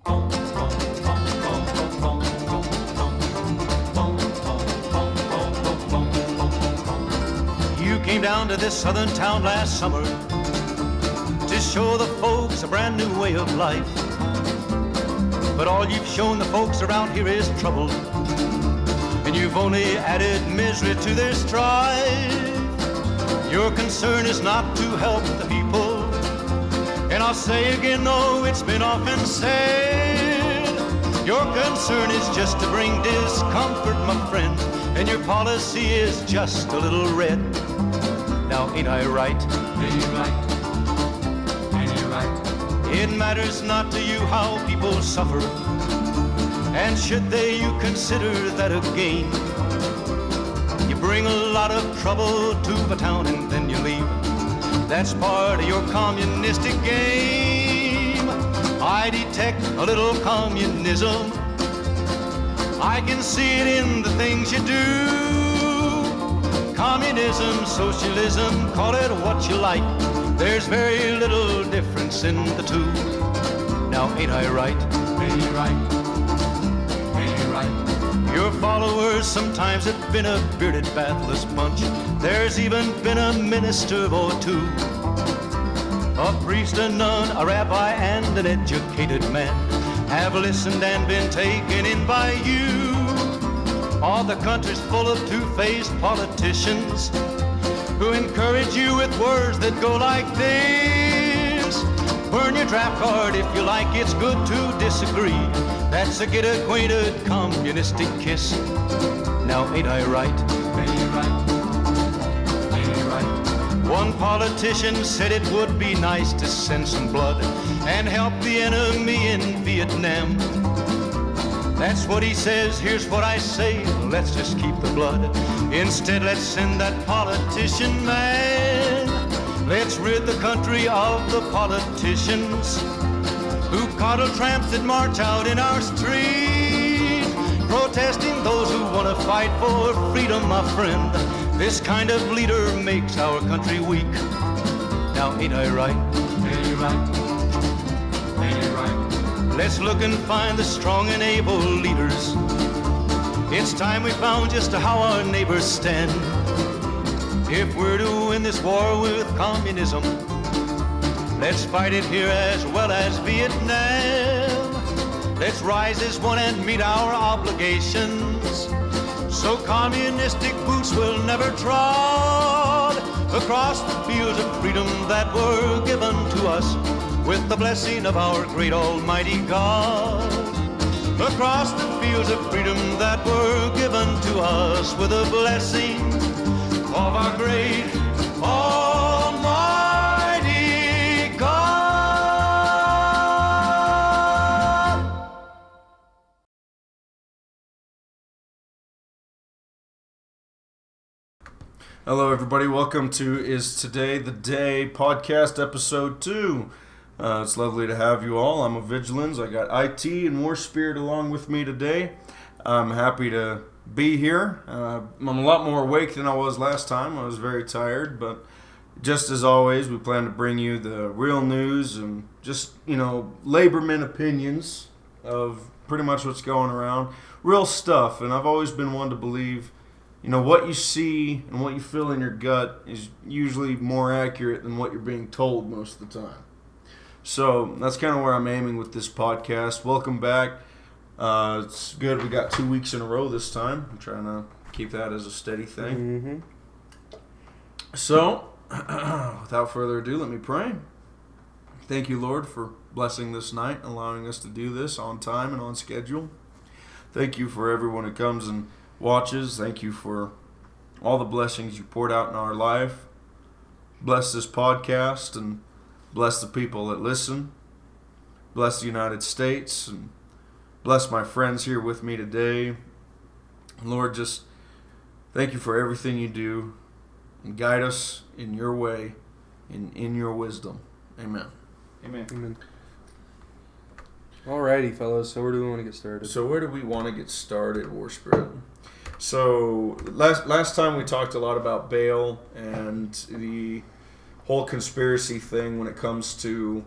You came down to this southern town last summer to show the folks a brand new way of life. But all you've shown the folks around here is trouble, and you've only added misery to their strife. Your concern is not to help the people, and I'll say again, though it's been often said, your concern is just to bring discomfort, my friend, and your policy is just a little red. Now ain't I right? Ain't you right? Ain't you right? It matters not to you how people suffer, and should they, you consider that a gain. You bring a lot of trouble to the town and then you leave. That's part of your communistic game. I detect a little communism. I can see it in the things you do. Communism, socialism, call it what you like. There's very little difference in the two. Now ain't I right? Ain't you right? Ain't you right? Your followers sometimes have been a bearded, bathless bunch. There's even been a minister or two, a priest, a nun, a rabbi, and an educated man have listened and been taken in by you. All the country's full of two-faced politicians who encourage you with words that go like this. Burn your draft card if you like, it's good to disagree. That's a get acquainted communistic kiss. Now ain't I right? Ain't you right? Ain't you right? One politician said it would be nice to send some blood and help the enemy in Vietnam. That's what he says, here's what I say, let's just keep the blood. Instead, let's send that politician man. Let's rid the country of the politicians who coddle tramps that march out in our street, protesting those who want to fight for freedom, my friend. This kind of leader makes our country weak. Now ain't I right? Ain't you right? Ain't you right? Let's look and find the strong and able leaders. It's time we found just how our neighbors stand. If we're to win this war with communism, let's fight it here as well as Vietnam. Let's rise as one and meet our obligations, so communistic boots will never trod across the fields of freedom that were given to us with the blessing of our great almighty God. Across the fields of freedom that were given to us with the blessing of our great almighty God. Hello everybody, welcome to Is Today the Day podcast episode 2. It's lovely to have you all. I'm Evigilans. I got IT and More Spirit along with me today. I'm happy to be here. I'm a lot more awake than I was last time. I was very tired, but just as always, we plan to bring you the real news and just, laborman opinions of pretty much what's going around. Real stuff, and I've always been one to believe, what you see and what you feel in your gut is usually more accurate than what you're being told most of the time. So that's kind of where I'm aiming with this podcast. Welcome back. It's good. We got 2 weeks in a row this time. I'm trying to keep that as a steady thing. So, without further ado, let me pray. Thank you, Lord, for blessing this night, allowing us to do this on time and on schedule. Thank you for everyone who comes and watches. Thank you for all the blessings you poured out in our life. Bless this podcast and bless the people that listen. Bless the United States and bless my friends here with me today. Lord, just thank you for everything you do and guide us in your way and in your wisdom. Amen. Amen. Alrighty, fellas. So where do we want to get started? War Spirit? So last time we talked a lot about bail and the whole conspiracy thing when it comes to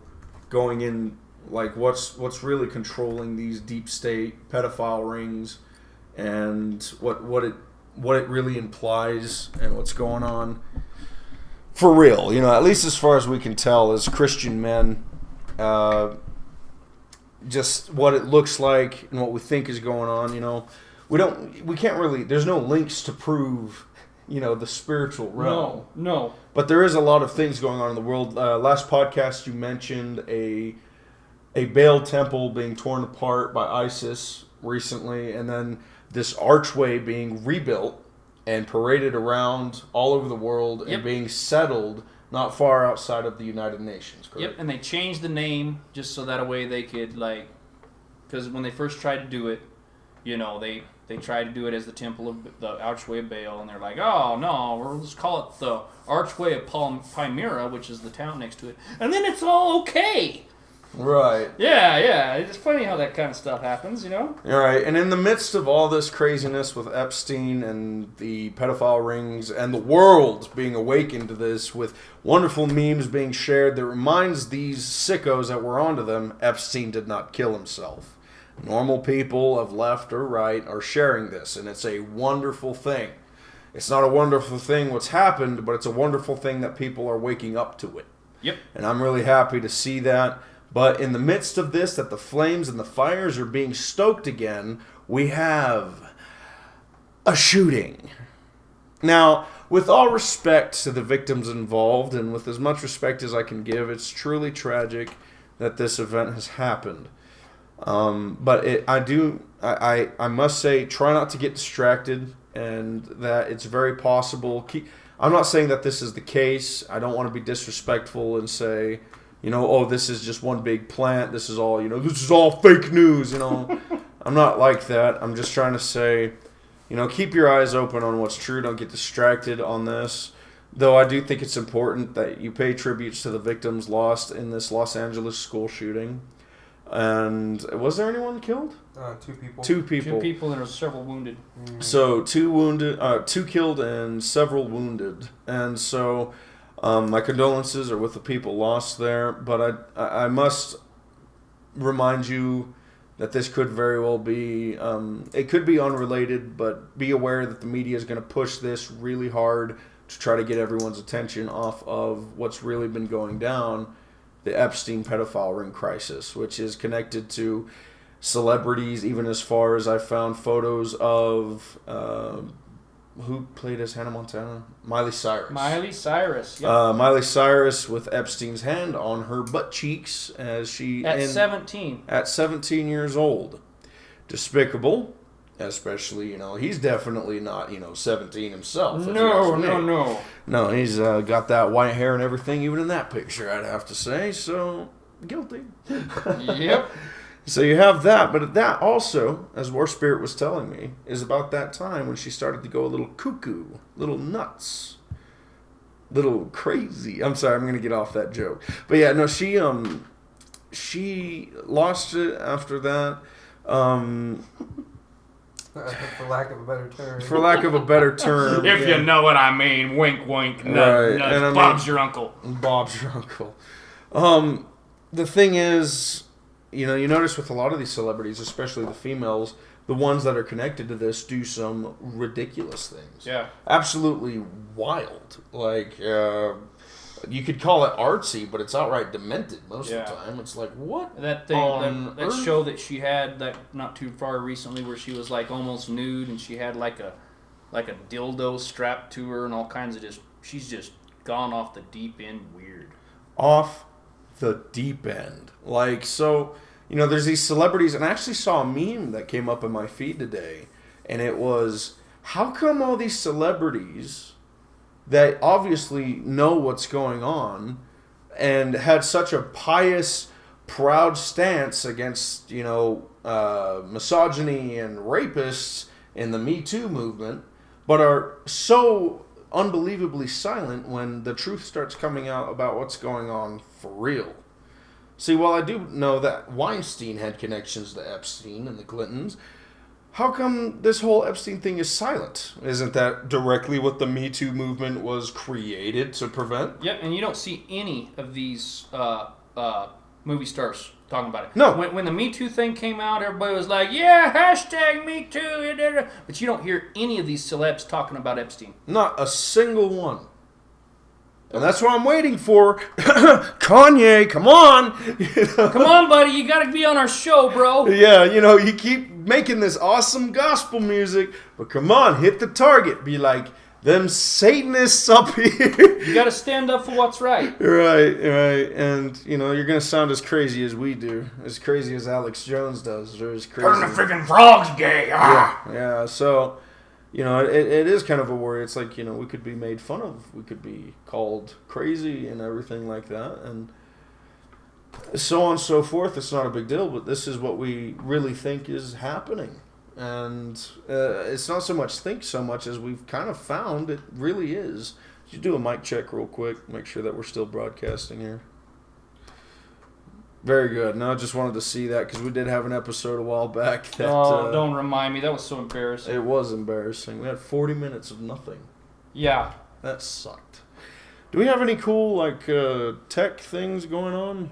going in Like what's really controlling these deep state pedophile rings, and what it really implies, and what's going on for real. At least as far as we can tell as Christian men, just what it looks like and what we think is going on. We can't really. There's no links to prove, the spiritual realm. No. But there is a lot of things going on in the world. Last podcast you mentioned a Baal temple being torn apart by ISIS recently, and then this archway being rebuilt and paraded around all over the world and being settled not far outside of the United Nations, correct? Yep, and they changed the name just so that a way they could, because when they first tried to do it, they tried to do it as the Archway of Baal, and they're like, oh, no, we'll just call it the Archway of Palmyra, which is the town next to it, and then it's all okay. Right. Yeah, it's funny how that kind of stuff happens, All right, and in the midst of all this craziness with Epstein and the pedophile rings and the world being awakened to this with wonderful memes being shared that reminds these sickos that were onto them, Epstein did not kill himself. Normal people of left or right are sharing this, and it's a wonderful thing. It's not a wonderful thing what's happened, but it's a wonderful thing that people are waking up to it. Yep. And I'm really happy to see that. But in the midst of this, that the flames and the fires are being stoked again, we have a shooting. Now, with all respect to the victims involved, and with as much respect as I can give, it's truly tragic that this event has happened. But I must say, try not to get distracted, and that it's very possible. I'm not saying that this is the case. I don't want to be disrespectful and say, this is just one big plant. This is all, this is all fake news, I'm not like that. I'm just trying to say, keep your eyes open on what's true. Don't get distracted on this. Though I do think it's important that you pay tributes to the victims lost in this Los Angeles school shooting. And was there anyone killed? 2 people. 2 people. 2 people, and there were several wounded. Mm-hmm. So 2 killed and several wounded. And so my condolences are with the people lost there. But I must remind you that this could very well be, it could be unrelated, but be aware that the media is going to push this really hard to try to get everyone's attention off of what's really been going down, the Epstein pedophile ring crisis, which is connected to celebrities, even as far as I found photos of, who played as Hannah Montana? Miley Cyrus. Yep. Miley Cyrus with Epstein's hand on her butt cheeks as she... At 17. At 17 years old. Despicable. Especially, he's definitely not, 17 himself. No. No, he's got that white hair and everything, even in that picture, I'd have to say. So, guilty. Yep. So you have that, but that also, as War Spirit was telling me, is about that time when she started to go a little cuckoo, little nuts, little crazy. I'm sorry, I'm going to get off that joke. But yeah, no, she lost it after that. For lack of a better term. For lack of a better term. If you know what I mean. Wink, wink. Right. Nudge. Bob's your uncle. Bob's your uncle. The thing is, you notice with a lot of these celebrities, especially the females, the ones that are connected to this do some ridiculous things. Yeah. Absolutely wild. Like, you could call it artsy, but it's outright demented most of the time. It's like, what? That thing, that show that she had that not too far recently, where she was like almost nude, and she had like a dildo strapped to her and all kinds of she's just gone off the deep end weird. Off the deep end. Like, so, there's these celebrities, and I actually saw a meme that came up in my feed today, and it was, how come all these celebrities that obviously know what's going on and had such a pious, proud stance against, misogyny and rapists in the Me Too movement, but are so unbelievably silent when the truth starts coming out about what's going on for real. See, while I do know that Weinstein had connections to Epstein and the Clintons, how come this whole Epstein thing is silent? Isn't that directly what the Me Too movement was created to prevent? Yep, and you don't see any of these movie stars talking about it. No. When the Me Too thing came out, everybody was like, yeah, hashtag Me Too. But you don't hear any of these celebs talking about Epstein. Not a single one. And that's what I'm waiting for. Kanye, come on. Come on, buddy. You got to be on our show, bro. Yeah, you keep making this awesome gospel music, but come on, hit the target. Be like, them Satanists up here. You got to stand up for what's right. Right. And, you're going to sound as crazy as we do. As crazy as Alex Jones does. Or as crazy. Turn the freaking frogs gay. Yeah. So, it is kind of a worry. It's like, we could be made fun of. We could be called crazy and everything like that. And so on and so forth. It's not a big deal, but this is what we really think is happening. And it's not so much think so much as we've kind of found it really is. You do a mic check real quick. Make sure that we're still broadcasting here. Very good. No, I just wanted to see that because we did have an episode a while back. That, don't remind me. That was so embarrassing. It was embarrassing. We had 40 minutes of nothing. Yeah. That sucked. Do we have any cool tech things going on?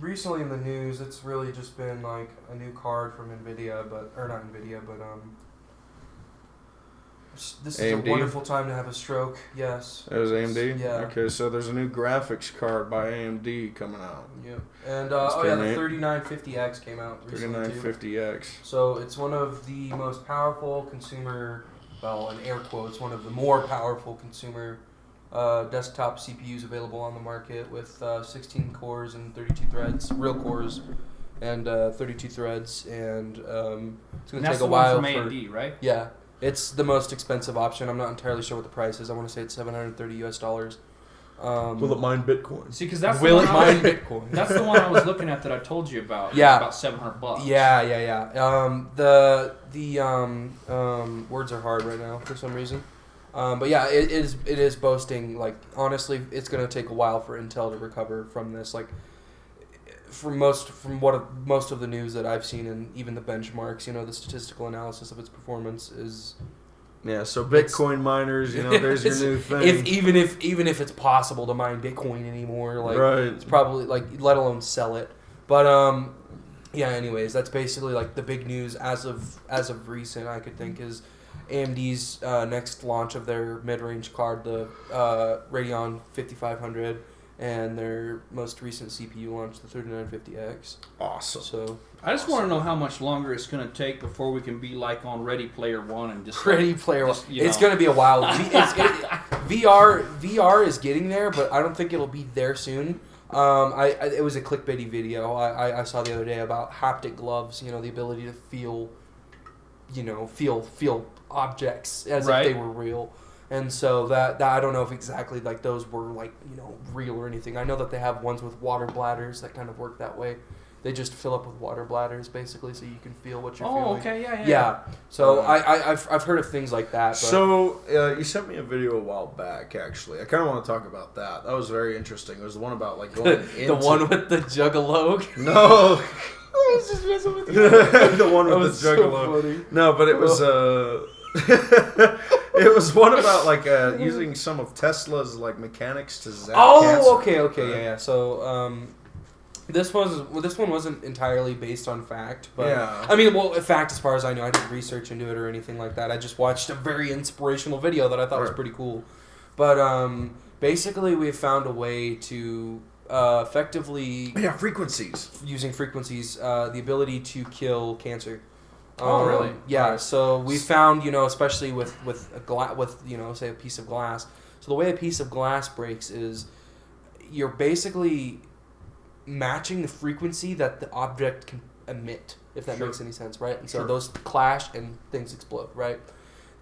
Recently in the news, it's really just been like a new card from Nvidia, this is AMD? a wonderful time to have a stroke. Yes. It was AMD? Yeah. Okay, so there's a new graphics card by AMD coming out. Yep. And That's the pretty neat. 3950X came out recently too. 3950X. So it's one of the most powerful consumer, well, in air quotes, one of the more powerful consumer desktop CPUs available on the market with 16 cores and 32 threads, real cores, and 32 threads, and it's going to take a while. From AMD, right? Yeah, it's the most expensive option. I'm not entirely sure what the price is. I want to say it's $730 US. Will it mine Bitcoin? See, because that's Will the it one mine Bitcoin? That's the one I was looking at that I told you about. Yeah. About $700. Yeah. The words are hard right now for some reason. But yeah, it is boasting, like, honestly, it's going to take a while for Intel to recover from this. Like, from most of the news that I've seen, and even the benchmarks, the statistical analysis of its performance is. Yeah, so Bitcoin miners, there's your new thing. Even if it's possible to mine Bitcoin anymore, like, right. It's probably, like, let alone sell it. But yeah. Anyways, that's basically like the big news as of recent. I could think is AMD's next launch of their mid-range card, the Radeon 5500, and their most recent CPU launch, the 3950X. Awesome. So I just want to know how much longer it's going to take before we can be like on Ready Player One and just Ready Player One. just, It's going to be a while. VR is getting there, but I don't think it'll be there soon. It was a clickbaity video I saw the other day about haptic gloves. The ability to feel objects as Right. if they were real. And so that I don't know if exactly like those were like real or anything. I know that they have ones with water bladders that kind of work that way. They just fill up with water bladders basically, so you can feel what you're feeling. Oh, okay, yeah. Yeah. So I've heard of things like that. But So you sent me a video a while back. Actually, I kind of want to talk about that. That was very interesting. It was the one about like going into the one with the juggalo. No. I was just messing with you. The one with the so juggalo. funny. No, but it was it was one about like using some of Tesla's like mechanics to zap cancer. Okay, yeah. So this one wasn't entirely based on fact, but Yeah. I mean, well, fact as far as I know, I didn't research into it or anything like that. I just watched a very inspirational video that I thought was Right. pretty cool. But basically, we've found a way to effectively Frequencies. using frequencies, the ability to kill cancer. Oh, really? Yeah. Right. So we found, especially with say a piece of glass. So the way a piece of glass breaks is you're basically matching the frequency that the object can emit, if that makes any sense, right? And so those clash and things explode, right?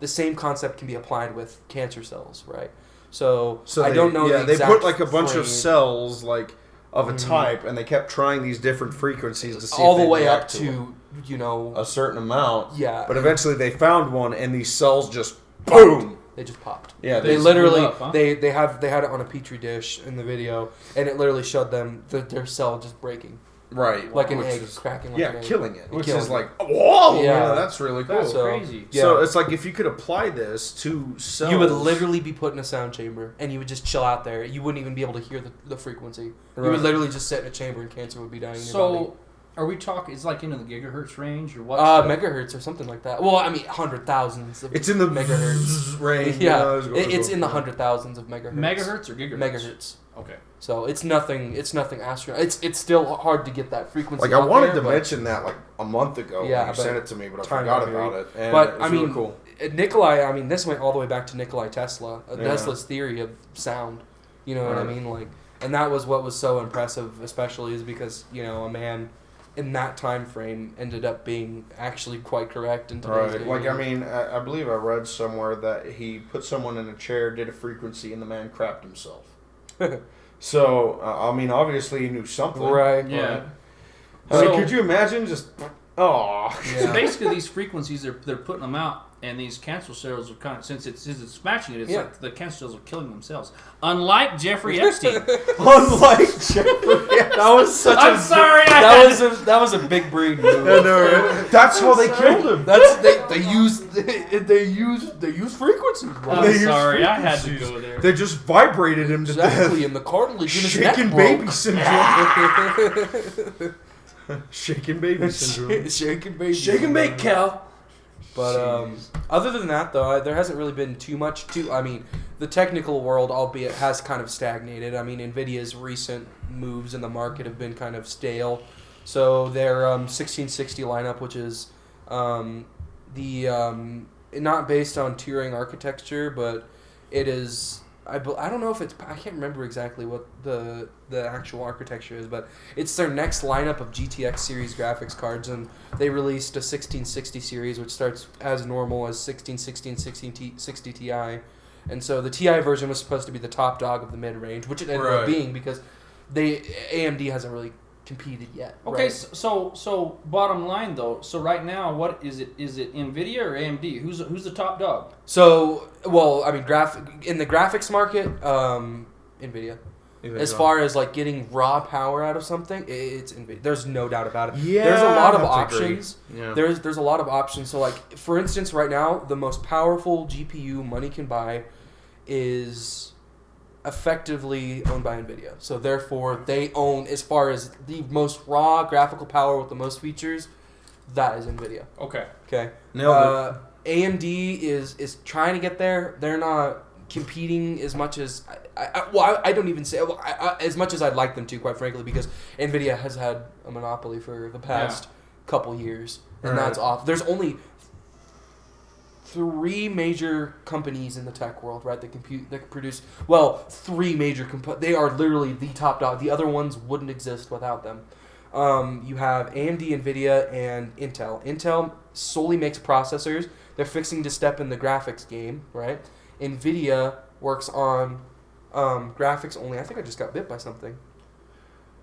The same concept can be applied with cancer cells, right? So I don't know. Yeah, the they exact put like a bunch of frame. cells like of a type, and they kept trying these different frequencies to see all if the they'd way react up to to a certain amount. Yeah. But eventually they found one, and these cells just boom. They just popped. Yeah, they just literally blew up, huh? they had it on a petri dish in the video, and it literally showed them their cell just breaking. Right. like an which egg is- cracking. Like Yeah, an egg. killing it. Which Killing is it. like, whoa! Yeah. Yeah, that's really cool. That's So- crazy. Yeah. So it's like if you could apply this to cells. You would literally be put in a sound chamber, and you would just chill out there. You wouldn't even be able to hear the frequency. You Right. would literally just sit in a chamber, and cancer would be dying in your body. So, are we talking? It's like into the gigahertz range or what? Megahertz or something like that. Well, I mean, hundred thousands of It's in the megahertz. range. Yeah, you know, it's in the hundred thousands of megahertz. Megahertz or gigahertz? Megahertz. Okay. So it's nothing. It's nothing astronomical. It's still hard to get that frequency. Like I out wanted there, to but mention that like a month ago Yeah, when you but sent it to me, but I time forgot got about buried. it. And But it was I mean, really cool. Nikolai. I mean, this went all the way back to Nikolai Tesla. Yeah. Tesla's theory of sound. You know what I Right. mean? Like, and that was what was so impressive, especially is because a man in that time frame ended up being actually quite correct in today's Right. day. Like I mean, I believe I read somewhere that he put someone in a chair, did a frequency, and the man crapped himself. So I mean, obviously he knew something. Right. Yeah. I mean, So- could you imagine just? Oh. Yeah. So basically, these frequencies they're putting them out, and these cancer cells are kind of since it's matching it. It's Yeah. like the cancer cells are killing themselves. Unlike Jeffrey Epstein. Unlike Jeffrey. That was such I'm a sorry. that was a big brain move. I know, right? That's how they killed him. That's they use frequencies. Bro. I'm They use sorry, I had to frequencies. go there. They just vibrated him to Exactly, death. and the cartilage in his Shaken neck baby broke. syndrome. Shaken baby syndrome. Shaken baby. Shake and bake, Cal. But Jeez. other than that, though, there hasn't really been too much to. I mean, the technical world, albeit, has kind of stagnated. I mean, Nvidia's recent moves in the market have been kind of stale. So their 1660 lineup, which is not based on Turing architecture, but it is. I don't know if it's. I can't remember exactly what the actual architecture is, but it's their next lineup of GTX series graphics cards, and they released a 1660 series, which starts as normal as 1660 and 1660 Ti, and so the Ti version was supposed to be the top dog of the mid range, which it ended up Right. being because AMD hasn't really competed yet. Okay, right? so bottom line though. So right now, what is it? Is it Nvidia or AMD? Who's the top dog? So, well, I mean, in the graphics market, Nvidia. As far as like getting raw power out of something, it's Nvidia. There's no doubt about it. Yeah, there's a lot of I have to agree. options. Yeah. There's a lot of options. So, like for instance, right now, the most powerful GPU money can buy is effectively owned by Nvidia. So therefore, they own, as far as the most raw graphical power with the most features, that is Nvidia. Okay. Okay. Nailed it. AMD is trying to get there. They're not competing as much as I don't even say as much as I'd like them to, quite frankly, because Nvidia has had a monopoly for the past couple years, and Right. that's off. There's only 3 major companies in the tech world, right? That produce three major they are literally the top dog. The other ones wouldn't exist without them. You have AMD, Nvidia, and Intel. Intel solely makes processors. They're fixing to step in the graphics game, right? Nvidia works on graphics only. I think I just got bit by something.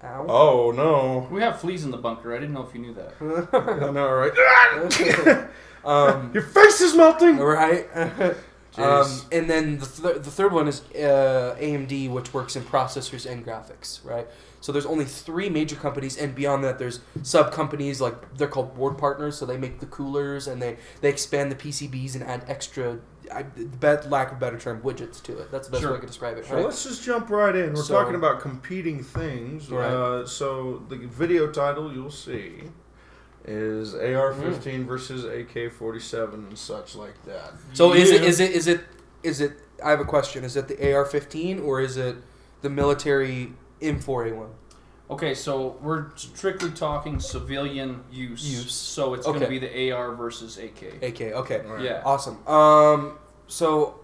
Ow. Oh no. We have fleas in the bunker. I didn't know if you knew that. I know, right? Um, Your face is melting. right? Jeez. And then the third one is AMD, which works in processors and graphics, right? So there's only 3 major companies, and beyond that, there's sub-companies, like they're called board partners, so they make the coolers, and they expand the PCBs and add extra, lack of a better term, widgets to it. That's the best way I could describe it, So right? let's just jump right in. We're So- talking about competing things. Right. So the video title you'll see is AR15 versus AK-47 and such like that. So is it? I have a question. Is it the AR-15 or is it the military M4A1? Okay, so we're strictly talking civilian use. So it's going Okay. to be the AR versus AK. AK. Okay. Right. Yeah. Awesome. So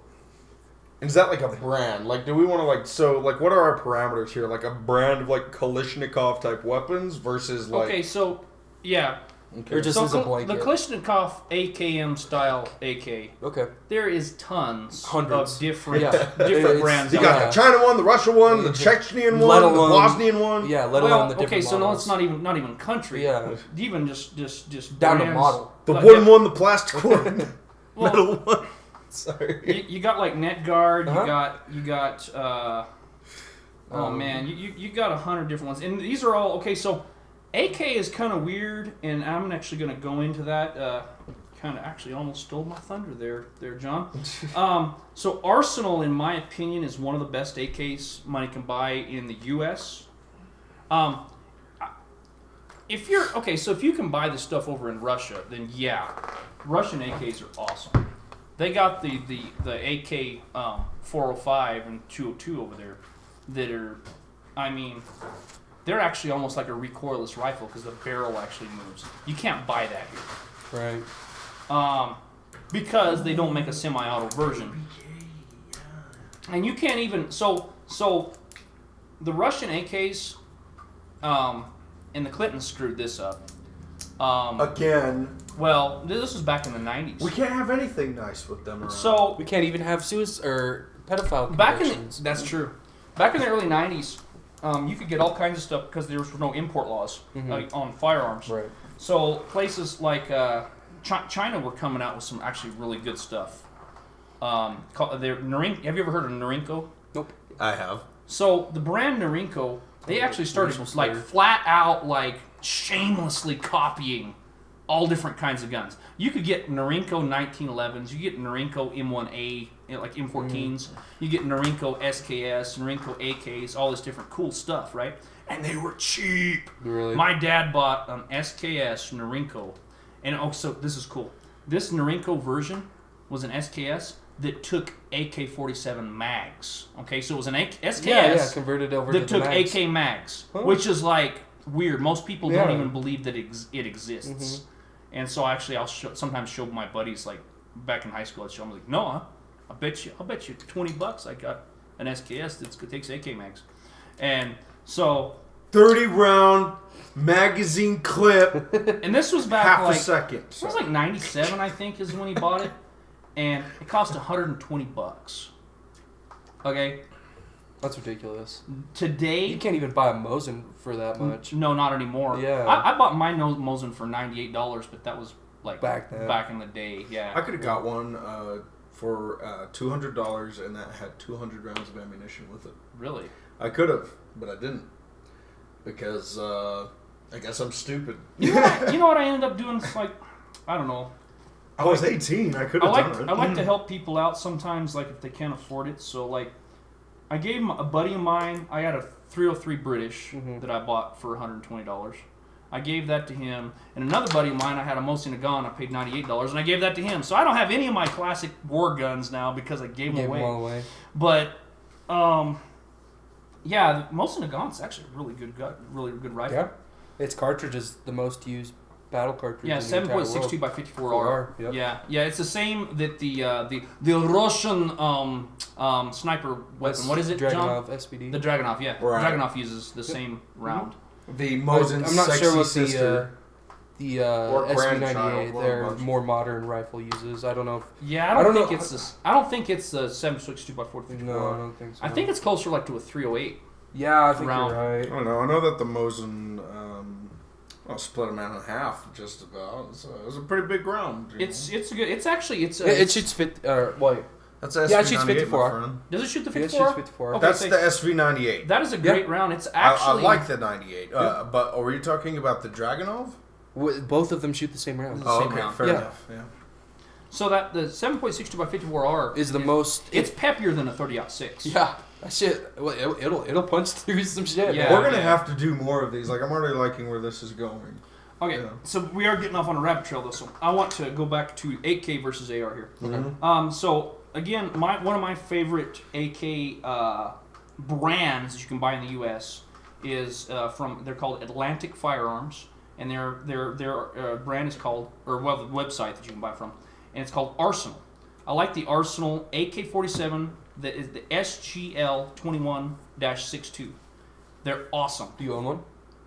Is that like a brand? Like, do we want to what are our parameters here? Like a brand of like Kalashnikov type weapons versus like. Okay, so yeah. Okay. Or just So as a the blanket. Kalashnikov AKM style AK. Okay. There is tons Hundreds. of different Yeah. different It's- brands. You out got there. the China one, the Russia one, the Chechenian Let one, the alone- Bosnian one. Yeah. Let Well, alone the different okay, so no, models. it's not even country. Yeah. Even just Down to brands. model. The Like, wooden one, the plastic one, Well, metal one. Sorry. You got like NetGuard. Uh-huh. You got. Oh man, you got 100 different ones, and these are all okay. So AK is kind of weird, and I'm actually going to go into that. Kind of actually almost stole my thunder there, John. So Arsenal, in my opinion, is one of the best AKs money can buy in the U.S. If you can buy this stuff over in Russia, then yeah, Russian AKs are awesome. They got the AK 405 and 202 over there that are, I mean, they're actually almost like a recoilless rifle because the barrel actually moves. You can't buy that here. Right. Because they don't make a semi-auto version. And you can't even, so the Russian AKs, and the Clintons screwed this up. Again. Well, this was back in the 90s. We can't have anything nice with them around. So We can't even have suicide or pedophile back in convictions. that's true. Back in the early 90s, you could get all kinds of stuff because there was no import laws on firearms. Right. So places like China were coming out with some actually really good stuff. Have you ever heard of Norinco? Nope. I have. So the brand Norinco, they actually started like flat out like shamelessly copying all different kinds of guns. You could get Norinco 1911s, you get Norinco M1A, like M14s, you get Norinco SKS, Norinco AKs, all this different cool stuff, right? And they were cheap. Really? My dad bought an SKS Norinco, and also this is cool. This Norinco version was an SKS that took AK-47 mags. Okay, so it was an SKS Yeah, converted over that to the took mags. AK mags, Huh. which is like weird. Most people don't Yeah. even believe that it exists. And so actually, I'll sometimes show my buddies like back in high school. I'd show them like, no, I'll bet you $20 I got an SKS that takes AK mags, and so 30 round magazine clip. and this was back half like a second. this was like 97, I think, is when he bought it, and it cost $120. Okay, That's ridiculous. today You can't even buy a Mosin for that much. no, not anymore. Yeah. I bought my Mosin for $98, but that was like Back then. back in the day. Yeah, I could have got one for $200, and that had 200 rounds of ammunition with it. really. I could have, but I didn't. Because I guess I'm stupid. You know what I ended up doing? It's like, I don't know. I was 18. I could I have done it. like to help people out sometimes, like if they can't afford it. So like, I gave a buddy of mine. I had a 303 British that I bought for $120. I gave that to him, and another buddy of mine. I had a Mosin Nagant. I paid $98, and I gave that to him. So I don't have any of my classic war guns now because I gave them away. Them all away. But yeah, the Mosin Nagant's actually a really good gun, really good rifle. Yeah. Its cartridge is the most used battle cartridge. Yeah, in the entire 7.62 world. by 54R. Yep. Yeah, it's the same that the Russian sniper weapon. What is it, John? Dragunov SPD. The Dragunov, yeah. Right. Dragunov uses the same round. The Mosin I'm not sexy sure what sister. the Or grandchild, SV98, one their of those. more modern rifle uses. I don't know. Yeah, I don't think know. it's this. I don't think it's the 7.62 by 454. No, I don't think so. I think it's closer like to a 308. Yeah, I think round. you're right. I don't know. I know that the Mosin, I'll split them out in half just about. So it was a pretty big round. you It's know? a good. It's actually It shoots wait. That's Yeah, it shoots SV98, 54. my friend. does it shoot the Yeah, it 54? shoots 54. Okay, That's so the SV98. that is a great round. It's actually I like the 98. But are you talking about the Dragunov? Both of them shoot the same round. Oh, same okay, round. fair Yeah. enough. Yeah. so that the 7.62 by 54R Is the most. It's peppier than a 30-06. Yeah, that shit. Well, it'll punch through some shit. Yeah. man. We're gonna have to do more of these. Like I'm already liking where this is going. Okay, Yeah. so we are getting off on a rabbit trail though, so I want to go back to AK versus AR here. Okay. So again, one of my favorite AK brands that you can buy in the U.S. is they're called Atlantic Firearms, and their brand is called, the website that you can buy from, and it's called Arsenal. I like the Arsenal AK-47 that is the SGL 21-62. They're awesome. Do you own one?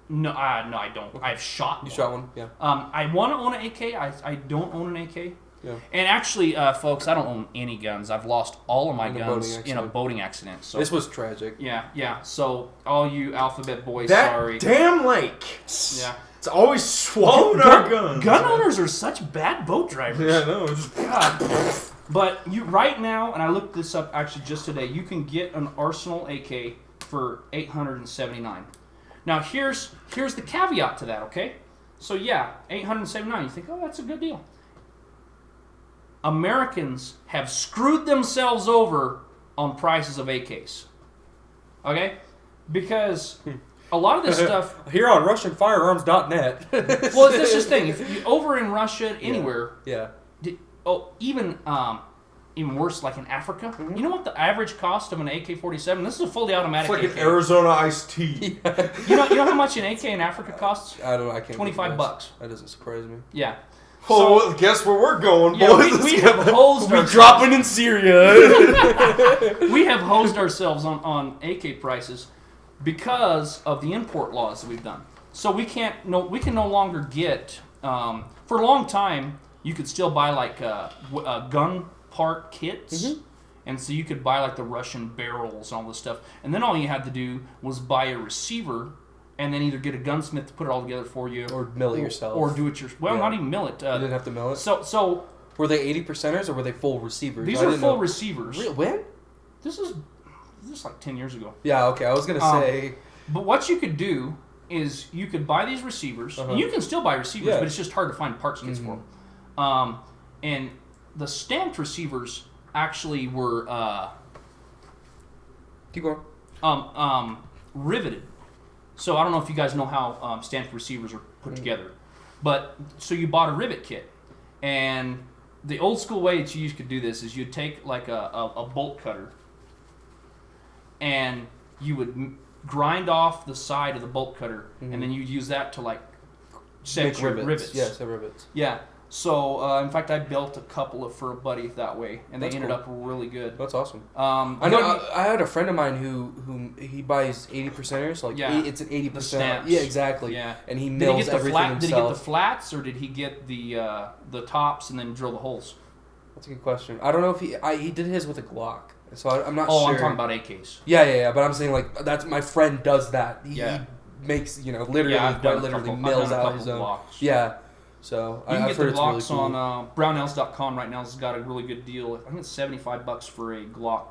No, I don't. I've shot. You one. shot one? Yeah. I want to own an AK. I don't own an AK. Yeah. And actually, folks, I don't own any guns. I've lost all of my In a guns boating in a accident. boating accident. So This was tragic. yeah. So all you alphabet boys, That sorry. damn lake. Yeah. It's always swallowing our guns. Gun owners are such bad boat drivers. Yeah, no. Just God. But you right now, and I looked this up actually just today. You can get an Arsenal AK for $879. Now here's the caveat to that, okay? So yeah, $879. You think, oh, that's a good deal. Americans have screwed themselves over on prices of AKs. Okay? Because a lot of this stuff... Here on RussianFirearms.net. Well, that's just the thing. If you, over in Russia, anywhere... Yeah. Even worse, like in Africa. Mm-hmm. You know what the average cost of an AK-47? This is a fully automatic It's like AK. an Arizona iced tea. You know how much an AK in Africa costs? I don't know. I can't. $25. That doesn't surprise me. Yeah. Well, guess where we're going, Yeah, boys. we have hosed We're ourselves. dropping in Syria. We have hosed ourselves on AK prices because of the import laws that we've done. So we can no longer get for a long time. You could still buy like gun part kits, and so you could buy like the Russian barrels and all this stuff. And then all you had to do was buy a receiver, and then either get a gunsmith to put it all together for you, Or mill it yourself. or do it yourself. Well, not even mill it. You didn't have to mill it. So Were they 80%ers or were they full receivers? these are full receivers. When? This is like 10 years ago. Yeah. Okay. I was gonna say. But what you could do is you could buy these receivers. And you can still buy receivers, Yeah. but it's just hard to find parts kits for them. And the stamped receivers actually were Keep going. riveted. So I don't know if you guys know how stamped receivers are put together. But so you bought a rivet kit. And the old school way that you could do this is you'd take like a bolt cutter and you would grind off the side of the bolt cutter and then you'd use that to like set your rivets. Yeah, set rivets. Yeah. So, in fact, I built a couple for a buddy that way, and they ended up really good. That's awesome. I know. I had a friend of mine who he buys 80%ers. Like it's an 80%. The stamps. Yeah, exactly. Yeah. And he mills everything himself. Did he get the flats, or did he get the tops and then drill the holes? That's a good question. I don't know if he did his with a Glock, so I'm not sure. Oh, I'm talking about AKs. Yeah. But I'm saying like that's my friend does that. He makes literally mills out his own. Glocks. Yeah. So you can get the Glocks really cool. on brownells.com right now. It's got a really good deal. I think it's $75 for a Glock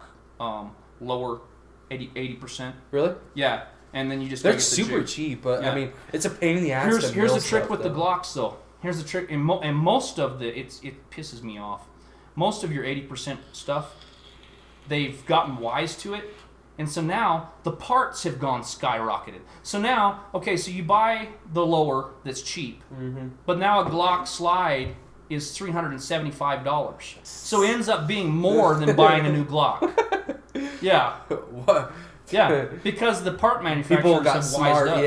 lower 80%. Really? Yeah, and then you just They're get the super jig. cheap, but I mean it's a pain in the ass. Here's the trick with the Glocks though. Here's the trick, and most of it pisses me off. Most of your 80% stuff, they've gotten wise to it. And so now the parts have gone skyrocketed. So now, okay, so you buy the lower that's cheap, but now a Glock slide is $375. So it ends up being more than buying a new Glock. Yeah. What? Yeah, because the part manufacturers have wised up.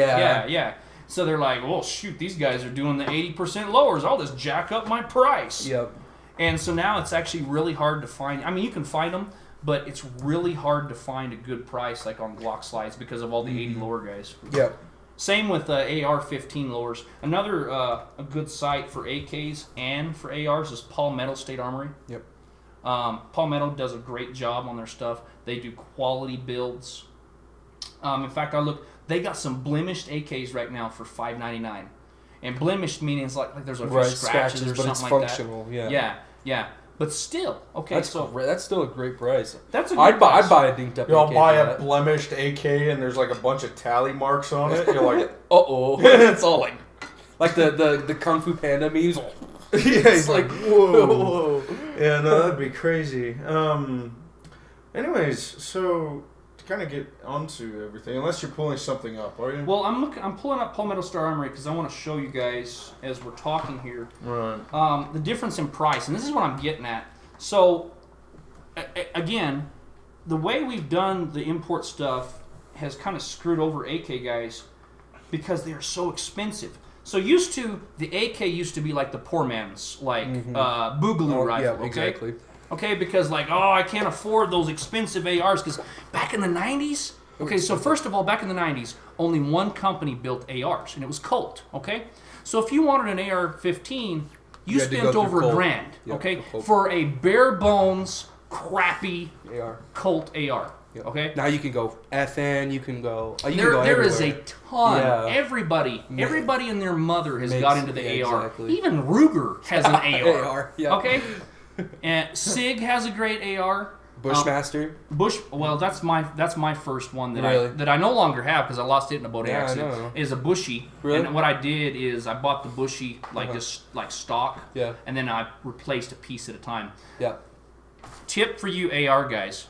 Yeah. So they're like, well, shoot, these guys are doing the 80% lowers. I'll just jack up my price. Yep. And so now it's actually really hard to find. I mean, you can find them, but it's really hard to find a good price like on Glock slides because of all the 80 lower guys. Yep. Same with AR15 lowers. Another a good site for AKs and for ARs is Palmetto State Armory. Yep. Palmetto does a great job on their stuff. They do quality builds. In fact, they got some blemished AKs right now for $5.99. And blemished meaning it's like there's a few scratches or but something it's like functional. that. Yeah. But still, okay. That's still a great price. That's a good I'd price. buy a dinked up. You'll AK buy for a that. blemished AK and there's like a bunch of tally marks on it. You're like, It's all like the Kung Fu Panda memes. yeah, it's like, whoa. Yeah, no, that'd be crazy. Anyways, so to kind of get onto everything, unless you're pulling something up, are you? Well, I'm pulling up Palmetto Star Armory because I want to show you guys as we're talking here Right. the difference in price, and this is what I'm getting at. So, again, the way we've done the import stuff has kind of screwed over AK guys because they are so expensive. So the AK used to be like the poor man's, like Boogaloo rifle. Yeah, okay? exactly. Okay, because I can't afford those expensive ARs because back in the 90s, okay, so first of all, back in the 90s, only one company built ARs, and it was Colt, okay? So if you wanted an AR-15, you had to spent go over through Colt. $1,000, Yep, okay, Colt. for a bare bones, crappy AR. Colt AR, Yep. okay? Now you can go FN. You can go. There is a ton. Yeah. Everybody and their mother has Makes- got into the yeah, AR. exactly. Even Ruger has an AR. AR, yeah. Okay? And SIG has a great AR. Bushmaster. Well, that's my first one that Really? I no longer have because I lost it in a boating Yeah, I accident. know. Is a bushy. Really? And what I did is I bought the bushy just like stock. Yeah. And then I replaced a piece at a time. Yeah. Tip for you AR guys.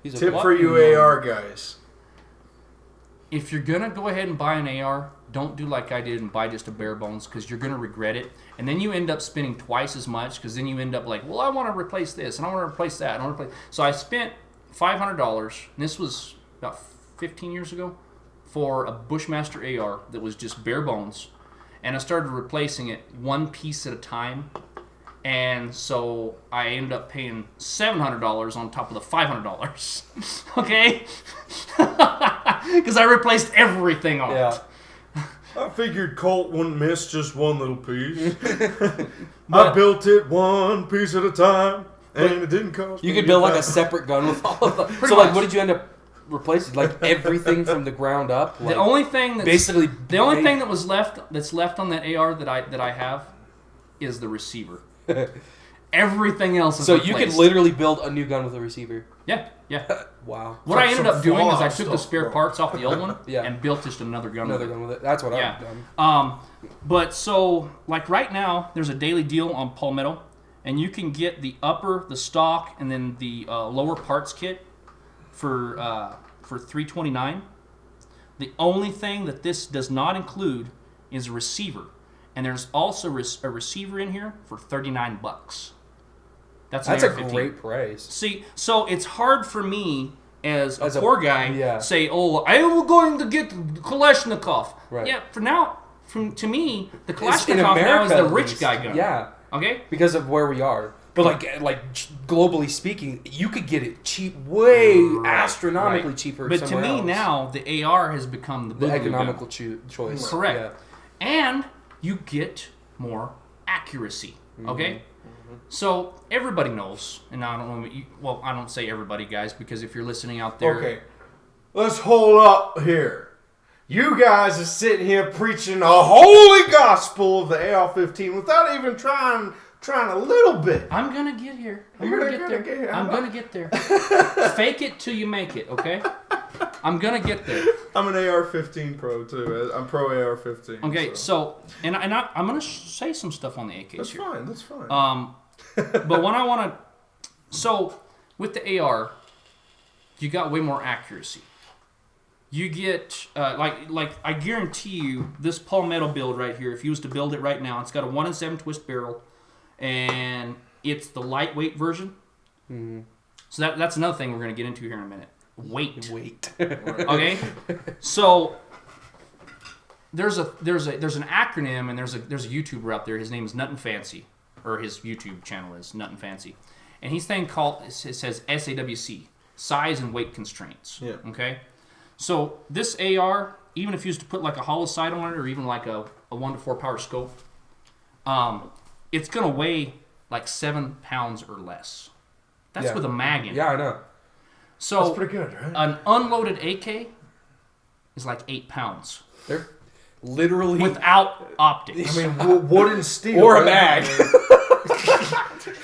Tip for you AR guys. If you're gonna go ahead and buy an AR, don't do like I did and buy just a bare bones because you're gonna regret it, and then you end up spending twice as much because then you end up like, well, I want to replace this and I want to replace that. And I want to replace. So I spent $500, and this was about 15 years ago, for a Bushmaster AR that was just bare bones, and I started replacing it one piece at a time. And so I ended up paying $700 on top of the $500. Okay? Because I replaced everything on it. I figured Colt wouldn't miss just one little piece. I built it one piece at a time, and it didn't cost You me could build like a $5. separate gun with all of them. Pretty So like, much. what did you end up replacing? Like everything from the ground up. Like, The only thing that's, basically the only thing that was that's left on that AR that I have is the receiver. Everything else is So replaced. you could literally build a new gun with a receiver. Yeah. Wow. What I like ended up some doing is I Fallout took the stuff, spare bro. parts off the old one Yeah. and built just another gun. Another with it. gun with it. That's what Yeah. I've done. But so like right now, there's a daily deal on Palmetto, and you can get the upper, the stock, and then the lower parts kit for $329. The only thing that this does not include is a receiver, and there's also a receiver in here for $39. That's That's a AR-15. great price. See, so it's hard for me as As a a- poor guy yeah. say, "Oh, I am going to get Kalashnikov." Right. Yeah, for now, to me, the It's in Kalashnikov now America, is the at rich least. guy gun. Yeah. Okay. Because of where we are. But like globally speaking, you could get it cheap, way astronomically Right. cheaper. But to somewhere me else. now, the AR has become the the boogaloo economical gun. choice. Correct. Yeah. And you get more accuracy. Okay. So everybody knows, and I don't know. I don't say everybody, guys, because if you're listening out there, Okay, let's hold up here. You guys are sitting here preaching a holy gospel of the AR-15 without even trying a little bit. I'm gonna get here. I'm You're gonna gonna get there. get here. I'm gonna get there. Fake it till you make it, okay? I'm gonna get there. I'm an AR-15 pro too. I'm pro AR-15. Okay, so I'm gonna say some stuff on the AKs that's here. fine. That's fine. But when I want to, so with the AR, you got way more accuracy. You get like I guarantee you this Palmetto build right here. If you was to build it right now, it's got a 1 7 twist barrel, and it's the lightweight version. Mm-hmm. So that's another thing we're gonna get into here in a minute. Weight. Right. Okay, so there's an acronym, and there's a YouTuber out there. His name is Nut and Fancy, or his YouTube channel is Nut and Fancy, and he's thing called it says SAWC, size and weight constraints. Yeah. Okay, so this AR, even if you used to put like a hollow sight on it, or even like a 1 to 4 power scope, it's gonna weigh like 7 pounds or less. That's Yeah. with a mag in it. Yeah, I know. So That's pretty good, right? an unloaded AK is like 8 pounds They're literally without optics. I mean, wood and steel. or a right? mag.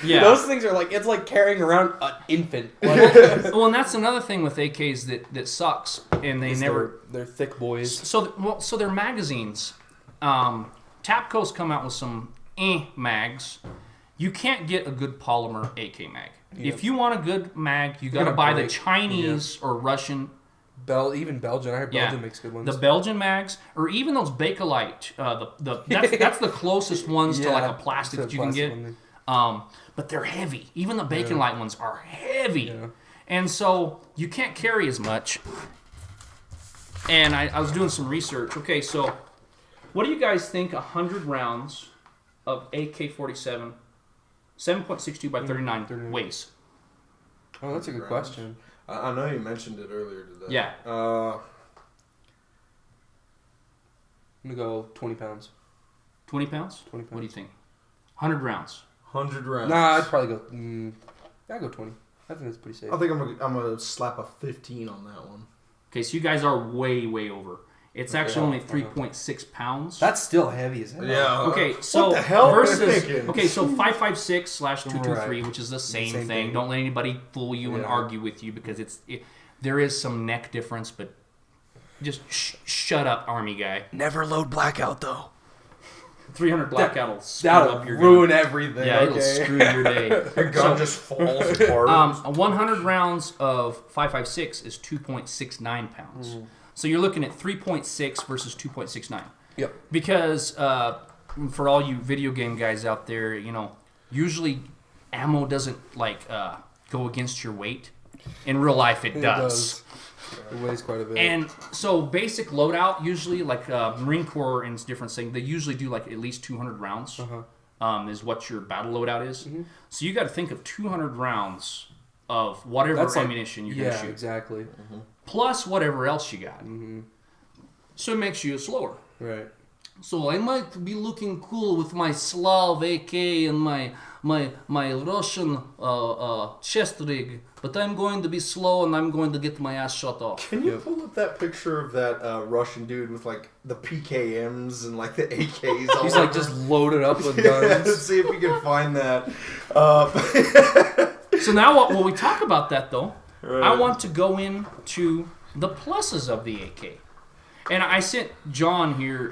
Yeah. Those things are like, it's like carrying around an infant. Like, Well, and that's another thing with AKs that sucks, and they never. they're thick boys. So their magazines. Tapco's come out with some mags. You can't get a good polymer AK mag. Yep. If you want a good mag, you got to gotta buy the break. Chinese or Russian. Even Belgian. I heard Yeah. Belgium makes good ones. The Belgian mags, or even those Bakelite. That's the closest ones to like a plastic to that you can plastic get. one. But they're heavy. Even the Bakelite ones are heavy. Yeah. And so you can't carry as much. And I was doing some research. Okay, so what do you guys think 100 rounds of AK-47, 7.62 by 39 weighs? Oh, that's a good question. I know you mentioned it earlier today. Yeah. I'm going to go 20 pounds. 20 pounds? 20 pounds. What do you think? 100 rounds. 100 rounds. Nah, I'd probably go... I'd go 20. I think that's pretty safe. I think I'm gonna slap a 15 on that one. Okay, so you guys are way, way over. It's actually only 3.6 pounds. That's still heavy as hell. Yeah. Okay, so what the hell versus am I thinking? okay, so 5.56/223, Right. which is the same Same thing. thing. Don't let anybody fool you and Yeah. argue with you because there is some neck difference, but just shut up, Army guy. Never load blackout though. 300 blackout will screw That'll up your ruin gun. everything. Yeah, it'll okay? screw your day. Your gun just falls apart. 100 rounds of 5.56 is 2.69 pounds. So you're looking at 3.6 versus 2.69. Yep. Because for all you video game guys out there, usually ammo doesn't go against your weight. In real life, it does. It weighs quite a bit. And so basic loadout, usually Marine Corps and different things, they usually do at least 200 rounds. Is what your battle loadout is. Mm-hmm. So you got to think of 200 rounds of whatever ammunition you're going to shoot. Exactly. Plus whatever else you got. Mm-hmm. So it makes you slower. Right. So I might be looking cool with my Slav AK and my Russian chest rig, but I'm going to be slow and I'm going to get my ass shot off. Can you pull up that picture of that Russian dude with the PKMs and the AKs? All He's over? just loaded up with Yeah, guns. see if we can find that. So now when we talk about that though, Right. I want to go into the pluses of the AK. And I sent John here,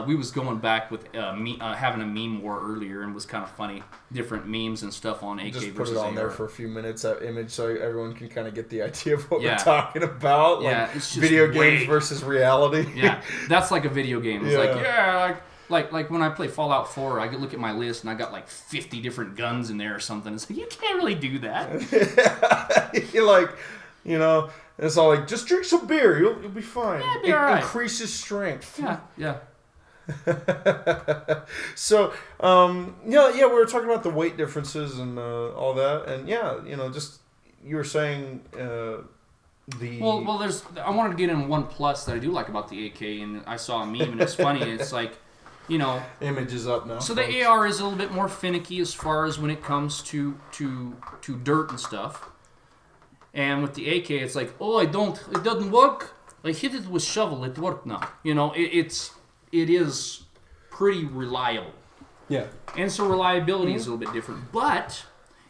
we was going back with having a meme war earlier and was kind of funny. Different memes and stuff on AK Just put versus it on AR. there for a few minutes, that image, so everyone can kind of get the idea of what Yeah. we're talking about. Yeah, it's just video way- games versus reality. Yeah, that's like a video game. It's Yeah. like when I play Fallout 4, I could look at my list and I got 50 different guns in there or something. It's like, you can't really do that. You're it's all just drink some beer, you'll be fine. Yeah, be It all right. increases strength. Yeah. So, we were talking about the weight differences and all that, and just you were saying the Well, I wanted to get in one plus that I do like about the AK, and I saw a meme and it's funny. It's image is up now. So folks. the AR is a little bit more finicky as far as when it comes to dirt and stuff. And with the AK, it's it doesn't work. I hit it with shovel, it worked now. It is pretty reliable. Yeah. And so reliability is a little bit different. But,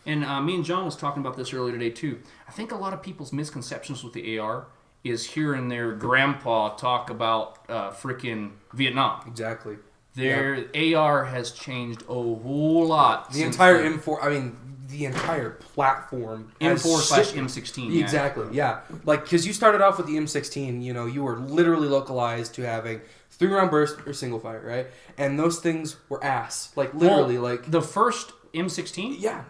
and me and John was talking about this earlier today too, I think a lot of people's misconceptions with the AR is hearing their grandpa talk about frickin' Vietnam. Exactly. Their AR has changed a whole lot. The since entire then. M4, the entire platform. has M4/M16. Yeah. Exactly, yeah. Because you started off with the M16, you were literally localized to having 3-round burst or single fire, right? And those things were ass. Literally, the first M16. yeah.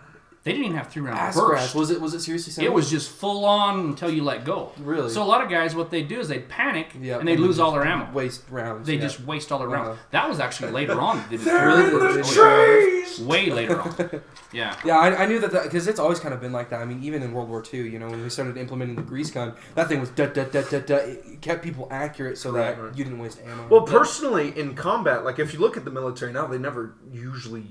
They didn't even have 3-round Ass burst. crash. Was it seriously similar? It was just full on until you let go. Really? So a lot of guys, what they do is they panic Yep, and they lose all their ammo. Waste rounds. They yeah. just waste all their rounds. Uh-huh. That was actually later on. They did it. Really? trees! Way later on. Yeah. Yeah, I knew that because it's always kind of been like that. Even in World War II, when we started implementing the grease gun, that thing was it kept people accurate so that you didn't waste ammo. Well, personally, in combat, if you look at the military now, they never usually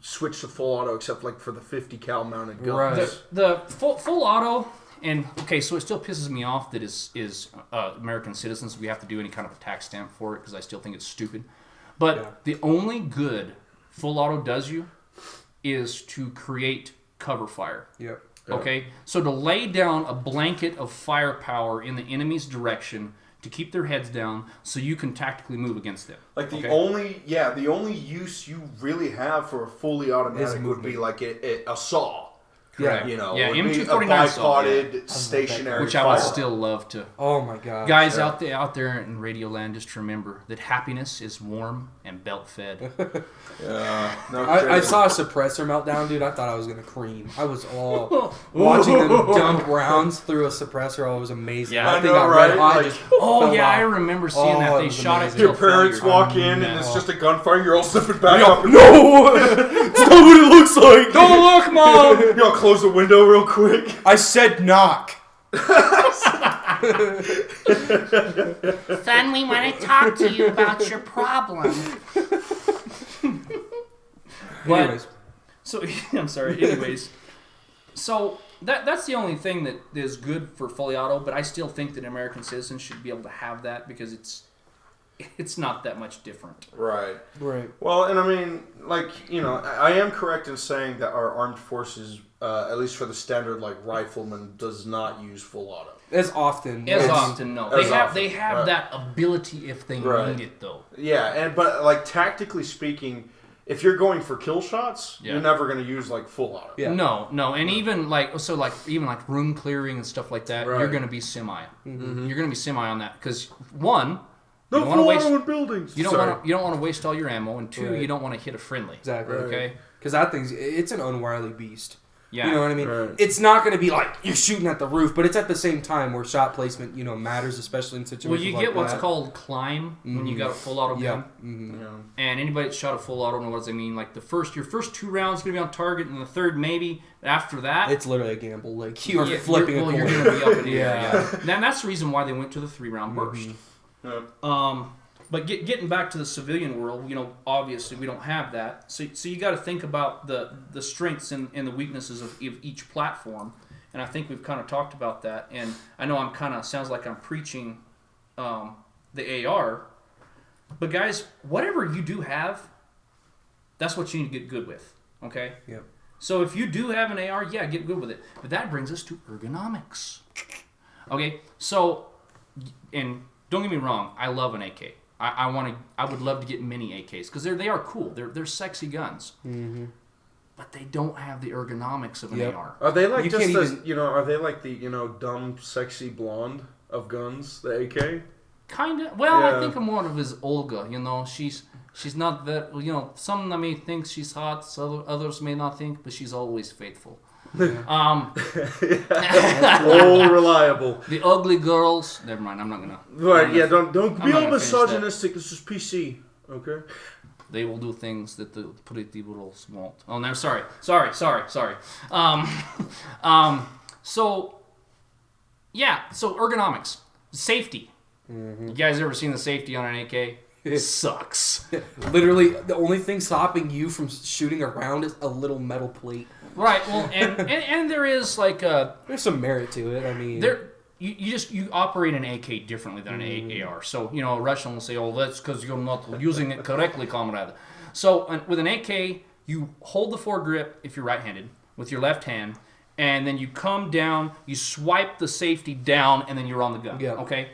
switch to full auto except for the 50 cal mounted guns. Right. The full auto, and okay, so it still pisses me off that is American citizens. We have to do any kind of a tax stamp for it because I still think it's stupid. But the only good full auto does you is to create cover fire. Yep. Okay, so to lay down a blanket of firepower in the enemy's direction to keep their heads down so you can tactically move against them. The only use you really have for a fully automatic would be a saw. Yeah. Yeah, would be a M249 saw, bipoded stationary Which I would fire. still love to. Oh my god. Guys out there in Radio Land, just remember that happiness is warm and belt fed. Yeah. No I kidding. saw a suppressor meltdown, dude. I thought I was gonna cream. I was all watching them dump rounds through a suppressor. Oh, it was amazing. Yeah. That I thing know, got right? red hot. Just Oh fell yeah, off. I remember seeing that. Oh, it They was shot it amazing. till Your parents failure. walk in and it's just a gunfire. You're all slipping back up. No, it's not what it looks like. Don't look, Mom! Y'all close the window real quick. I said knock. Son, we want to talk to you about your problem. Anyways, So I'm sorry. Anyways, so that's the only thing that is good for fully auto, but I still think that American citizens should be able to have that because it's not that much different. Right. Right. Well, and I mean, like, you know, I am correct in saying that our armed forces, at least for the standard, like, rifleman, does not use full auto. As often. As yes. often, no. They have right. that ability if they Right. need it, though. Yeah, but, like, tactically speaking, if you're going for kill shots, Yeah. you're never going to use, like, full auto. Yeah. No, and even like room clearing and stuff like that, Right. you're going to be semi. Mm-hmm. You're going to be semi on that because one, No you don't want full to waste. auto in buildings. You don't Sorry. want to waste all your ammo, and two, Right. you don't want to hit a friendly. Exactly. Right. Okay. Because that it's an unwily beast. Yeah. You know what I mean? Right. It's not going to be like you're shooting at the roof, but it's at the same time where shot placement, matters, especially in situations Well, you like get what's that. called climb when you got a full auto gun. Yeah. Mm-hmm. Yeah. And anybody that shot a full auto knows what I mean. Like your first 2 rounds gonna be on target, and the third maybe. After that, It's literally a gamble. Like you are yeah, flipping a coin. you're gonna be up in the Yeah. air. Yeah. And that's the reason why they went to the 3-round burst. Yeah. But getting back to the civilian world, obviously we don't have that. So you got to think about the strengths and the weaknesses of each platform. And I think we've kind of talked about that. And I know sounds like I'm preaching the AR. But guys, whatever you do have, that's what you need to get good with. Okay? Yep. So if you do have an AR, yeah, get good with it. But that brings us to ergonomics. Okay? So, and don't get me wrong, I love an AK. I would love to get many AKs because they are cool. They're sexy guns. Mm-hmm. But they don't have the ergonomics of an Yep. AR. Are they like You just can't the, even- are they like the, dumb, sexy blonde of guns, the AK? Kinda. Well, Yeah. I think I'm one of his Olga. She's not that. Some may think she's hot, so others may not think, but she's always faithful. Oh, reliable. The ugly girls. Never mind. I'm not gonna. Right, yeah, don't I'm be not all gonna finish that. misogynistic. This is PC, okay? They will do things that the pretty girls won't. Oh no, sorry. So ergonomics, safety. Mm-hmm. You guys ever seen the safety on an AK? It sucks. Literally, the only thing stopping you from shooting around is a little metal plate. Right. Well, and there is like There's some merit to it. I mean, you operate an AK differently than an AR. So a Russian will say, "Oh, that's because you're not using it correctly, comrade." So with an AK, you hold the foregrip if you're right-handed with your left hand, and then you come down, you swipe the safety down, and then you're on the gun. Yeah. Okay.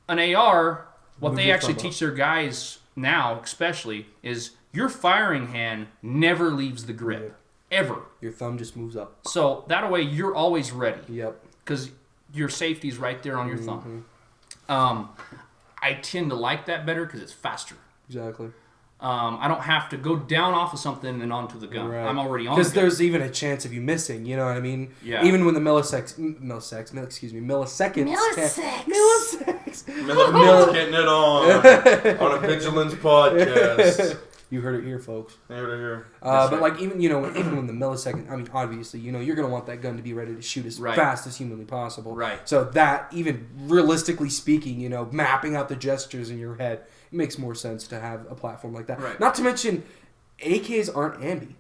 An AR, what Move they your actually thumb teach their guys now, especially, is your firing hand never leaves the grip, ever. your thumb just moves up. So that way you're always ready Yep. because your safety's right there on your Mm-hmm. thumb. I tend to like that better because it's faster. Exactly. I don't have to go down off of something and onto the gun. Right. I'm already on the Because gun. there's even a chance of you missing. You know what I mean? Yeah. Even when the milliseconds. Milliseconds getting it on a Vigilance podcast. You heard it here, folks. Here. But like even when the millisecond, I mean, obviously, you're gonna want that gun to be ready to shoot as Right. fast as humanly possible. Right. So that, even realistically speaking, mapping out the gestures in your head, it makes more sense to have a platform like that. Right. Not to mention, AKs aren't ambi.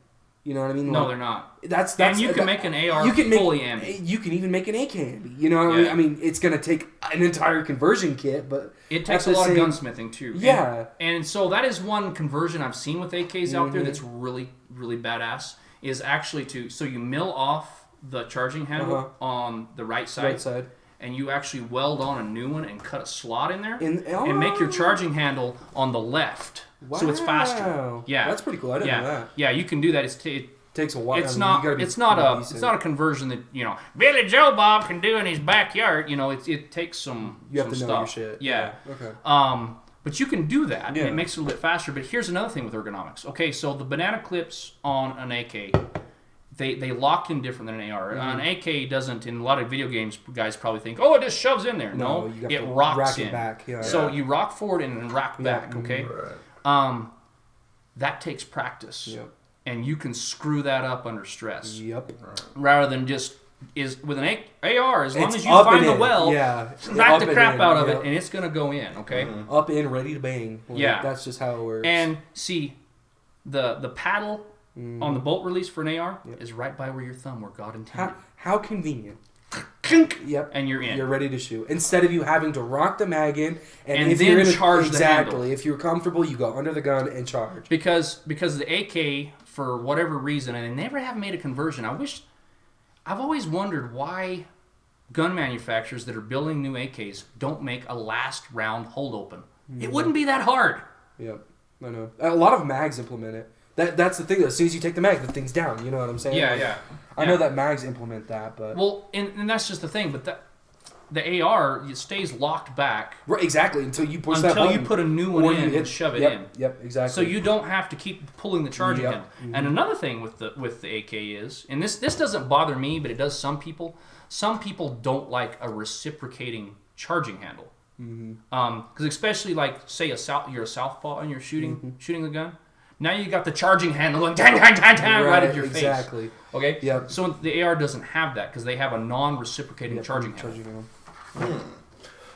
You know what I mean? No, Like, they're not. That's And you can make an AR fully ambi. You can even make an AK ambi. You know what I mean? Yeah. I mean, it's gonna take an entire conversion kit, but It takes at a the lot same- of gunsmithing too. Yeah. And so that is one conversion I've seen with AKs out there Mhm. that's really, really badass. Is actually so you mill off the charging handle on the right side, right side. and you actually weld on a new one and cut a slot in there, Oh. and make your charging handle on the left, so it's faster. Wow. Yeah, That's pretty cool. I didn't know that. Yeah, you can do that. It Takes a while. it's I mean, not you gotta be it's not a decent. it's not a conversion that Billy Joe Bob can do in his backyard. It takes some You have some to know your stuff. shit. Yeah. Okay. But you can do that, Yeah. and it makes it a little bit faster. But here's another thing with ergonomics. Okay, so the banana clips on an AK, they lock in different than an AR. Mm-hmm. An AK doesn't. In a lot of video games, guys probably think, oh, it just shoves in there. No, you got it to rocks rack in. it back. Yeah. So you rock forward and then rock back. Okay, Right. that takes practice, Yep. and you can screw that up under stress Yep. rather than just with an AR. As long It's as you up find and the in. well, Yeah. back Up the and crap in, out of yep. it, and it's gonna go in. Okay. Up in, ready to bang. Like, Yeah. That's just how it works. And see, the paddle on the bolt release for an AR Yep. is right by where your thumb, where God intended. how convenient. Yep. and you're in. You're ready to shoot. Instead of you having to rock the mag in And if then you're in charge the handle. exactly. If you're comfortable, you go under the gun and charge. Because the AK, for whatever reason, and they never have made a conversion. I've always wondered why gun manufacturers that are building new AKs don't make a last round hold open. It wouldn't be that hard. Yep. I know. A lot of mags implement it. That's the thing. As soon as you take the mag, the thing's down. You know what I'm saying? Like, I know that mags implement that, but well, and that's just the thing. But the AR it stays locked back right, exactly until you push that button. you put a new one in and shove it in. Yep, exactly. So you don't have to keep pulling the charging Yep. handle. And another thing with the AK is, and this doesn't bother me, but it does some people. Some people don't like a reciprocating charging handle. Because especially like say you're a southpaw and you're shooting the gun. Now you got the charging handle going dang, dang, dang, dang, right at your face. Exactly. Okay. Yep. So the AR doesn't have that because they have a non-reciprocating charging handle.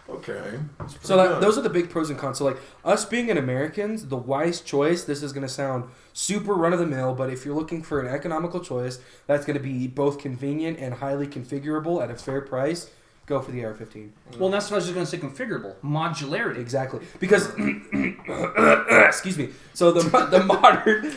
Okay. So those are the big pros and cons. So like us being an Americans, the wise choice. This is going to sound super run of the mill, but if you're looking for an economical choice that's going to be both convenient and highly configurable at a fair price, go for the AR15. Well, that's what I was just going to say. Configurable modularity. Exactly, because excuse me. So the modern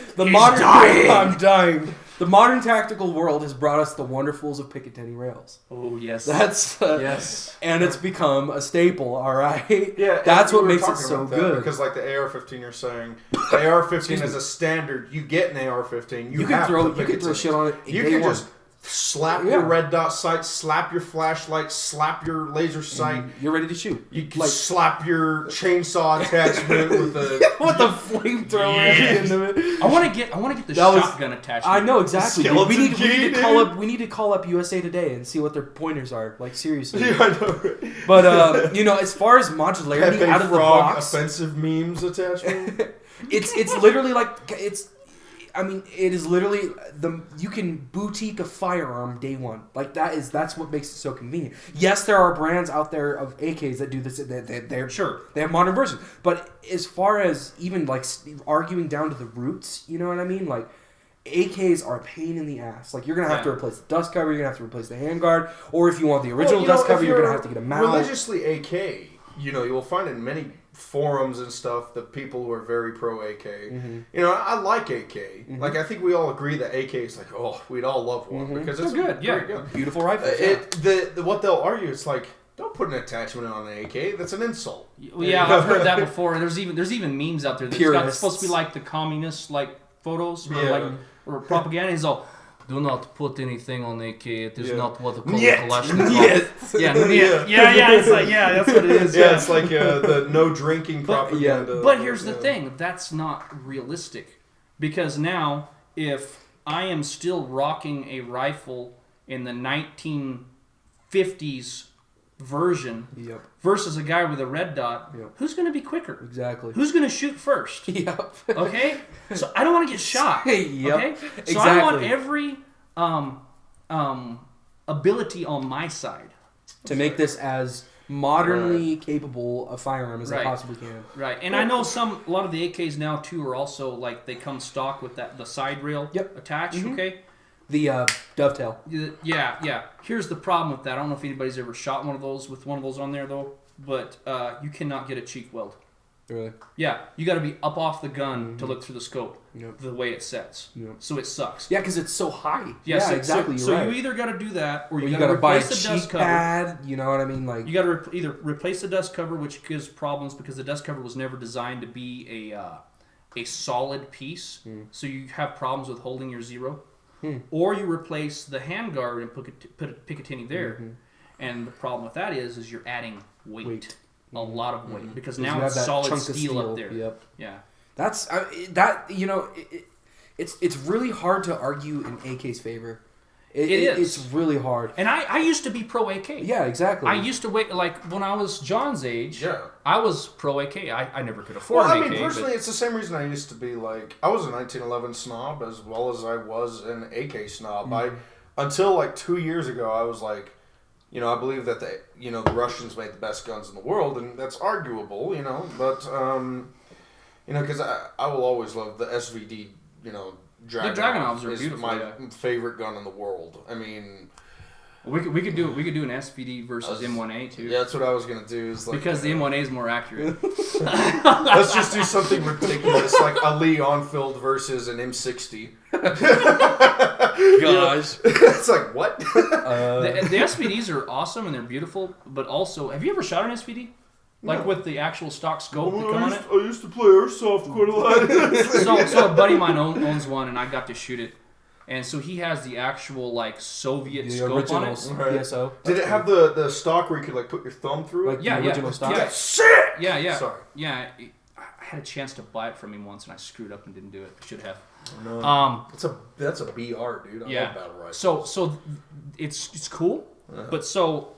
dying. I'm dying. The modern tactical world has brought us the wonderfuls of Picatinny rails. Oh yes. That's yes. And it's become a staple. All right. Yeah, that's we what were makes it talking so about that good. Because like the AR-15, you're saying the AR-15 is a standard. You get an AR-15. You can have throw to you can throw shit on it. You day can one. just slap your red dot sight, slap your flashlight, slap your laser sight. You're ready to shoot. You can slap your chainsaw attachment with the flamethrower at the end of it. I want to get the shotgun attachment. I know exactly. Skeleton We key, need to call up USA Today and see what their pointers are. Like seriously. Yeah, I know. Right? But as far as modularity Pepe out of the Frog box, offensive memes attachment. it's literally like it's. I mean, it is literally you can boutique a firearm day one. Like that's what makes it so convenient. Yes, there are brands out there of AKs that do this. They're sure they have modern versions, but as far as even like arguing down to the roots, you know what I mean? Like AKs are a pain in the ass. Like you're gonna have to replace the dust cover. You're gonna have to replace the handguard, or if you want the original dust cover, you're gonna have to get a mount. Religiously AK, you'll find in many forums and stuff that people who are very pro AK. I like AK. Like I think we all agree that AK is like, we'd all love one because it's good. Very good. Beautiful rifle. What they'll argue, it's like, don't put an attachment on an AK. That's an insult. Yeah, I've heard that before. There's even memes out there that's Purists. supposed to be like the communist like photos or propaganda. It's all, do not put anything on AK. It is not what the Kalashnikov. Yeah. It's like that's what it is. Yeah, it's like the no drinking propaganda. But here's the thing: that's not realistic, because now if I am still rocking a rifle in the 1950s version versus a guy with a red dot, who's going to be quicker? Exactly. Who's going to shoot first? Yep. Okay? So I don't want to get shot. Yep. Okay? So Exactly. I want every ability on my side. To make this as modernly capable a firearm as I possibly can. Right. And I know a lot of the AKs now too are also like they come stock with the side rail attached, okay? The dovetail. Yeah. Here's the problem with that. I don't know if anybody's ever shot one of those with one of those on there though, but you cannot get a cheek weld. Really? Yeah, you got to be up off the gun to look through the scope. The way it sets. So it sucks. Yeah, because it's so high. Yeah, exactly. So you either got to do that, or you got to buy a replace the cheek dust cover. pad. You know what I mean? Like you got to either replace the dust cover, which gives problems because the dust cover was never designed to be a solid piece. So you have problems with holding your zero. Or you replace the handguard and put a Picatinny there. And the problem with that is you're adding weight. A lot of weight because now it's solid steel up there. Yep. Yeah. That's it's really hard to argue in AK's favor. It is. It's really hard. And I used to be pro AK. Yeah, exactly. I used to like when I was John's age. Yeah. I was pro AK. I never could afford an AK. Personally, it's the same reason I used to be like I was a 1911 snob as well as I was an AK snob. Until like 2 years ago, I was like. I believe that the Russians made the best guns in the world, and that's arguable, but, because I will always love the SVD, Dragunov. The Dragunovs are is beautiful, my favorite gun in the world. I mean, We could do an SVD versus M1A too. Yeah, that's what I was gonna do. Is like, Because the M1A is more accurate. let's just do something ridiculous, like a Lee on-field versus an M60. Gosh. It's like, what? The SVDs are awesome and they're beautiful, but also, have you ever shot an SVD? Like with the actual stock scope that come on it? I used to play airsoft quite a lot. So a buddy of mine owns one, and I got to shoot it. And so he has the actual like Soviet The scope original on it. PSO. Did it have the stock where you could like put your thumb through it? Like Yeah, the original stock? Yeah, Shit! yeah. Sorry. Yeah, I had a chance to buy it from him once, and I screwed up and didn't do it. I should have. No. That's a BR, dude. I love battle rifles. So it's cool, but so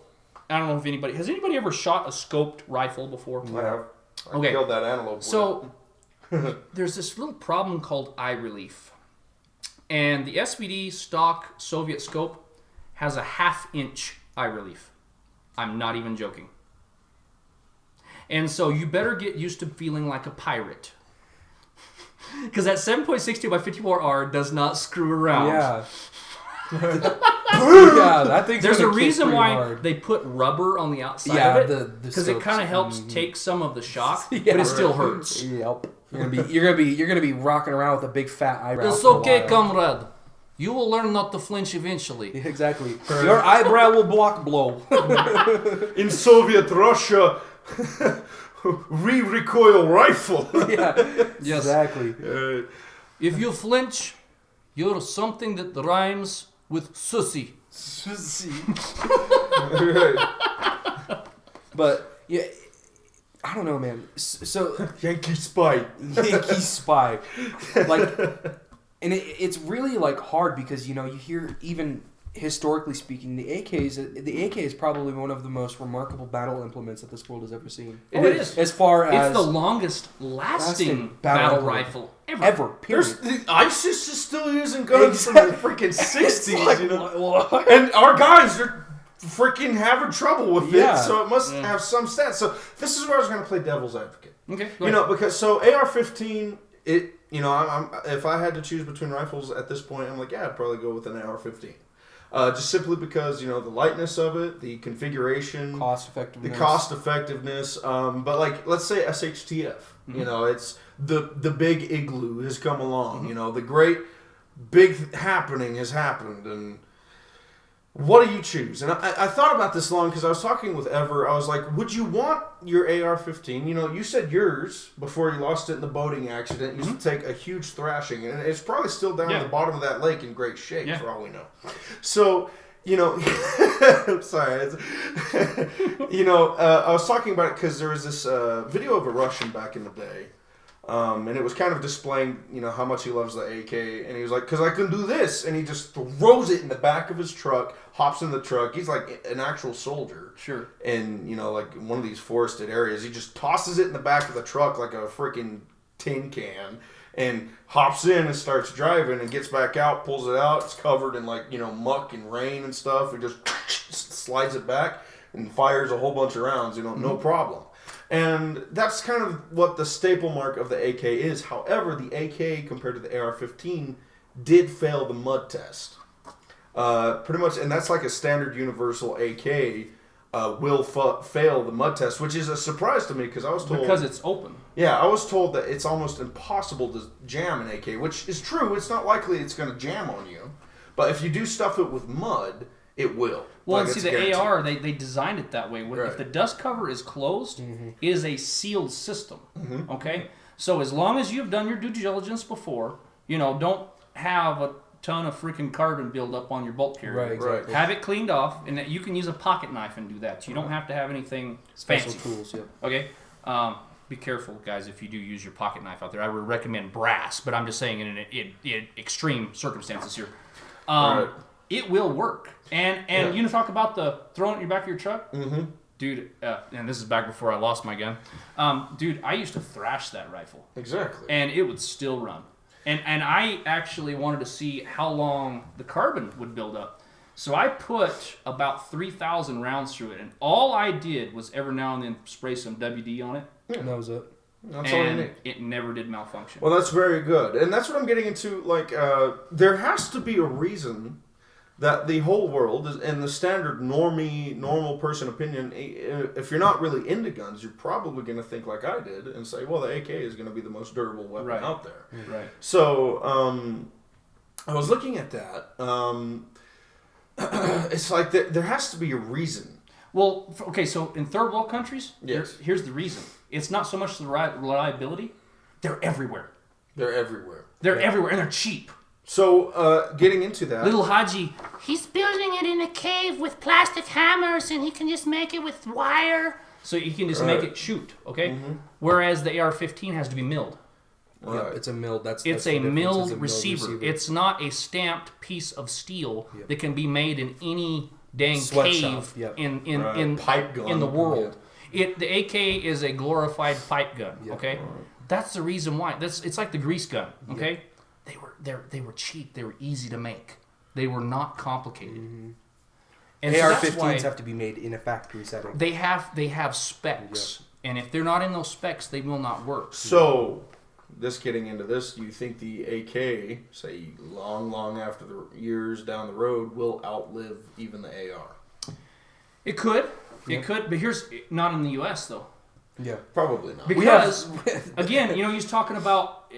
I don't know if has anybody ever shot a scoped rifle before? I have. I Okay. killed that antelope. So there's this little problem called eye relief. And the SVD stock Soviet scope has a 1/2 inch eye relief. I'm not even joking. And so you better get used to feeling like a pirate. Because that 7.62 by 54R does not screw around. Yeah. Yeah, that thing's There's a gonna kick reason pretty why hard. they put rubber on the outside Yeah, of the it. Because it kind of helps take some of the shock, Yeah. but it still hurts. Yep. You're gonna be rocking around with a big fat eyebrow. It's for a okay, while. comrade. You will learn not to flinch eventually. Exactly. Your eyebrow will block blow. In Soviet Russia, recoil rifle. Yeah. Yes. Exactly. If you flinch, you're something that rhymes with sussy. But yeah, I don't know, man. So Yankee spy. Yankee spy, like, and it's really like hard because you hear even historically speaking, the AK is probably one of the most remarkable battle implements that this world has ever seen. It is. As far as It's the longest lasting battle battle rifle ever. ever. Period. the ISIS is still using guns from the freaking 60s, Like, you know? what? And our guys are freaking having trouble with Yeah. it, so it must have some stats. So this is where I was going to play devil's advocate. Okay. You know, because so AR-15, I'm if I had to choose between rifles at this point, I'm like, yeah, I'd probably go with an AR-15. Just simply because, the lightness of it, the configuration, Cost effectiveness. the cost effectiveness. But like, let's say SHTF, it's the big igloo has come along. The great big happening has happened, and what do you choose? And I thought about this long because I was talking with Ever. I was like, would you want your AR-15? You said yours before you lost it in the boating accident. Used to take a huge thrashing, and it's probably still down at the bottom of that lake in great shape for all we know. So, I'm sorry. I was talking about it because there was this video of a Russian back in the day. And it was kind of displaying, how much he loves the AK. And he was like, because I can do this. And he just throws it in the back of his truck, hops in the truck. He's like an actual soldier. Sure. In, like one of these forested areas. He just tosses it in the back of the truck like a freaking tin can. And hops in and starts driving and gets back out, pulls it out. It's covered in muck and rain and stuff. He just slides it back and fires a whole bunch of rounds, no problem. And that's kind of what the staple mark of the AK is. However, the AK compared to the AR-15 did fail the mud test. Pretty much, and that's like a standard universal AK will fail the mud test, which is a surprise to me because I was told... Because it's open. Yeah, I was told that it's almost impossible to jam an AK, which is true. It's not likely it's going to jam on you. But if you do stuff it with mud, it will. Well, Like, and see, it's the guaranteed. AR, they designed it that way. Right. If the dust cover is closed, it is a sealed system. Mm-hmm. Okay? So as long as you've done your due diligence before, don't have a ton of freaking carbon buildup on your bolt carrier. Right, exactly. Have it cleaned off, and that you can use a pocket knife and do that. You don't have to have anything Special fancy. tools, yep. Okay? Be careful, guys, if you do use your pocket knife out there. I would recommend brass, but I'm just saying in extreme circumstances here. Right. It will work. And you talk about the throwing it in your back of your truck? Mm-hmm. Dude, and this is back before I lost my gun. Dude, I used to thrash that rifle. Exactly. And it would still run. And I actually wanted to see how long the carbon would build up. So I put about 3,000 rounds through it. And all I did was every now and then spray some WD on it. And that was it. That's all you And need. it never did malfunction. Well, that's very good. And that's what I'm getting into. Like, there has to be a reason that the whole world is, and the standard normal person opinion, if you're not really into guns, you're probably going to think like I did and say, well, the AK is going to be the most durable weapon out there. Right. So I was looking at that. It's like there has to be a reason. Well, okay, so in third world countries, Yes. here's the reason. It's not so much the reliability. They're everywhere. They're everywhere. They're everywhere, and they're cheap. So getting into that. Little Haji, He's building it in a cave with plastic hammers, and he can just make it with wire. so you can just make it shoot, okay? Whereas the AR-15 has to be milled. Right. It's a milled. That's It's the a difference. milled It's a receiver. It's not a stamped piece of steel that can be made in any dang Sweatshop, cave yep. in Pipe gun. in the world. The AK is a glorified pipe gun. Okay, that's the reason why. It's like the grease gun. Okay, they were cheap. They were easy to make. They were not complicated. And so that's AR-15s why have to be made in a factory setting. they have specs, and if they're not in those specs, they will not work. So, getting into this, do you think the AK, say long after the years down the road, will outlive even the AR? It could, but here's not in the U.S. though. Yeah. Probably not. Because, again, he's talking about,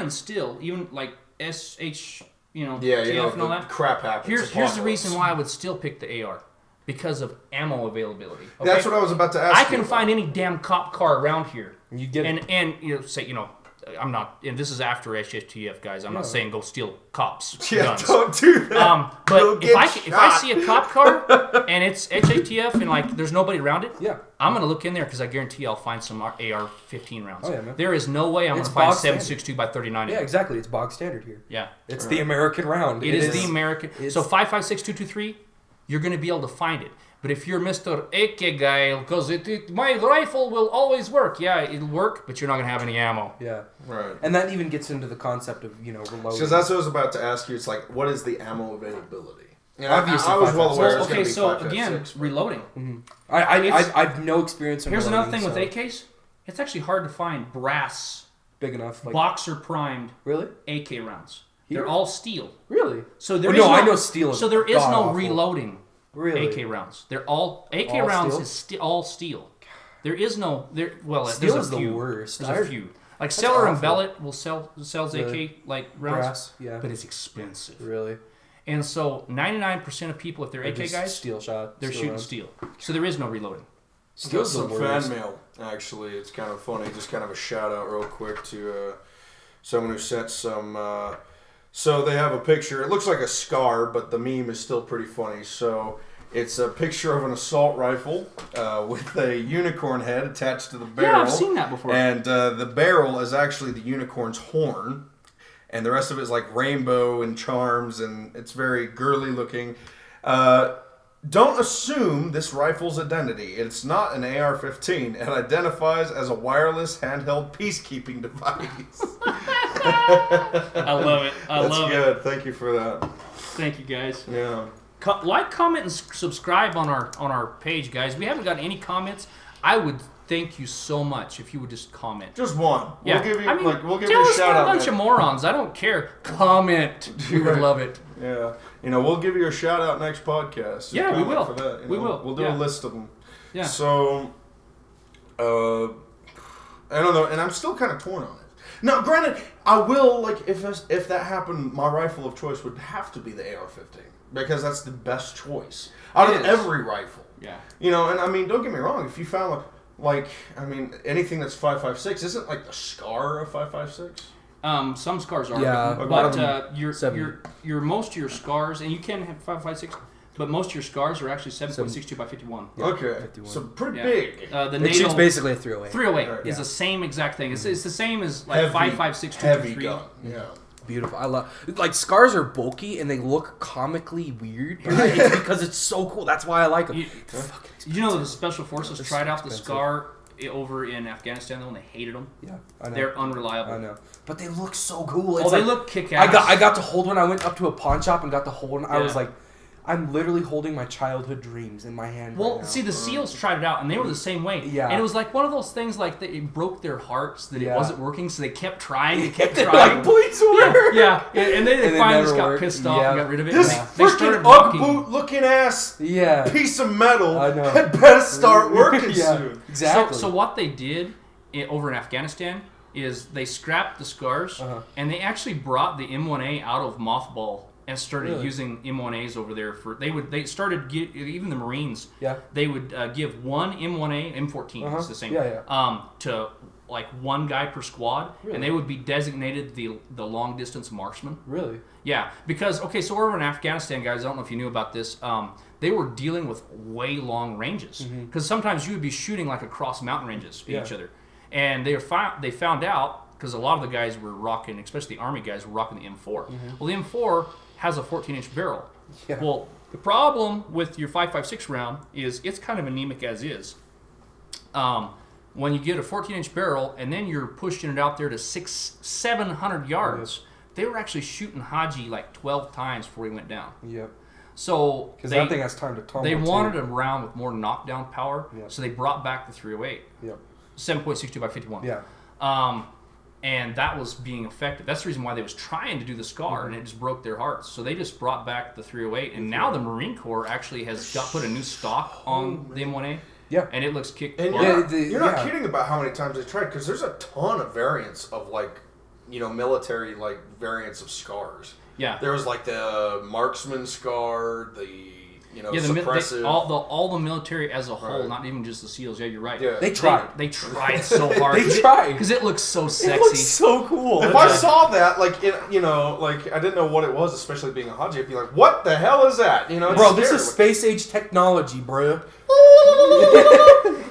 still, even like SH, TF and all that. crap happens. Here's the reason why I would still pick the AR. Because of ammo availability. Okay? That's what I was about to ask. I can find any damn cop car around here. You get it. And I'm not, and this is after SHTF, guys. I'm not saying go steal cops' Yeah, guns. don't do that. You'll But get if I shot. see a cop car and it's HATF and like there's nobody around it, I'm gonna look in there because I guarantee I'll find some AR-15 rounds. Oh, yeah, man. There is no way I'm It's gonna find bog standard. 7.62 by 39. Yeah, exactly. It's bog standard here. Yeah. It's the American round. It is the American. So 5.56 .223, you're gonna be able to find it. But if you're Mr. AK guy, because my rifle will always work. Yeah, it'll work, but you're not gonna have any ammo. Yeah. Right. And that even gets into the concept of reloading. Because that's what I was about to ask you. It's like, what is the ammo availability? Obviously, I was well 5.56. aware. Well, it's gonna okay, be so 5.56, again, but- reloading. I've no experience in Here's another reloading, thing with so AKs. It's actually hard to find brass, big enough. Like, boxer primed really? AK rounds. Here? They're all steel. Really? So there Oh, is no, I know steel is So there is no god-awful. reloading Really? AK rounds. They're all AK All rounds steel? is all steel. There is no there. Well, Steel there's is a few. the worst. There's a few. Like Cellar and awful. Bellet will sells AK like rounds, Brass, yeah. but it's expensive. Really? And so 99% of people, if they're AK Just guys, steel shot. they're steel shooting rounds. steel. So there is no reloading. Got Steel's the some fan worst. mail, actually. It's kind of funny. Just kind of a shout out real quick to someone who sent some. So they have a picture. It looks like a scar, but the meme is still pretty funny. So it's a picture of an assault rifle with a unicorn head attached to the barrel. Yeah, I've seen that before. And the barrel is actually the unicorn's horn. And the rest of it is like rainbow and charms, and it's very girly looking. Don't assume this rifle's identity. It's not an AR-15. It identifies as a wireless handheld peacekeeping device. I love it. I That's love good. Thank you for that. it. Thank you, guys. Yeah. Like, comment, and subscribe on our page, guys. We haven't gotten any comments. I would thank you so much if you would just comment. Just one. Yeah, We'll give you we'll give tell you a us shout we're out. a bunch of morons. I don't care. Comment. We would love it. Yeah. We'll give you a shout out next podcast. Just Yeah, we comment will. For that, We will. We'll do Yeah. a list of them. Yeah. So, I don't know, and I'm still kind of torn on it. Now, granted, I will if that happened, my rifle of choice would have to be the AR-15 because that's the best choice out of every rifle. Yeah. And I mean, don't get me wrong. If you found anything that's 5.56 isn't like the scar of 5.56. Some scars are. Yeah. But your Seven. your most of your scars, and you can have 5.56, but most of your scars are actually 7.62 by 51. Okay, 51. so pretty Yeah. big. The It shoots NATO basically a 308. 308 Right. is the same exact thing. It's the same as like 5.56 heavy 223. gun. Yeah. Beautiful. I love scars are bulky and they look comically weird. But it's because it's so cool. That's why I like them. You know the special forces tried out the expensive. scar over in Afghanistan though, and they hated them. Yeah, I know. They're unreliable. I know, but they look so cool. Oh, It's they like, look kick-ass. I got to hold one. I went up to a pawn shop and got to hold one. I was Yeah. like, I'm literally holding my childhood dreams in my hand. Well, right now. see, the SEALs tried it out, and they were the same way. Yeah. And it was like one of those things, like, it broke their hearts that Yeah. it wasn't working, so they kept trying, they kept They're trying. like, please work. Yeah, and then they And it finally never just got worked. pissed off Yeah. and got rid of it. This Yeah. They freaking started Ugg mocking- boot looking ass Yeah. piece of metal I know. had better start working Yeah. soon. Exactly. So what they did over in Afghanistan is they scrapped the scars, and they actually brought the M1A out of mothball and started Really? using M1As over there. They started even the Marines. Yeah. They would give one M1A, M14, it's the same. Yeah, to like one guy per squad, Really? and they would be designated the long distance marksman. Really? Yeah, because okay, so over in Afghanistan, guys, I don't know if you knew about this. They were dealing with way long ranges because sometimes you would be shooting like across mountain ranges at each other, and they found out because a lot of the guys were rocking, especially the Army guys, were rocking the M4. Well, the M4 has a 14-inch barrel. Yeah. Well, the problem with your 5.56 round is it's kind of anemic as is. When you get a 14-inch barrel and then you're pushing it out there to 600-700 yards, they were actually shooting Haji like 12 times before he went down. Yep. So Because that thing has time to tumble. they wanted too. a round with more knockdown power, Yep. so they brought back the 308, Yep. 7.62 by 51. Yeah. And that was being effective. That's the reason why they was trying to do the SCAR, and it just broke their hearts. So they just brought back the 308, and now the Marine Corps actually has put a new stock on the M1A. Yeah. And it looks kick. And Yeah, you're not yeah. kidding about how many times they tried, because there's a ton of variants of like, military like variants of scars. Yeah. There was like the marksman scar, the Yeah, suppressive. all the military as a whole, Right. not even just the SEALs. Yeah, you're right. Yeah. They tried. They tried so hard. They tried. Because it looks so sexy. It looks so cool. If I saw that, like, like I didn't know what it was, especially being a Haji, I'd be like, "What the hell is that?" It's Bro, this scary. is space age technology, bro.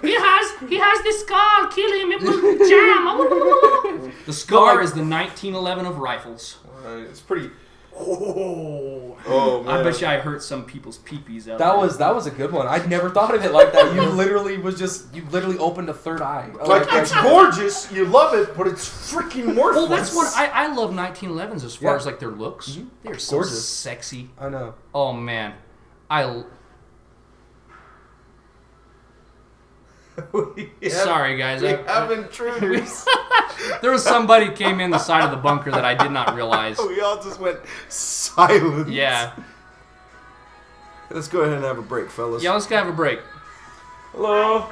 He has this scar. Kill him. It will jam. The SCAR is the 1911 of rifles. It's pretty. Oh man! I bet you I hurt some people's peepees out That there. was a good one. I'd never thought of it like that. You literally opened a third eye. Like, it's gorgeous, you love it, but it's freaking worthless. Well, that's what I love 1911s as far Yeah. as like their looks. They're so Gorgeous. sexy. I know. Oh man, sorry guys. We have intruders. There was somebody came in the side of the bunker that I did not realize. We all just went silent. Yeah. Let's go ahead and have a break, fellas. Yeah, let's go have a break. Hello.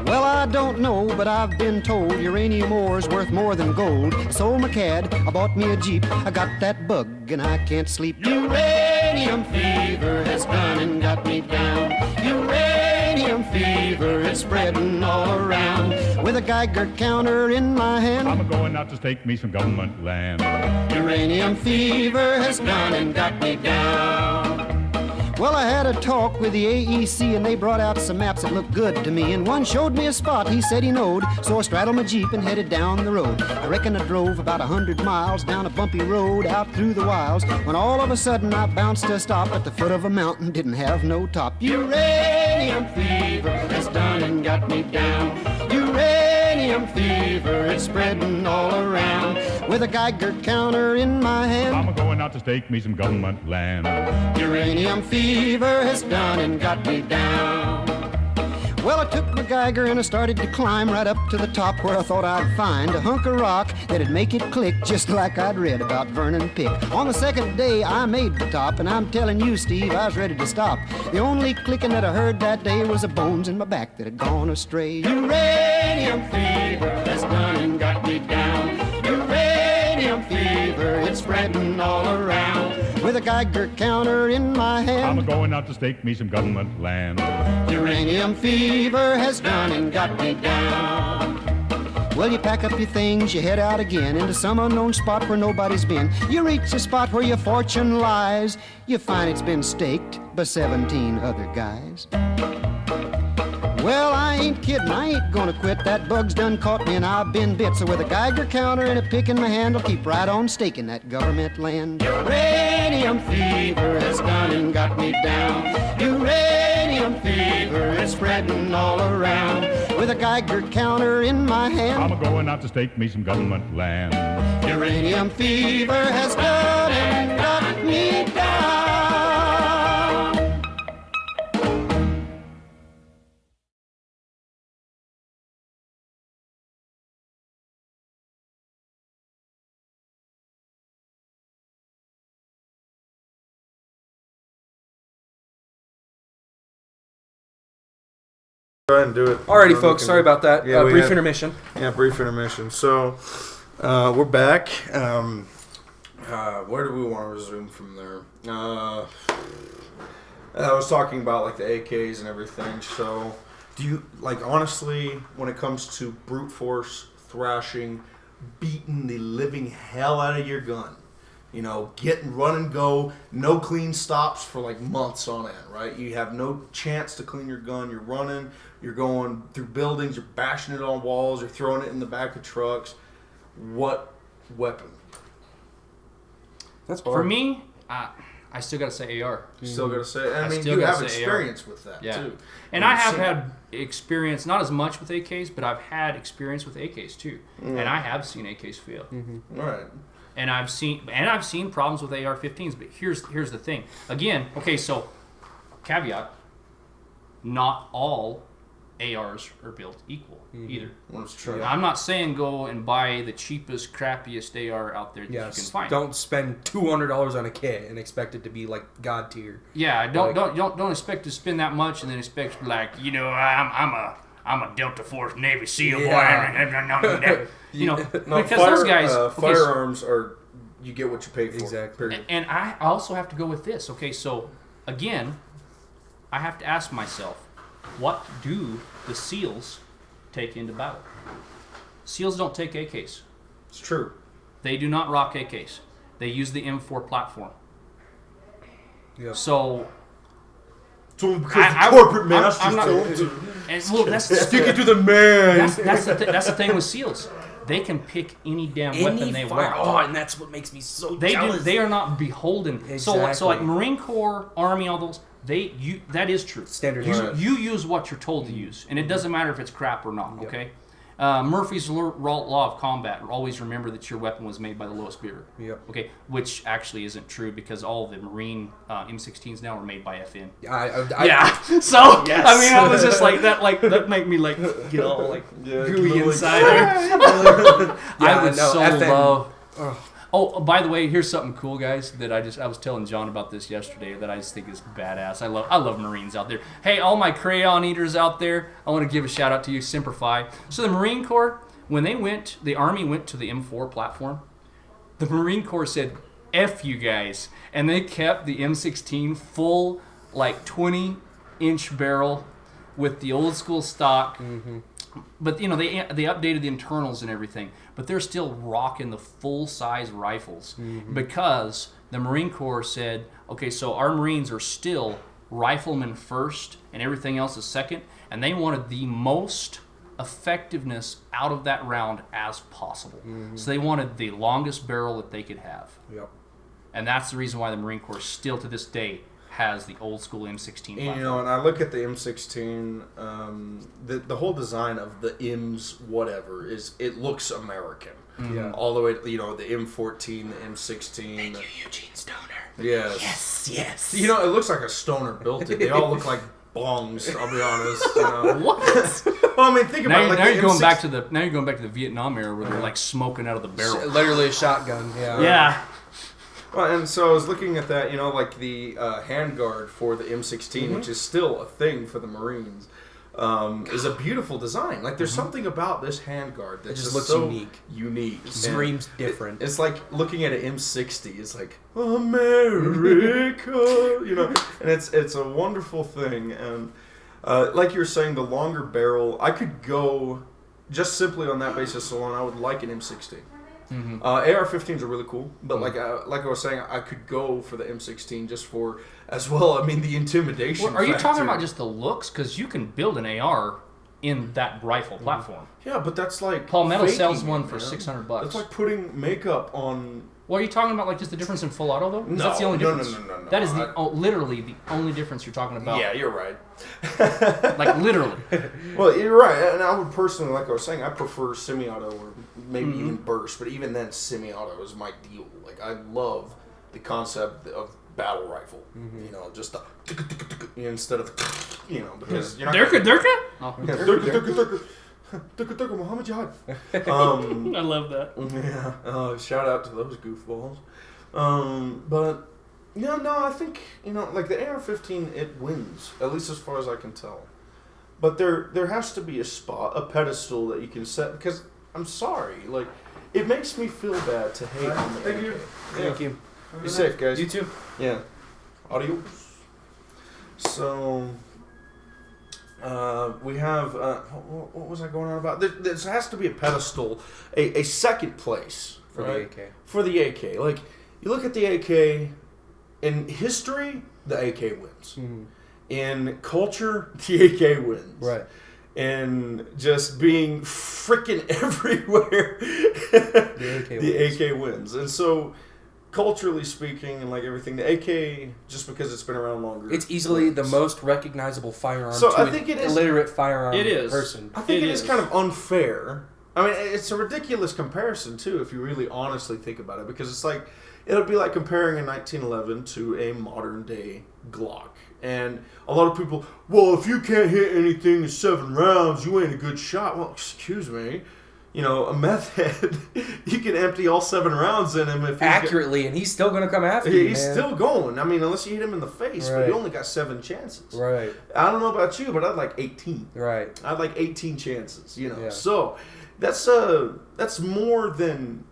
Well, I don't know, but I've been told uranium ore's worth more than gold. So my cad, I bought me a Jeep. I got that bug and I can't sleep. Uranium fever has gone and got me down. Uranium fever is spreading all around. With a Geiger counter in my hand, I'm going out to stake me some government land. uranium fever has gone and got me down. Well, I had a talk with the AEC and they brought out some maps that looked good to me. And one showed me a spot he said he knowed, so I straddled my Jeep and headed down the road. I reckon I drove about 100 miles down a bumpy road out through the wilds, when all of a sudden I bounced to a stop at the foot of a mountain, didn't have no top. Uranium fever has done and got me down. Uranium fever, it's spreading all around. With a Geiger counter in my hand, I'm going out to stake me some government land. uranium fever has done and got me down. Well, I took my Geiger and I started to climb right up to the top, where I thought I'd find a hunk of rock that'd make it click, just like I'd read about Vernon Pick. On the second day I made the top, and I'm telling you, Steve, I was ready to stop. The only clicking that I heard that day was the bones in my back that had gone astray. Uranium fever has done and got me down. Uranium fever, it's spreading all around. With a Geiger counter in my hand, I'm going out to stake me some government land. uranium fever has done and got me down. Well, you pack up your things, you head out again into some unknown spot where nobody's been. You reach the spot where your fortune lies. You find it's been staked by 17 other guys. Well, I ain't kidding, I ain't gonna quit. That bug's done caught me and I've been bit. So with a Geiger counter and a pick in my hand, I'll keep right on staking that government land. Uranium fever has done and got me down. Uranium fever is spreading all around. With a Geiger counter in my hand, I'm going out to stake me some government land. uranium fever has done and got me down. Go ahead and do it. Alrighty, folks. Sorry about that. Yeah, we Brief had- intermission. Yeah, brief intermission. So, we're back. Where do we want to resume from there? I was talking about like the AKs and everything. So, do you like honestly, when it comes to brute force thrashing, beating the living hell out of your gun? You know, get and run and go, no clean stops for like months on end, right? You have no chance to clean your gun. You're running, you're going through buildings, you're bashing it on walls, you're throwing it in the back of trucks. What weapon? That's For me, I still gotta say AR. Still gotta say. I mean, still you gotta have say experience with that Yeah. too. And I have had experience, not as much with AKs, but I've had experience with AKs too. And I have seen AKs fail. Right. And I've seen problems with AR-15s, but here's the thing. Again, okay, so caveat, not all ARs are built equal either. That's true. I'm not saying go and buy the cheapest, crappiest AR out there that you can find. Don't spend $200 on a kit and expect it to be like God tier. Yeah, don't expect to spend that much and then expect like, you know, I'm a Delta Force Navy SEAL boy. You know, No, because those guys firearms are you get what you pay for. Exactly. Period. And I also have to go with this. Okay, so again, I have to ask myself, what do the SEALs take into battle? SEALs don't take AKs. It's true. They do not rock AKs. They use the M4 platform. Yeah. So So because the corporate masters I'm not, told to. and, well, that's Stick it to the man. that's the thing with SEAls. They can pick any damn weapon they want. Oh, and that's what makes me so They jealous. they are not beholden. So like Exactly. Marine Corps, Army, all those. That is true. Standard. You use what you're told to use, and it doesn't matter if it's crap or not. Okay. Murphy's law of combat. Always remember that your weapon was made by the lowest bidder. Yep. Okay, which actually isn't true because all the Marine M16s now are made by FN. I So Yes. I mean, I was just like that. Like that make me like get all like gooey inside. I would no, so FN. love. Oh, by the way, here's something cool, guys. That I was telling John about this yesterday. That I just think is badass. I love Marines out there. Hey, all my crayon eaters out there, I want to give a shout out to you, Semper Fi. So the Marine Corps, when the Army went to the M4 platform, the Marine Corps said, "F you guys," and they kept the M16 full, like 20-inch barrel, with the old school stock. But you know they updated the internals and everything, but they're still rocking the full size rifles because the Marine Corps said, okay, so our Marines are still riflemen first and everything else is second, and they wanted the most effectiveness out of that round as possible. So they wanted the longest barrel that they could have. Yep. And that's the reason why the Marine Corps still to this day has the old school M16 platform. You know, and I look at the M16, the whole design of the M's whatever it looks American. Yeah. All the way to, you know, the M14, the M16. Thank you, Eugene Stoner. Yes. Yes. You know, it looks like a stoner built it. They all look like bongs, I'll be honest. You know? What? Well, I mean, think about it. Like now the you're going M6 back to the Vietnam era where they're like smoking out of the barrel. Literally a shotgun. Yeah. Yeah. Well, and so I was looking at that, you know, like the handguard for the M16, which is still a thing for the Marines, is a beautiful design. Like, there's something about this handguard that just looks so unique. Unique. It screams different. It's like looking at an M60. It's like America, you know, and it's a wonderful thing. And like you were saying, the longer barrel, I could go just simply on that basis alone. I would like an M60. AR-15s are really cool, but like I was saying, I could go for the M16 just for as well. I mean, the intimidation. Well, are you talking factor. about just the looks? Because you can build an AR in that rifle platform. Yeah, but that's like Palmetto faking sells it, one for man. $600. It's like putting makeup on. Well, are you talking about like just the difference in full auto though? 'Cause No, that's the only no, difference. no. That is literally the only difference you're talking about. Yeah, you're right. Like literally. Well, you're right, and I would personally, like I was saying, I prefer semi-auto or maybe even burst, but even then, semi-auto is my deal. Like, I love the concept of battle rifle. You know, just the instead of, you know, because you're not. Durka? Muhammad Jihad. I love that. Yeah. Shout out to those goofballs. But yeah, no, I think, you know, like the AR-15, it wins, at least as far as I can tell. But there has to be a pedestal that you can set, because I'm sorry, like, it makes me feel bad to hate on the Thank you. AK. Thank you. Be safe, guys. You too. Yeah. Adios. So, we have, what was I going on about? There has to be a pedestal, a second place. For right? the AK. For the AK. Like, you look at the AK, in history, the AK wins. In culture, the AK wins. Right. And just being freaking everywhere, the AK wins. And so, culturally speaking, and like everything, the AK, just because it's been around longer, It's easily the most recognizable firearm So to I think it an is- illiterate firearm It is. person. I think It it is is. kind of unfair. I mean, it's a ridiculous comparison, too, if you really honestly think about it, because it's like, it would be like comparing a 1911 to a modern-day Glock. And a lot of people, well, if you can't hit anything in 7 rounds, you ain't a good shot. Well, excuse me. You know, a meth head, you can empty all 7 rounds in him. If he's Accurately, and he's still going to come after you, He's man. still going. I mean, unless you hit him in the face, but Right. you only got 7 chances. Right. I don't know about you, but I'd like 18. Right. I'd like 18 chances, you know. Yeah. So that's more than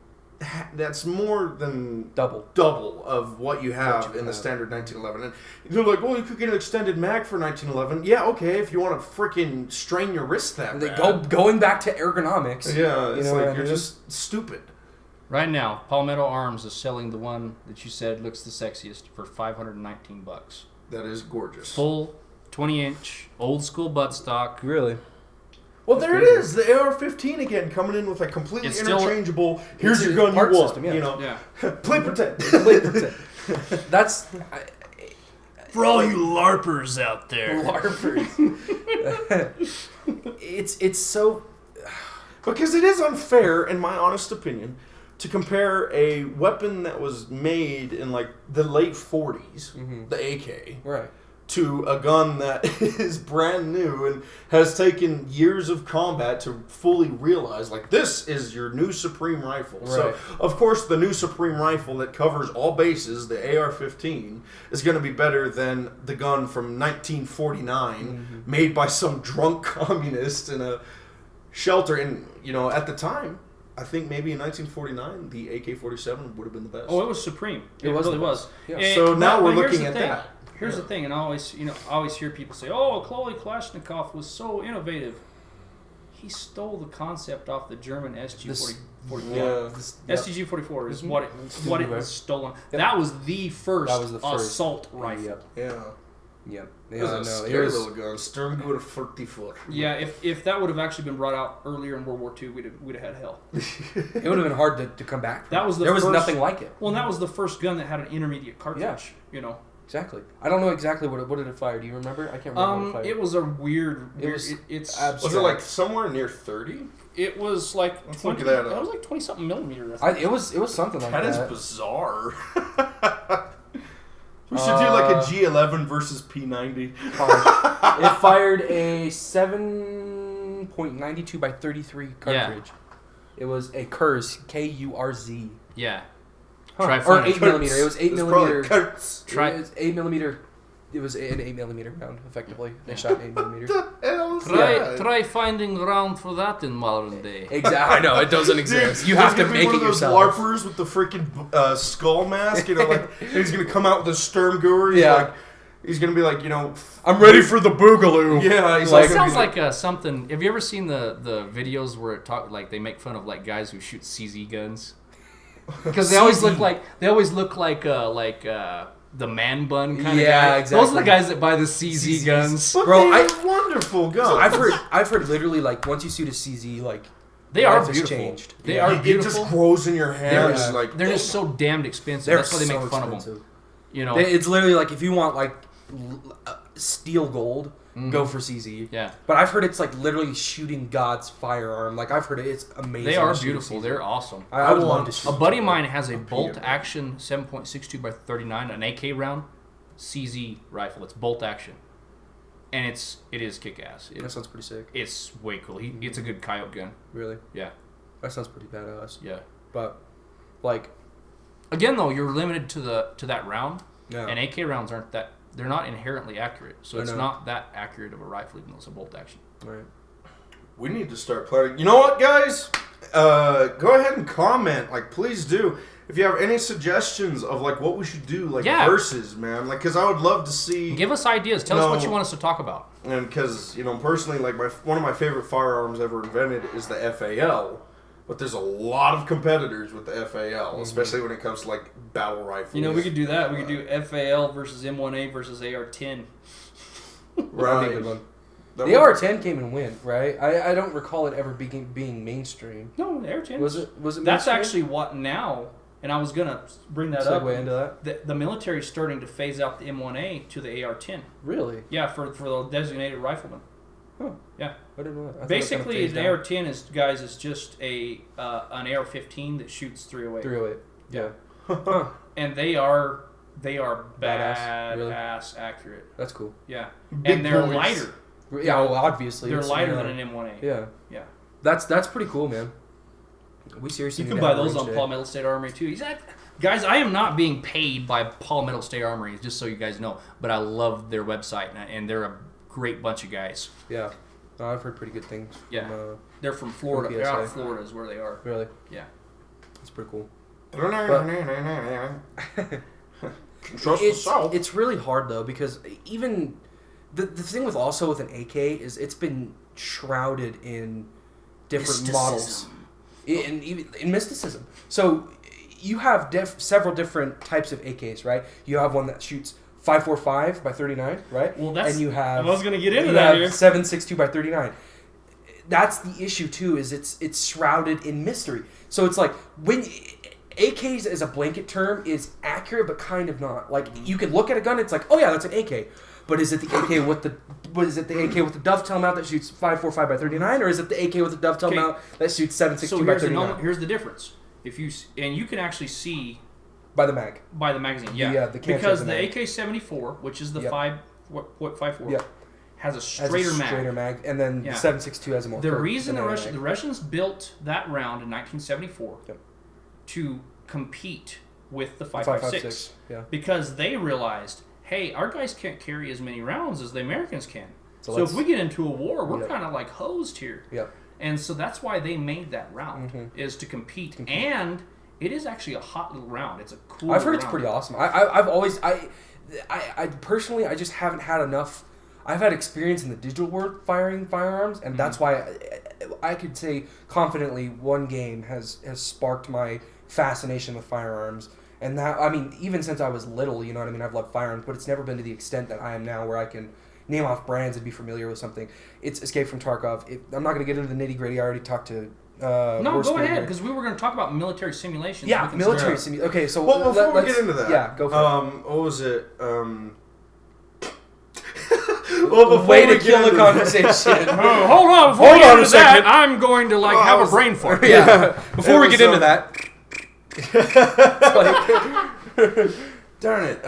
double of what you have in the standard 1911. And they're like, well, you could get an extended mag for 1911. Yeah, okay, if you want to freaking strain your wrist that bad. Going back to ergonomics. Yeah, it's know what I like you're mean? just stupid. Right now, Palmetto Arms is selling the one that you said looks the sexiest for $519. That is gorgeous. Full 20-inch old school buttstock. Really? Well, there it is, the AR-15 again, coming in with a completely It's still- interchangeable. Here's it's your a gun you part want. system, yeah. You know, Yeah. play pretend. That's For all you LARPers out there. LARPers. it's so Because it is unfair, in my honest opinion, to compare a weapon that was made in like the late 40s, the AK, right. to a gun that is brand new and has taken years of combat to fully realize, like, this is your new Supreme Rifle. Right. So, of course, the new Supreme Rifle that covers all bases, the AR-15, is going to be better than the gun from 1949 made by some drunk communist in a shelter. And, you know, at the time, I think maybe in 1949, the AK-47 would have been the best. Oh, it was supreme. It was really the was. Yeah. And- So now we're here's looking the at thing. that. Here's the thing, and I always hear people say, "Oh, Chloe Kalashnikov was so innovative. He stole the concept off the German SG-44. STG-44 is what it was stolen. That was the first That was the first. assault rifle. Yep. Yeah. Yep. It was a no, scary little gun. Sturmgewehr 40 foot. Yeah, if that would have actually been brought out earlier in World War II, we'd have had hell. It would have been hard to come back from. That was there was first, nothing like it. Well, and that was the first gun that had an intermediate cartridge. Yeah. You know. Exactly. I don't know exactly what did it fire. Do you remember? I can't remember what it fired. It was a weird. It's Was it like somewhere near 30? It was like Let's 20. look at that up. It was like 20-something millimeter. I think. It was something like that. That is bizarre. We should do like a G11 versus P90. It fired a 7.92 by 33 cartridge. It was a Kurz, Kurz. Yeah. Or 8 millimeter. It was 8 millimeter. Kurz. It was 8 millimeter. It was an 8 millimeter round, effectively. They shot 8 millimeter. What the hell is Try that? try finding round for that in modern day. Exactly. I know it doesn't exist. You have to make one it of those yourself. LARPers with the freaking skull mask, you know, like he's gonna come out with a Sturmgewehr. He's gonna be like, you know, I'm ready for the boogaloo. yeah. He's It like, sounds like something. Have you ever seen the videos where it they make fun of like guys who shoot CZ guns? Because they always look like the man bun kind of guy. exactly. Those are the guys that buy the CZ guns. but Bro, they're wonderful guns. I've heard literally like once you shoot a CZ like They are life has beautiful. changed. They Yeah. are It beautiful. just grows in your hands. Yeah. Like They're just so damned expensive. They're That's why they make so fun of expensive. them. You know. It's literally like if you want like steel gold, go for CZ. Yeah. But I've heard it's like literally shooting God's firearm. Like I've heard it's amazing. They are to shoot beautiful. CZ. They're awesome. I would love to shoot. A buddy of mine has a bolt action 7.62 by 39, an AK round CZ rifle. It's bolt action, and it is kick ass. That sounds pretty sick. It's way cool. It's a good coyote gun. Really? Yeah. That sounds pretty badass. Yeah. But like Again, though, you're limited to that round, yeah. and AK rounds aren't that. They're not inherently accurate, so I it's know. not that accurate of a rifle, even though it's a bolt action. Right. we need to start planning. You know what, guys? Go ahead and comment. Like, please do. If you have any suggestions of like what we should do, like versus, man, like, because I would love to see. Give us ideas. Tell us what you want us to talk about. And because personally, like one of my favorite firearms ever invented is the FAL. But there's a lot of competitors with the FAL, especially when it comes to like battle rifles. You know, we could do that. We could do FAL versus M1A versus AR10. Right. That'd be a good one. That The would- AR-10 came and went, right? I don't recall it ever being mainstream. No, AR10. Was it? That's mainstream? actually what now, and I was going to bring that up. Segue into that. The military is starting to phase out the M1A to the AR-10. Really? Yeah, for the designated rifleman. Huh. Yeah. I didn't know that. I thought it Basically, kinda an phased out. AR-10 is just an AR-15 that shoots 308. 308. Yeah. Huh. And they are Badass, badass really? accurate. That's cool. Yeah. Big And they're boys. lighter. Yeah, well, obviously. They're it's lighter similar. than an M1A. Yeah. Yeah. That's pretty cool, man. We seriously You need can to buy have those range on day. Palmetto State Armory too. Guys, I am not being paid by Palmetto State Armory, just so you guys know. But I love their website, and they're a great bunch of guys. Yeah. No, I've heard pretty good things. Yeah. From, They're from Florida. From They're out of PSA. Florida is where they are. really? Yeah. That's pretty cool. Trust the South. It's really hard though because even the thing with an AK is it's been shrouded in different models, in mysticism. So you have several different types of AKs, right? You have one that shoots 5.45 by 39, right? Well, that's. and you have I was gonna get into you that have here. 7.62 by 39. That's the issue too. Is it's shrouded in mystery. So it's like when AKs as a blanket term is accurate, but kind of not. Like you can look at a gun, it's like, oh yeah, that's an AK. But is it the AK with the dovetail mount that shoots 5.45 by 39, or is it the AK with the dovetail Okay. mount that shoots 7.62 So by here's 39? here's the difference. And you can actually see By the mag. by the magazine, yeah, the cancer because of the the mag. AK-74, which is the Yep. 5.54, Yep. has a Has straighter a mag. straighter mag, and then Yeah. the 7.62 has a more. The curved reason the banana mag. Russians built that round in 1974 Yep. to compete with the 5.56. 5.56 Yeah. because they realized, hey, our guys can't carry as many rounds as the Americans can. So let's- if we get into a war, we're Yep. kind of like hosed here. Yep. And so that's why they made that round Mhm. is to compete. And it is actually a hot little round. It's a cool. I've heard it's round. pretty awesome. I've always I personally I just haven't had enough. I've had experience in the digital world firing firearms, and that's why I could say confidently one game has sparked my fascination with firearms, And that, I mean, even since I was little, you know what I mean, I've loved firearms, but it's never been to the extent that I am now where I can name off brands and be familiar with something. It's Escape from Tarkov. I'm not going to get into the nitty-gritty. I already talked to... no, go ahead, because we were going to talk about military simulations. Yeah, military simulations. Okay, so... Well, before we get into that... Yeah, go for it. What was it? Well, way to kill the conversation. Hold on, before we get into that, I'm going to have a brain fart. Yeah. Before we get into that... Darn it.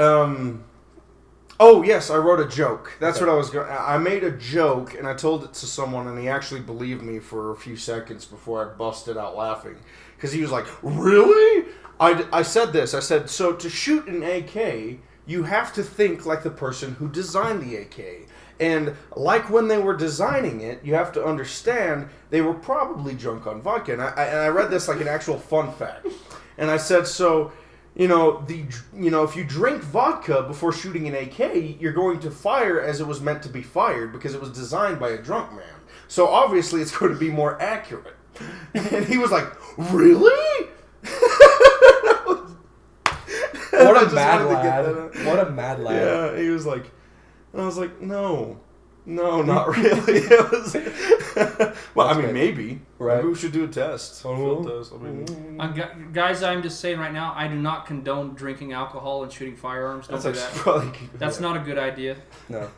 Oh, yes, I wrote a joke. That's what I was going... I made a joke, and I told it to someone, and he actually believed me for a few seconds before I busted out laughing. Because he was like, really? I said this. I said, so to shoot an AK, you have to think like the person who designed the AK. And like when they were designing it, you have to understand they were probably drunk on vodka. And I read this like an actual fun fact. And I said, so... if you drink vodka before shooting an AK, you're going to fire as it was meant to be fired because it was designed by a drunk man. So obviously it's going to be more accurate. And he was like, really? What a mad lad. What a mad lad. Yeah, he was like, and I was like, no, not really. It was, well, I mean, maybe. Right. Maybe we should do a test. Field test. I mean, Guys, I'm just saying right now, I do not condone drinking alcohol and shooting firearms. Don't do that. Probably, That's not a good idea. No.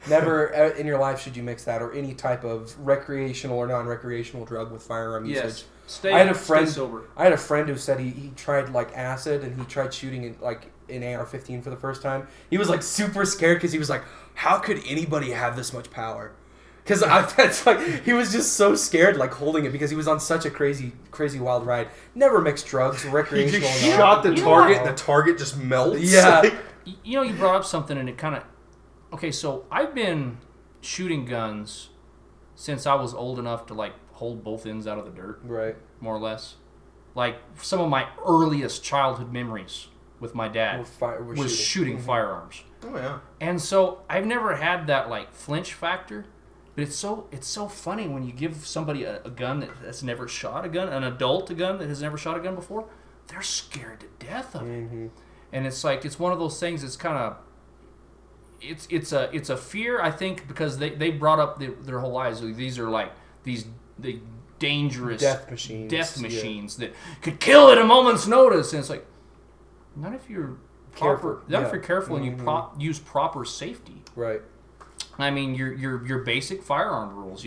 Never in your life should you mix that or any type of recreational or non-recreational drug with firearm usage. Yes. Stay sober. I had a friend who said he tried like acid and he tried shooting an AR-15 for the first time. He was like super scared because he was like, how could anybody have this much power? Because that's like he was just so scared like holding it because he was on such a crazy wild ride. Never mixed drugs, recreational. He just shot the target and the target just melts. Yeah. You brought up something and it kind of... Okay, so I've been shooting guns since I was old enough to like hold both ends out of the dirt. Right. More or less. Like some of my earliest childhood memories with my dad was shooting firearms. Oh yeah. And so I've never had that like flinch factor, but it's so funny when you give somebody a gun that's never shot a gun, an adult a gun that has never shot a gun before, they're scared to death of it. And it's like it's one of those things that's kind of it's a fear, I think, because they brought up their whole lives. These are like the dangerous death machines that could kill at a moment's notice, and it's like not if you're careful. Not if you're careful and you use proper safety. Right. I mean, your basic firearm rules.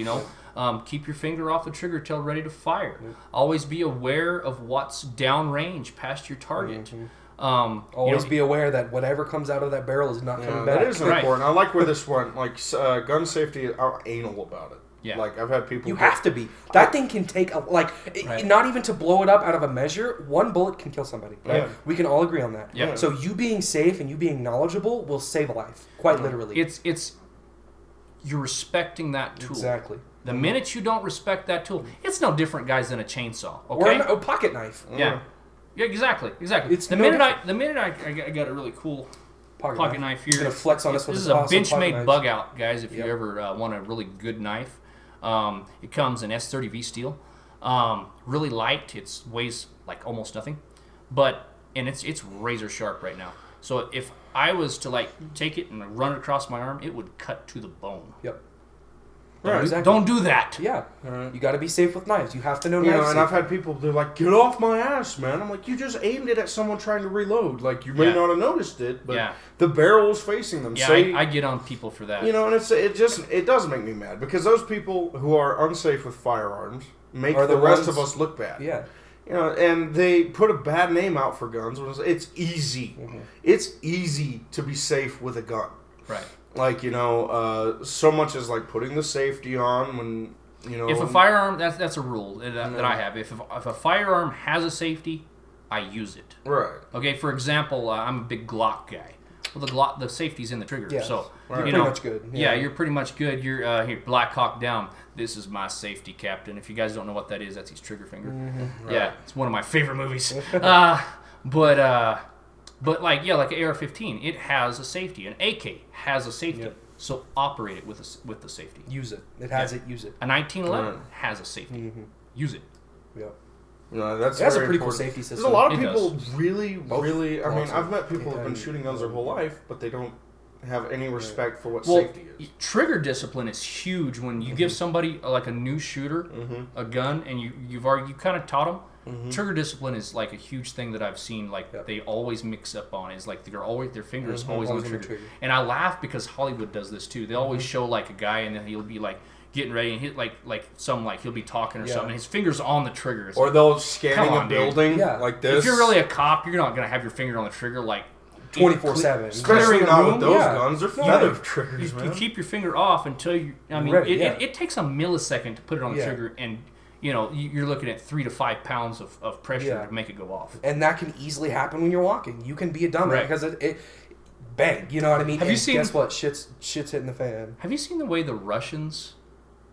Keep your finger off the trigger till ready to fire. Always be aware of what's downrange past your target. Always be aware that whatever comes out of that barrel is not coming back. That is important. I like where this went. Like gun safety, are anal about it. Yeah. Like I've had people. You have to be. That thing can take not even to blow it up out of a measure. One bullet can kill somebody. Right? Yeah. We can all agree on that. Yeah. So you being safe and you being knowledgeable will save a life, quite literally. It's you're respecting that tool. Exactly. The minute you don't respect that tool, it's no different, guys, than a chainsaw. Okay. Or a pocket knife. Yeah. Yeah, exactly. It's the minute I got a really cool pocket knife here. You're gonna flex on us with this this is a awesome bench-made bug out, guys. If you ever want a really good knife, it comes in S30V steel. Really light. It weighs like almost nothing, and it's razor sharp right now. So if I was to like take it and run it across my arm, it would cut to the bone. Yep. Don't do that. Yeah. You got to be safe with knives. You have to know You knives. know, and I've had people, they're like, get off my ass, man. I'm like, you just aimed it at someone trying to reload. Like, you may not have noticed it, but the barrel was facing them. Yeah, I get on people for that. You know, and it does make me mad because those people who are unsafe with firearms make the rest of us look bad. Yeah. You know, and they put a bad name out for guns. It's easy. It's easy to be safe with a gun. Right. Like, so much as like putting the safety on when, If a firearm, that's a rule that I have. If a firearm has a safety, I use it. Right. Okay, for example, I'm a big Glock guy. Well, the safety's in the trigger, Yes. so you're pretty much good. Yeah, you're pretty much good. You're here, Black Hawk Down. This is my safety, Captain. If you guys don't know what that is, that's his trigger finger. Right. Yeah, it's one of my favorite movies. But like an AR-15, it has a safety. An AK has a safety. Yep. So operate it with the safety. Use it. It has it. Use it. A 1911 has a safety. Use it. Yep. No, that's It has a very pretty cool important. safety system. There's a lot of It people does. really. I mean, Lots I've of- met people who've been and- shooting guns their whole life, but they don't have any respect for what Well, safety is. trigger discipline is huge when you give somebody like a new shooter a gun and you kind of taught them. Trigger discipline is like a huge thing that I've seen. Like they always mix up on is like their fingers always on the trigger. And I laugh because Hollywood does this too. They always show like a guy and then he'll be like getting ready and hit like he'll be talking or something. And his fingers on the trigger. It's Or like, they'll scanning Come on, a dude. building Yeah. like this. if you're really a cop, you're not gonna have your finger on the trigger like 24/7. especially clearing not room, with those yeah. guns. They're No, feather you- triggers, You man. keep your finger off until you. I mean, Ready, yeah. it takes a millisecond to put it on the Yeah. trigger, and you're looking at 3 to 5 pounds of pressure Yeah. to make it go off. And that can easily happen when you're walking. You can be a dumbass Right. because it bang. You know what I mean? Have you And seen- Guess what? Shit's hitting the fan. Have you seen the way the Russians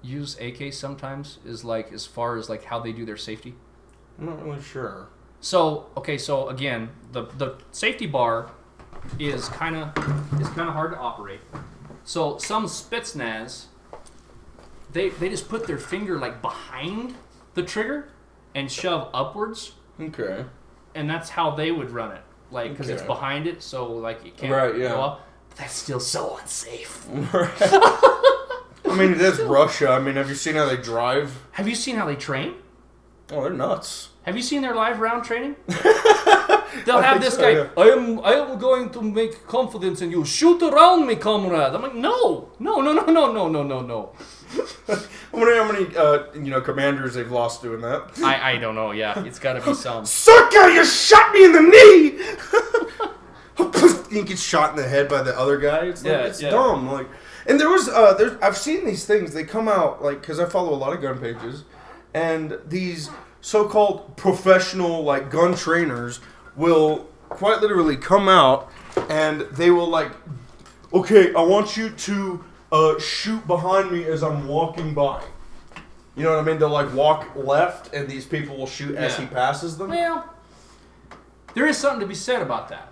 use AKs sometimes? Is like as far as like how they do their safety. I'm not really sure. So again, the safety bar is kind of hard to operate. So some Spetsnaz, they just put their finger like behind the trigger and shove upwards, Okay. and that's how they would run it. Like because it's Okay. behind it, so like it can't Right, yeah. go up. But that's still so unsafe. I mean, it is Russia. I mean, have you seen how they drive? Have you seen how they train? Oh, they're nuts. Have you seen their live round training? They'll have think this so, guy. yeah. I am going to make confidence in you. Shoot around me, comrade. I'm like, no. How many commanders they've lost doing that? I don't know. Yeah, it's got to be some. Sucker, you shot me in the knee. He gets shot in the head by the other guy. It's like, Yeah, it's yeah. dumb. Like, and there's I've seen these things. They come out like because I follow a lot of gun pages, and these so-called professional like gun trainers will quite literally come out and they will like, okay, I want you to shoot behind me as I'm walking by. You know what I mean? They'll like walk left, and these people will shoot as he passes them. Well, there is something to be said about that.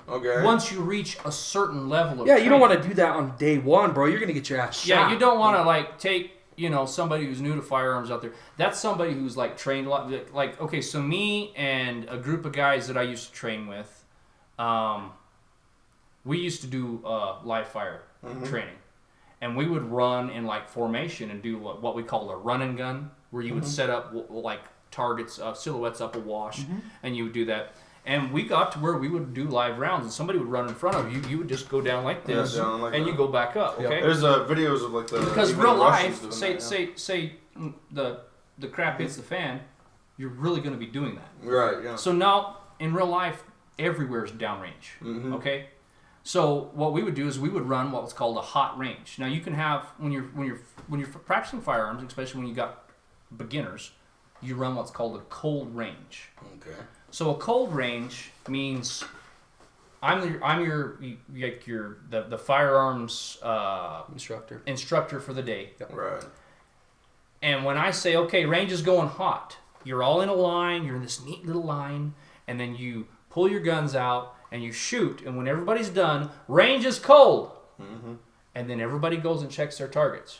Okay. Once you reach a certain level of Yeah, you don't training. want to do that on day one, bro. You're gonna get your ass shot. Yeah, you don't want to like take somebody who's new to firearms out there. That's somebody who's like trained a lot. Like okay, so me and a group of guys that I used to train with, we used to do live fire training, and we would run in like formation and do what we call a run and gun, where you would set up like targets, silhouettes up a wash, and you would do that. And we got to where we would do live rounds, and somebody would run in front of you. You would just go down like this, down like and that. you go back up. Okay. There's videos of like the Because even real the Russians life, doing say that, the crap hits the fan, you're really going to be doing that. yeah. Right. Yeah. So now in real life, everywhere is downrange. Okay. So what we would do is we would run what's called a hot range. Now you can have when you're practicing firearms, especially when you got beginners, you run what's called a cold range. Okay. So a cold range means I'm the firearms instructor for the day. Right. And when I say, okay, range is going hot, you're all in a line, you're in this neat little line, and then you pull your guns out and you shoot, and when everybody's done, range is cold. And then everybody goes and checks their targets.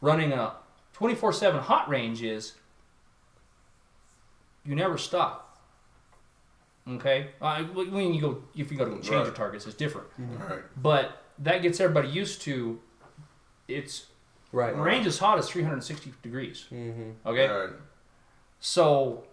Running a 24/7 hot range is you never stop. Okay? When you go, if you go to change your targets, it's different. Right. But that gets everybody used to it's Right. range is hot as 360 degrees. Okay? Right. So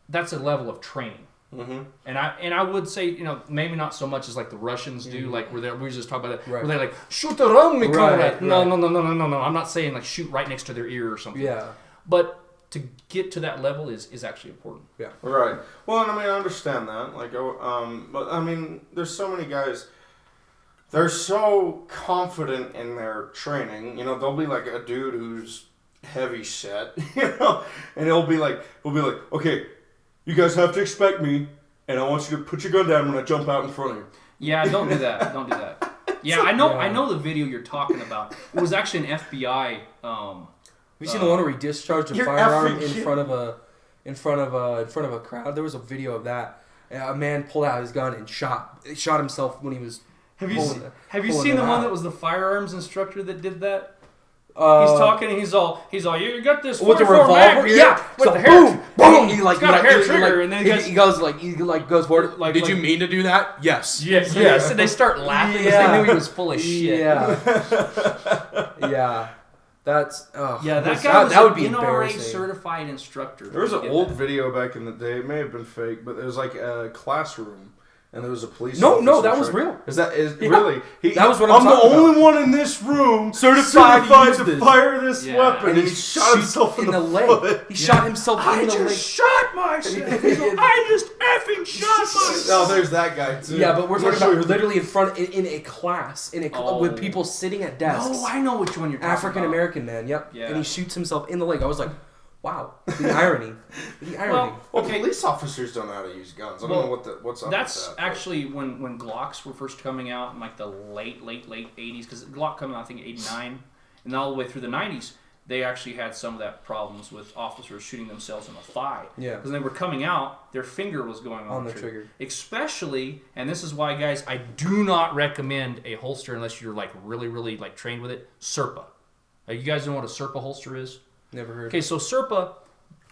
that's a level of training. Mm-hmm. And I would say, maybe not so much as like the Russians do, like we were just talking about that, Right. where they're like, shoot around me, comrade. Right, No. right. I'm not saying like shoot right next to their ear or something. Yeah. But to get to that level is actually important. Yeah. Right. Well, and I mean, I understand that. Like, but I mean, there's so many guys. They're so confident in their training. They'll be like a dude who's heavy set, and he'll be like, okay, you guys have to expect me, and I want you to put your gun down when I jump out in front of you. Yeah, don't do that. Don't do that. Yeah, I know the video you're talking about. It was actually an FBI. Have you seen the one where he discharged a You're firearm effing in kidding. front of a crowd? There was a video of that. A man pulled out his gun and shot himself when he was. Have you pulling seen the them one out. that was the firearms instructor that did that? He's talking and he's all, you got this with the 44 mag revolver, here, yeah, with so the hair, boom, he's got a hair trigger, and then he goes forward. Like- Did like- you mean to do that? Yes. yes, and they start laughing because they knew he was full of shit. Yeah. Yeah. That's That guy was that would be an NRA embarrassing. certified instructor. There was He an did old that. video back in the day. It may have been fake, but there was like a classroom, and there was a police. No, officer that was trying- real. Is that Yeah. really? That was what I'm the talking only one in this room Certified to use to this. fire this Yeah. weapon, and he shoots shot himself in the leg. foot. He shot himself in the leg. shot myself. I just effing shot myself. Oh, there's that guy too. Yeah, but we're talking Sure. about literally in front in a class Oh. with people sitting at desks. Oh, I know which one you're talking African about. American man. Yep. Yeah. And he shoots himself in the leg. I was like, wow, the irony. The irony. Well, Well, okay, police officers don't know how to use guns. I don't Well, know what's up that's with that. actually when Glocks were first coming out in like the late 80s, because Glock coming out I think 89, and all the way through the 90s, they actually had some of that problems with officers shooting themselves in the thigh. Yeah. Because when they were coming out, their finger was going on the trigger. Especially, and this is why, guys, I do not recommend a holster unless you're like really like trained with it. Serpa. You guys know what a Serpa holster is? Never heard. Okay, so Serpa,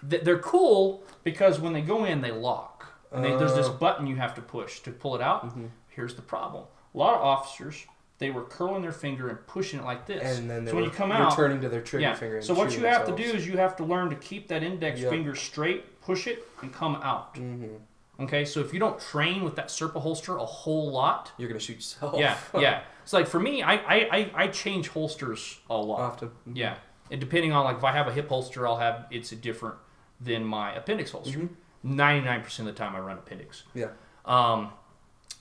they're cool because when they go in, they lock. And there's this button you have to push to pull it out. Mm-hmm. Here's the problem. A lot of officers, they were curling their finger and pushing it like this. And then they so when were you come out, returning to their trigger finger. And so what you shooting have to themselves. do is you have to learn to keep that index Yep. finger straight, push it, and come out. Mm-hmm. Okay, so if you don't train with that Serpa holster a whole lot, You're gonna shoot yourself. yeah. It's like for me, I change holsters a lot. Often. Yeah, and depending on like if I have a hip holster, it's different than my appendix holster. 99% of the time I run appendix. Yeah.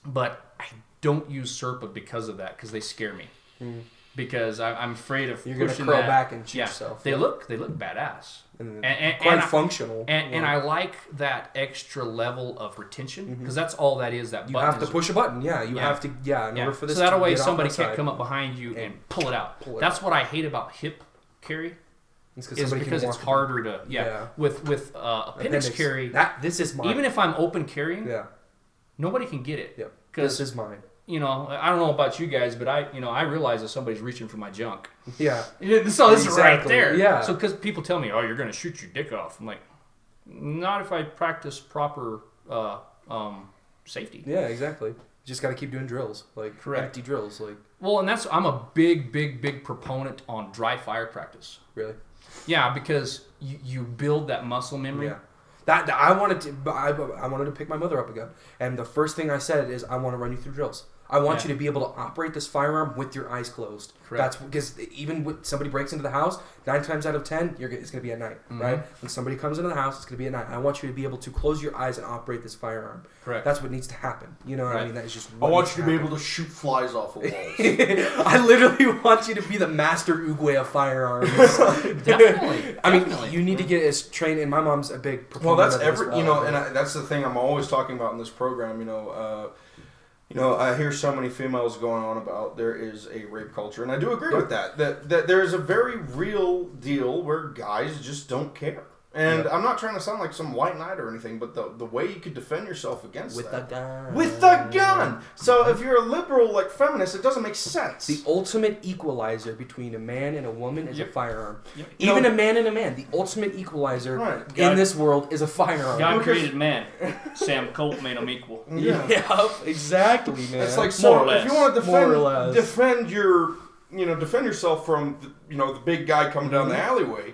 But I don't use Serpa because of that, because they scare me. Because I'm afraid of You're gonna pushing curl that. back and shoot Yeah, yourself. they look badass. And And functional. And I like that extra level of retention, because that's all that is. That you button have to is- push a button. Yeah, you have to. Yeah, in order for this. So that to way get off somebody that can't side. come up behind you and pull it out. That's what I hate about hip carry. It's Is because it's harder to with appendix carry. This is mine. Even if I'm open carrying, Yeah. nobody can get it. Yep. Because This is mine. you know, I don't know about you guys, but I realize that somebody's reaching for my junk. Yeah. So this is right Exactly, there. yeah. So because people tell me, oh, you're going to shoot your dick off. I'm like, not if I practice proper safety. Yeah, exactly. You just got to keep doing drills, like Correct. empty drills, like Well, and I'm a big proponent on dry fire practice. really. Yeah, because you build that muscle memory. Yeah. That I wanted to pick my mother up again, and the first thing I said is I want to run you through drills. I want you to be able to operate this firearm with your eyes closed. Correct. That's because even when somebody breaks into the house, 9 times out of 10, it's going to be at night, right? When somebody comes into the house, it's going to be at night. I want you to be able to close your eyes and operate this firearm. Correct. That's what needs to happen. You know what I mean? That is just. I What want needs you to be happen. able to shoot flies off of walls. I literally want you to be the master Oogway of firearms. Definitely. I mean, Definitely. you need to get as trained, and my mom's a big Well, proponent that's of it as well, you know, but- and that's the thing I'm always talking about in this program. You know, I hear so many females going on about there is a rape culture, and I do agree with that. That there is a very real deal where guys just don't care. And I'm not trying to sound like some white knight or anything, but the way you could defend yourself against with that. a gun. With the gun! So if you're a liberal, like, feminist, it doesn't make sense. The ultimate equalizer between a man and a woman is a firearm. Yep. Even a man and a man, the ultimate equalizer Right. in this world is a firearm. God created man. Sam Colt made him equal. Yeah, exactly, man. It's like, More or so if you less. want to More or less. defend yourself from, the big guy coming down the alleyway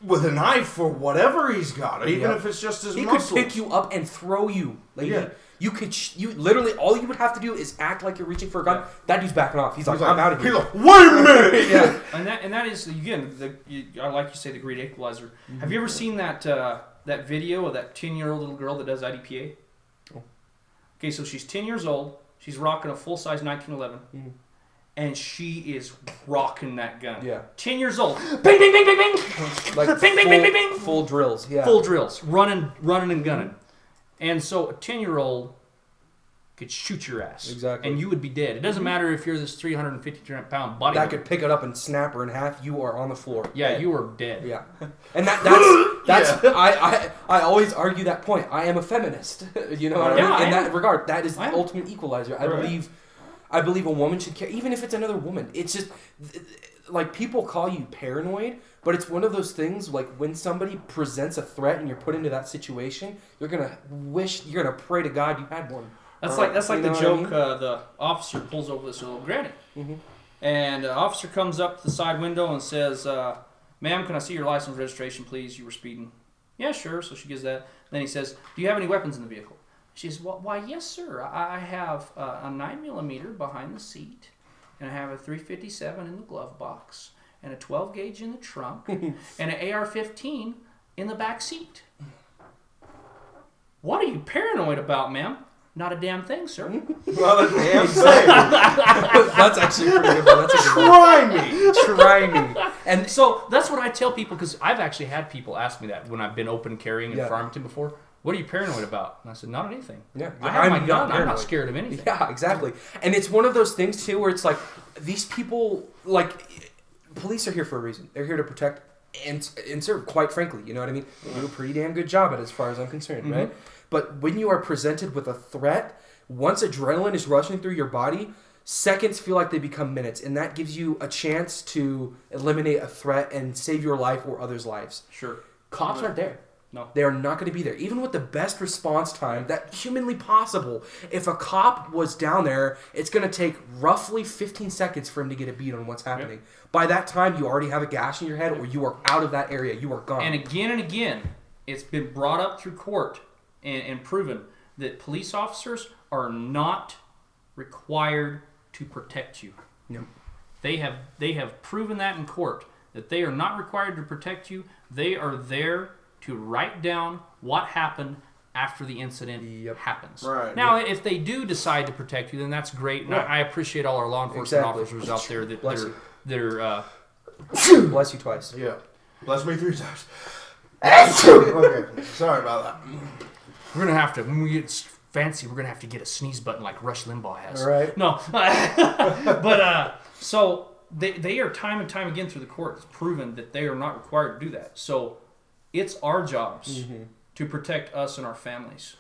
with a knife or whatever he's got, even if it's just his he muscles. could pick you up and throw you. Like Yeah. you could, you literally all you would have to do is act like you're reaching for a gun. Yeah. That dude's backing off. He's like, He's like, I'm out of here. He's like, wait a minute! Yeah. And that is again, I like you say, the great equalizer. Have you ever seen that video of that 10-year-old little girl that does IDPA? Oh. Okay, so she's 10 years old. She's rocking a full-size 1911, and she is rocking that gun. Yeah. 10 years old. Bing, bing, bing, bing, bing. Like Bing, bing, bing, bing, bing. full drills. Yeah. Full drills, running and gunning. And so a 10-year-old could shoot your ass. Exactly. And you would be dead. It doesn't matter if you're this 350-pound body. That could pick it up and snap her in half. You are on the floor. Yeah, you are dead. Yeah, and that's I always argue that point. I am a feminist. You know what I mean? Yeah, I In am. that regard, that is the I am. ultimate equalizer. I Right. believe I believe a woman should care, even if it's another woman. It's just, like, people call you paranoid, but it's one of those things, like, when somebody presents a threat and you're put into that situation, you're going to pray to God you had one. That's like the joke, I mean? The officer pulls over this little granny. Mm-hmm. And the officer comes up to the side window and says, ma'am, can I see your license registration, please? You were speeding. Yeah, sure. So she gives that. Then he says, do you have any weapons in the vehicle? She says, well, why, yes, sir. I have a 9mm behind the seat, and I have a .357 in the glove box, and a 12 gauge in the trunk, and an AR15 in the back seat. What are you paranoid about, ma'am? Not a damn thing, sir. Not a damn thing. That's actually a pretty good one. That's a good one. Try me. And so that's what I tell people, because I've actually had people ask me that when I've been open carrying in Farmington before. What are you paranoid about? And I said, not anything. Yeah, I have my gun. paranoid. I'm not scared of anything. Yeah, exactly. And it's one of those things, too, where it's like, these people, like, police are here for a reason. They're here to protect and serve, quite frankly. You know what I mean? They do a pretty damn good job at it, as far as I'm concerned, right? But when you are presented with a threat, once adrenaline is rushing through your body, seconds feel like they become minutes. And that gives you a chance to eliminate a threat and save your life or others' lives. Sure. Cops aren't there. No. They are not going to be there. Even with the best response time that humanly possible, if a cop was down there, it's going to take roughly 15 seconds for him to get a beat on what's happening. Yep. By that time, you already have a gash in your head or you are out of that area. You are gone. And again, it's been brought up through court and proven that police officers are not required to protect you. Yep. They have proven that in court, that they are not required to protect you. They are there to write down what happened after the incident happens. Right. Now, if they do decide to protect you, then that's great. And I appreciate all our law enforcement officers out there that are Bless you twice. Yeah. Bless me 3 times. Okay. Sorry about that. We're going to have to, when we get fancy, we're going to have to get a sneeze button like Rush Limbaugh has. All right. No. But, so they are time and time again through the courts proven that they are not required to do that. So it's our jobs to protect us and our families.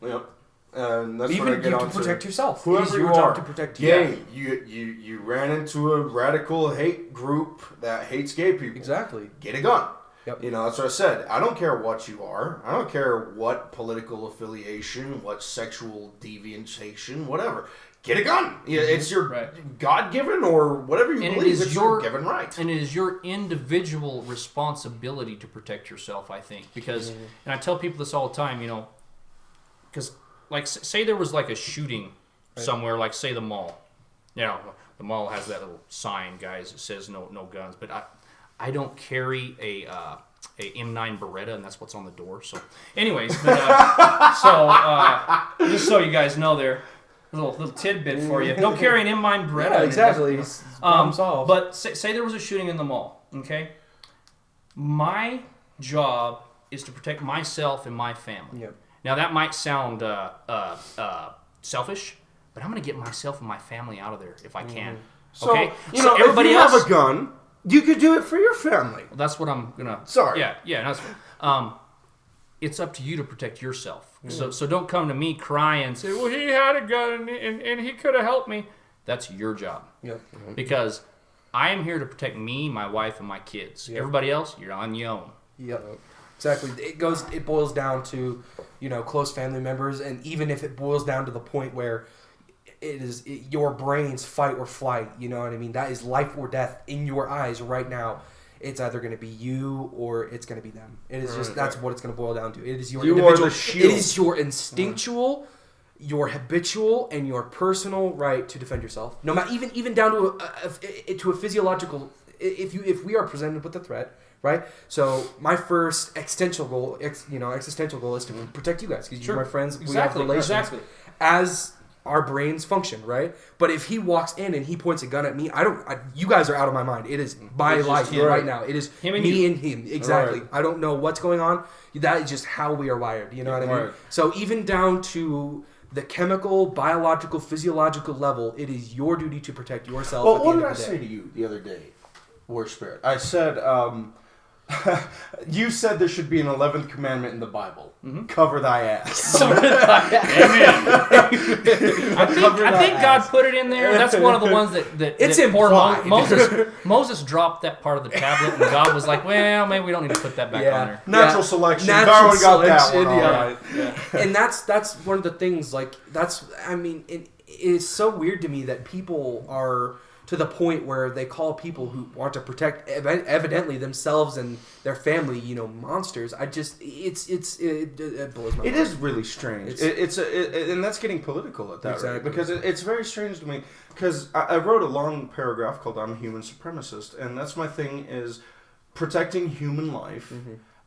Yep. And that's even what I get you on to protect yourself. Whoever It is your you job are. to protect you. Yeah, you ran into a radical hate group that hates gay people. Exactly. Get a gun. Yep. You know, that's what I said. I don't care what you are. I don't care what political affiliation, what sexual deviation, whatever. Get a gun. Yeah, it's your God-given or whatever you believe. It's your given right. And it is your individual responsibility to protect yourself, I think. Because, and I tell people this all the time, you know, because, like, say there was, like, a shooting somewhere, like, say the mall. You know, the mall has that little sign, guys, that says no guns. But I don't carry a M9 Beretta, and that's what's on the door. So, anyways, but, just so you guys know there, a little tidbit for you. Don't carry an M9 Beretta. Yeah, exactly. Problem solved. But say there was a shooting in the mall, okay? My job is to protect myself and my family. Yep. Now, that might sound selfish, but I'm going to get myself and my family out of there if I can. So, Okay? you know, everybody if you else have a gun, you could do it for your family. Well, that's what I'm gonna. Sorry. Yeah. That's, it's up to you to protect yourself. So don't come to me crying and say, "Well, he had a gun and he could have helped me." That's your job. Yep. Because I am here to protect me, my wife, and my kids. Yep. Everybody else, you're on your own. Yep. Exactly. It boils down to, you know, close family members, and even if it boils down to the point where your brain's fight or flight, you know what I mean? That is life or death in your eyes right now. It's either going to be you or it's going to be them. It is just, that's what it's going to boil down to. It is your individual, it is your instinctual, your habitual, and your personal right to defend yourself. No matter, even down to a physiological, if we are presented with a threat, right? So my first existential goal is to protect you guys because you're my friends. We have relations as our brains function, right? But if he walks in and he points a gun at me, you guys are out of my mind. It is my life right now. It is me and him. Exactly. Right. I don't know what's going on. That is just how we are wired. You know what I mean? Right. So even down to the chemical, biological, physiological level, it is your duty to protect yourself. Well, what did I say to you the other day, War Spirit? I said, You said there should be an 11th commandment in the Bible. Cover thy ass. I think God put it in there. That's one of the ones that It's that poor implied. Moses dropped that part of the tablet, and God was like, "Well, maybe we don't need to put that back on there." Natural selection. Natural Darwin got that selection, one. yeah. All right. And that's one of the things. Like it is so weird to me that people are to the point where they call people who want to protect evidently themselves and their family, monsters. It blows my mind. It is really strange. And that's getting political at that Exactly. rate, because it's very strange to me. Because I wrote a long paragraph called "I'm a Human Supremacist," and that's my thing, is protecting human life,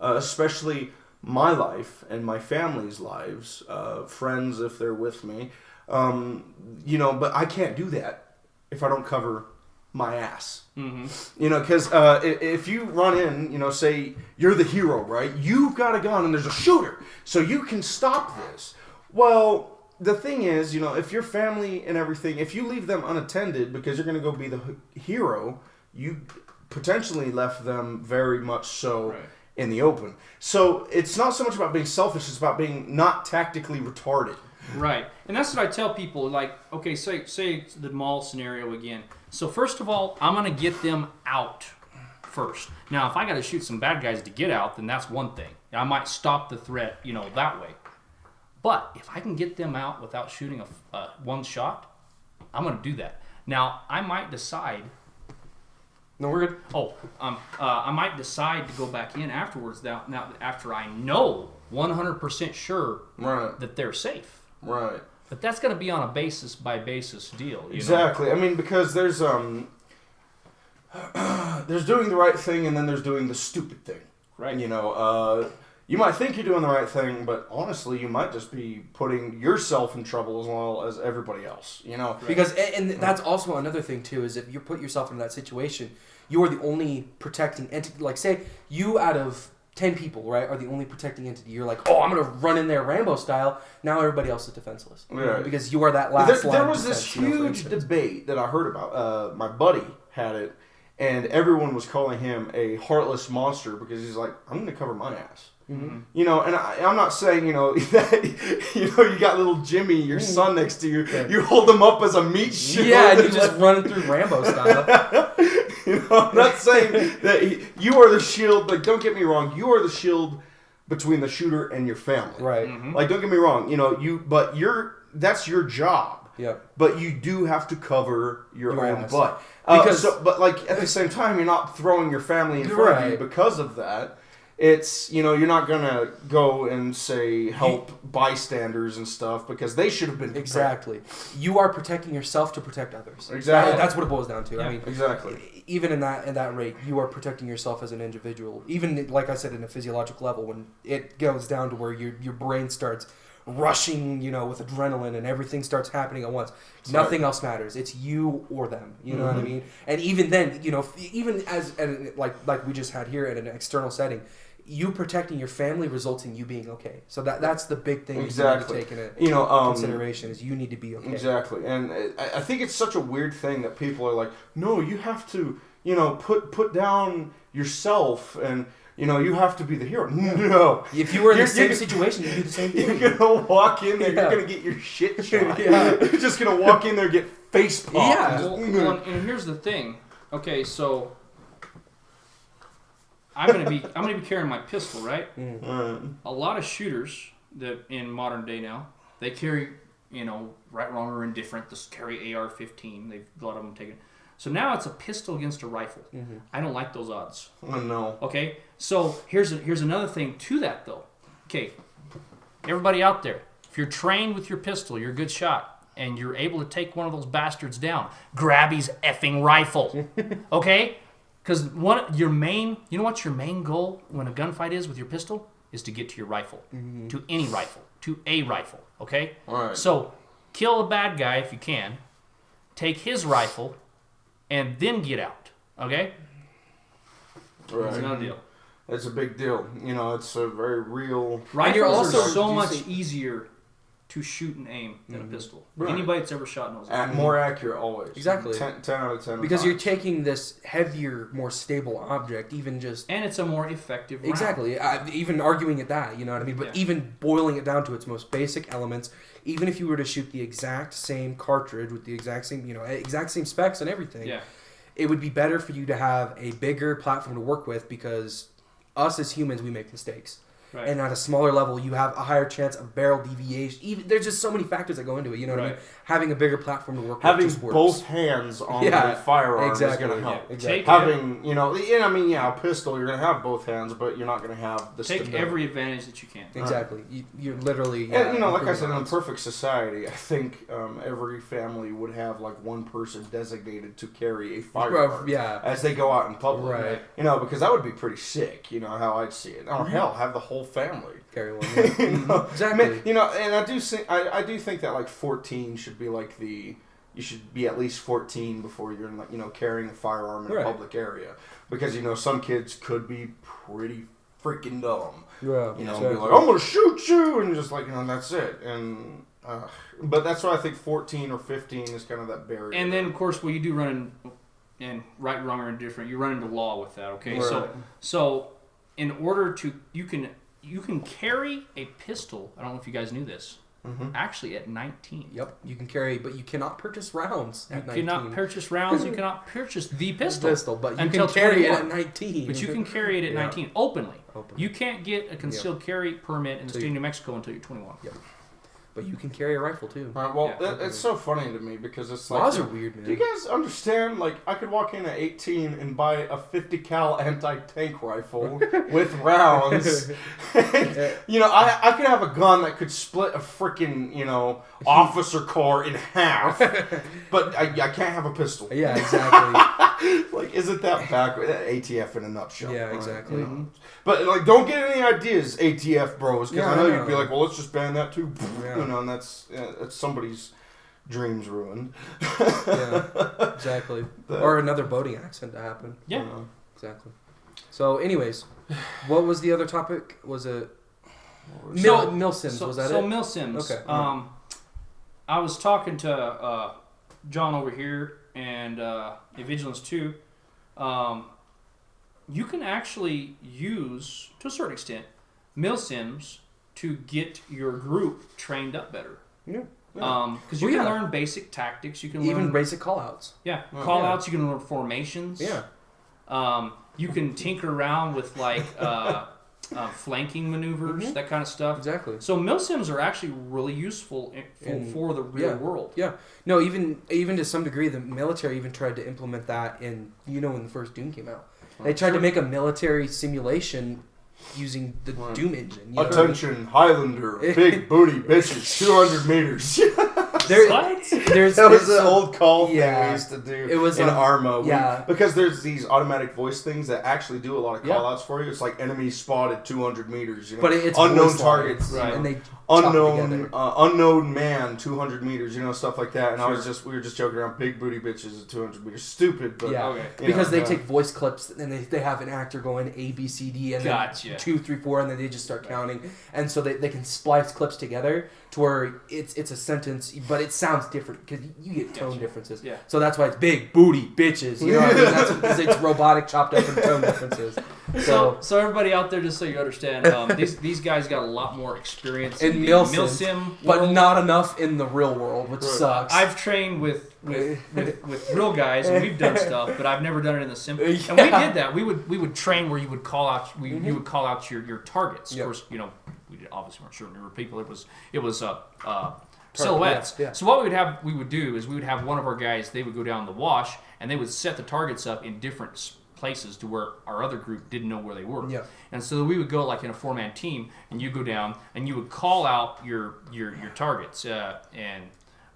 especially my life and my family's lives, friends if they're with me. But I can't do that if I don't cover my ass. Because if you run in, say you're the hero, right? You've got a gun and there's a shooter, so you can stop this. Well, the thing is, if your family and everything, if you leave them unattended because you're going to go be the hero, you potentially left them very much so in the open. So it's not so much about being selfish, it's about being not tactically retarded. Right, and that's what I tell people. Like, okay, say the mall scenario again. So first of all, I'm gonna get them out first. Now, if I got to shoot some bad guys to get out, then that's one thing. I might stop the threat, that way. But if I can get them out without shooting a one shot, I'm gonna do that. Now, I might decide. No, we're good. I might decide to go back in afterwards. Now after I know 100% sure that they're safe. Right. But that's going to be on a basis by basis deal. Exactly. I mean, because there's doing the right thing and then there's doing the stupid thing. Right. You might think you're doing the right thing, but honestly, you might just be putting yourself in trouble as well as everybody else. Right. Because and that's also another thing too, is if you put yourself in that situation, you are the only protecting entity. Like, say you out of 10 people, right, are the only protecting entity. You're like, I'm going to run in there Rambo style. Now everybody else is defenseless. Right. Because you are that last line There of was this defense, huge debate that I heard about. My buddy had it, and everyone was calling him a heartless monster because he's like, I'm going to cover my ass. Mm-hmm. And I'm not saying, that, you got little Jimmy, your son next to you, you hold him up as a meat shield. Yeah, and you just run through Rambo style. I'm not saying that you are the shield. Like, don't get me wrong, you are the shield between the shooter and your family. Right. Mm-hmm. Like, don't get me wrong, that's your job. Yeah. But you do have to cover your own ass. butt. But at the same time, you're not throwing your family in front of you because of that. It's, you're not going to go and say help bystanders and stuff because they should have been protected. Exactly. You are protecting yourself to protect others. Exactly. That's what it boils down to. Yeah. I mean, exactly. Even in that rate, you are protecting yourself as an individual. Even, like I said, in a physiological level, when it goes down to where your brain starts rushing, with adrenaline and everything starts happening at once. Nothing else matters. It's you or them. You know what I mean? And even then, even as like we just had here in an external setting, you protecting your family results in you being okay. So that's the big thing exactly. you need to take into consideration is you need to be okay. Exactly. And I think it's such a weird thing that people are like, no, you have to, put down yourself and, you have to be the hero. No. If you were in the same situation, you'd do the same thing. You're going to walk in there, you're going to get your shit shot. You're just going to walk in there and get face popped. Yeah. Well, and here's the thing. Okay, so I'm gonna be carrying my pistol, right? A lot of shooters that in modern day now, they carry, right, wrong, or indifferent. They carry AR15. They've a lot of them taken. So now it's a pistol against a rifle. Mm-hmm. I don't like those odds. Oh no. Okay, so here's another thing to that though. Okay, everybody out there, if you're trained with your pistol, you're a good shot, and you're able to take one of those bastards down, grab his effing rifle. Okay. Because your main goal when a gunfight is with your pistol is to get to your rifle, to any rifle, to a rifle, okay? All right. So kill a bad guy if you can, take his rifle, and then get out, okay? Right. That's another deal. It's a big deal. It's a very real... Rifles you're also are so much easier to shoot and aim than a pistol. Right. Anybody that's ever shot knows that. More accurate always. Exactly. 10 out of 10. Because times. you're taking this heavier, more stable object, even just... And it's a more effective round. Exactly. Even arguing at that, you know what I mean? But even boiling it down to its most basic elements, even if you were to shoot the exact same cartridge with the exact same, exact same specs and everything, it would be better for you to have a bigger platform to work with because us as humans, we make mistakes. Right. And at a smaller level, you have a higher chance of barrel deviation. There's just so many factors that go into it. You know what I mean? Having a bigger platform to work having with just works. both hands on the firearm is going to help. Exactly. Having, a pistol, you're going to have both hands, but you're not going to have the Take every advantage that you can. Exactly. You're literally... and, like I said, in a perfect society, I think every family would have, like, one person designated to carry a firearm as they go out in public. Right. Because that would be pretty sick, how I'd see it. Or hell, have the whole family. Carry one. Yeah. Exactly. And I do think that, like, 14 should be like you should be at least 14 before you're carrying a firearm in a public area because some kids could be pretty freaking dumb. Yeah. Be like, I'm gonna shoot you, and just like that's it. And but that's why I think 14 or 15 is kind of that barrier. And then of course, you do run in right, wrong, or indifferent. You run into law with that. Okay, right. so in order to you can carry a pistol. I don't know if you guys knew this. Actually, at 19. Yep, you can carry, but you cannot purchase rounds at 19. You cannot purchase rounds. You cannot purchase the pistol. But you can carry it at 19. But you can carry it at 19 openly. You can't get a concealed carry permit in the state of New Mexico until you're 21. Yep. But you can carry a rifle too. It's so funny to me because it's like laws are weird, man. Do you guys understand? Like, I could walk in at 18 and buy a 50 cal anti-tank rifle with rounds. I could have a gun that could split a freaking officer car in half, but I can't have a pistol. Yeah, exactly. Like, isn't that backward? ATF in a nutshell. Yeah, exactly. Right? But like, don't get any ideas, ATF bros, because I know you'd be like, well, let's just ban that too. Yeah. And that's somebody's dreams ruined. Yeah, exactly. Or another boating accident to happen. Yeah, exactly. So, anyways, what was the other topic? Was it Mill Sims? Was that it? So Mill Sims. Okay. I was talking to John over here and Evigilans 2. You can actually use, to a certain extent, Mill Sims to get your group trained up better. Yeah. Because you can learn basic tactics. You can even learn basic callouts. Yeah, callouts. You can learn formations. Yeah. You can tinker around with like flanking maneuvers, that kind of stuff. Exactly. So Mill Sims are actually really useful for the real world. Yeah. No, even to some degree, the military even tried to implement that in when the first Doom came out. They tried to make a military simulation using the Doom engine. Attention, Highlander, big booty bitches, 200 meters. That was the old call thing we used to do in Arma. Because there's these automatic voice things that actually do a lot of callouts for you. It's like enemy spotted 200 meters. But it's unknown targets. Right. And they unknown man 200 meters. Stuff like that. And we were just joking around. Big booty bitches at 200 meters. Stupid, but because they take voice clips and they have an actor going A, B, C, D, and then 2, 3, 4, and then they just start counting. And so they can splice clips together to where it's a sentence, but it sounds different because you get tone differences. Yeah. So that's why it's big booty bitches. You know what I mean? That's because it's robotic chopped up in tone differences. So everybody out there, just so you understand, these guys got a lot more experience in Mill Sim, but not enough in the real world, which sucks. I've trained with real guys and we've done stuff, but I've never done it in the sim. And we did that. We would train where you would call out you would call out your targets. Of course, we obviously weren't shooting over people. It was silhouettes. Yeah. So what we would do is we would have one of our guys. They would go down the wash and they would set the targets up in different places to where our other group didn't know where they were. Yeah. And so we would go like in a 4-man team, and you go down and you would call out your targets, and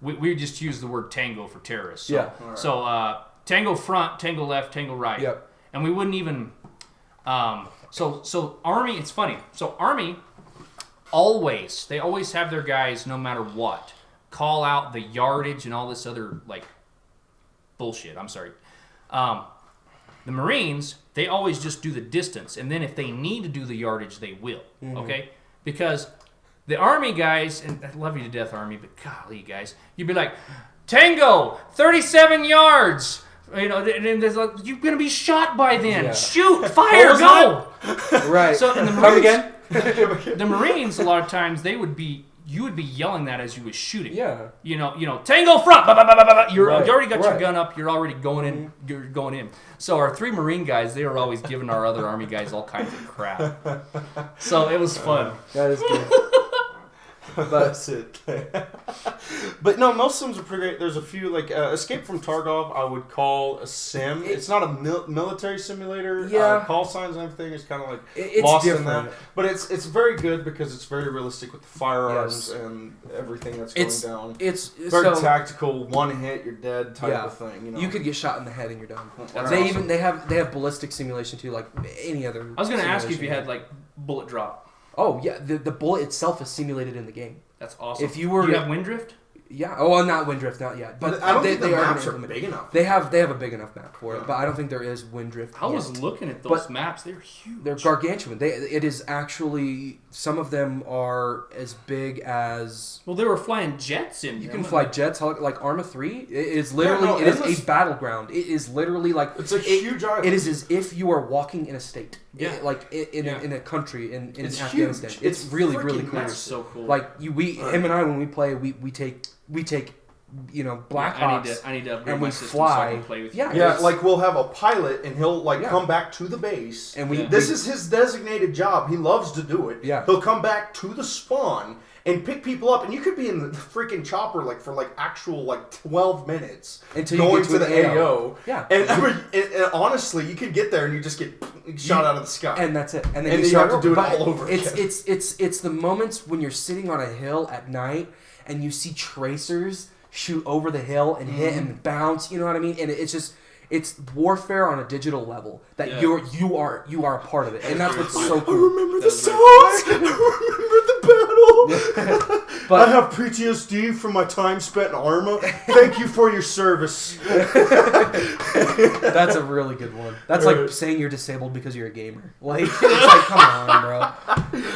we would just use the word tango for terrorists. So, so tango front, tango left, tango right. Yep. And we wouldn't even. So Army, it's funny. So Army, they always have their guys, no matter what, call out the yardage and all this other like bullshit. I'm sorry. The Marines, they always just do the distance, and then if they need to do the yardage, they will. Okay, because the Army guys, and I love you to death, Army, but golly, guys, you'd be like, Tango, 37 yards. You know, and there's like, you're gonna be shot by then. Yeah. Shoot, fire, go. Right. So in the Come Marines, again? the Marines, a lot of times you would be yelling that as you was shooting. Yeah. You know, Tango front. Bah, bah, bah, bah, bah. You already got your right. gun up. You're already going in. You're going in. So our 3 Marine guys, they were always giving our other Army guys all kinds of crap. So it was fun. That is good. That's it. But no, most sims are pretty great. There's a few, like Escape from Tarkov I would call a sim. It's not a military simulator. Yeah. Call signs and everything is kind of like It's lost different. in that. But it's very good because it's very realistic with the firearms Yes. and everything that's going down. It's Very so, tactical, one hit, you're dead type of thing. You know? You could get shot in the head and you're done. That's They awesome. they have ballistic simulation too, like any other. I was going to ask you if you simulation. had like bullet drop. Oh yeah, the bullet itself is simulated in the game. That's awesome. If you were Do you to- have wind drift? Yeah. Oh, well, not wind drift, not yet. But I don't they, think the they are maps gonna are implement big it. enough. They have a big enough map for it, but I don't think there is wind drift. I was yet. looking at those But maps. They're huge. They're gargantuan. It is actually, some of them are as big as. Well, they were flying jets in. You them. can fly jets, like Arma 3. It is literally, it is a battleground. It is literally like It's a huge island. It is as if you are walking in a state. Yeah. In a country in It's Afghanistan. huge. It's really really freaking cool. That's so cool. Like him and I, when we play, we take Black Hawks I need to upgrade and my we system so I fly. can play with Yeah. you. Yeah, like we'll have a pilot and he'll Yeah. come back to the base. and we Yeah. This is his designated job. He loves to do it. Yeah. He'll come back to the spawn and pick people up, and you could be in the freaking chopper for actual 12 minutes Until you going get to to an the AO. AO. Yeah. And honestly, you could get there and you just get shot out of the sky. and that's it. And then And you you have start to do it but all over It's again. it's the moments when you're sitting on a hill at night and you see tracers shoot over the hill and hit and bounce. You know what I mean? And it's warfare on a digital level that Yeah. you are a part of it, and that's what's so I cool. remember the That's sounds. very I remember the battle. But- I have PTSD from my time spent in Arma. Thank you for your service. That's a really good one. That's like saying you're disabled because you're a gamer. Like, it's like, come on, bro.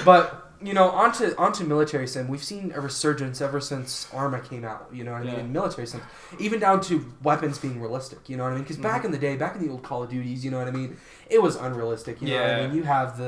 But onto military sim. We've seen a resurgence ever since Arma came out. You know what I mean? Yeah. In military sim, even down to weapons being realistic. You know what I mean? Because back in the day, back in the old Call of Duties, you know what I mean? It was unrealistic. You know what I Yeah. mean? You have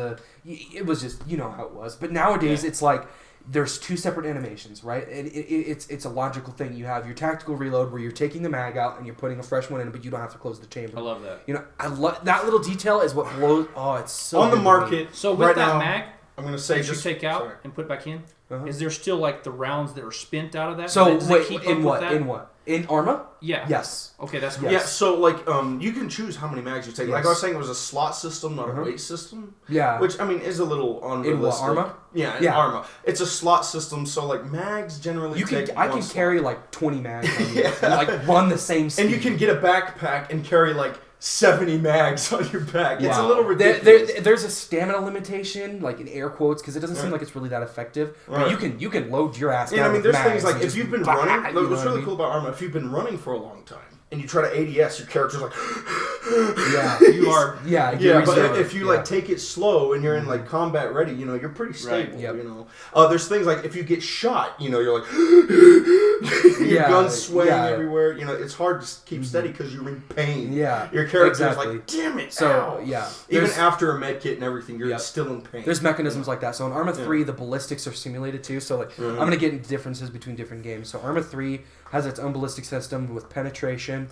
it was just how it was. But nowadays, it's like. There's 2 separate animations, right? It's a logical thing. You have your tactical reload where you're taking the mag out and you're putting a fresh one in, but you don't have to close the chamber. I love that. I love that little detail is what blows. Oh, it's so On the good to me. market, So with right that now, mag, I'm going to say that you just take out sorry. and put back in, Uh-huh. is there still like the rounds that are spent out of that? So Does it wait, keep up in with what? that? In what? In Arma? Yeah. Yes. Okay, that's cool. Yes. Yeah, so you can choose how many mags you take. Like I was saying, it was a slot system, not a weight system. Yeah. Which I mean is a little unrealistic. Arma? Yeah, in Yeah. Arma. It's a slot system, so mags generally You can. take I one can slot. carry 20 mags on you and run the same speed. And you can get a backpack and carry 70 mags on your back. It's a Wow. little ridiculous. There's a stamina limitation, like in air quotes, because it doesn't seem like it's really that effective. But Right. you can load your ass And down I mean, with there's things mags like and if just you've been bah, running. you know What's what I really mean? cool about Arma, if you've been running for a long time and you try to ADS, your character's like. Yeah. You are. Yeah. Yeah, you're but reserved. if you Yeah. take it slow and you're in combat ready, you're pretty stable. Right. Yep. There's things like if you get shot, you're like your Yeah, gun's swaying yeah. everywhere. It's hard to keep steady because you're in pain. Yeah, your character's exactly. like, damn it. So ow." yeah, even there's- after a med kit and everything, you're Yep. still in pain. There's mechanisms like that. So in Arma 3, the ballistics are simulated too. So I'm going to get into differences between different games. So Arma 3 has its own ballistic system with penetration,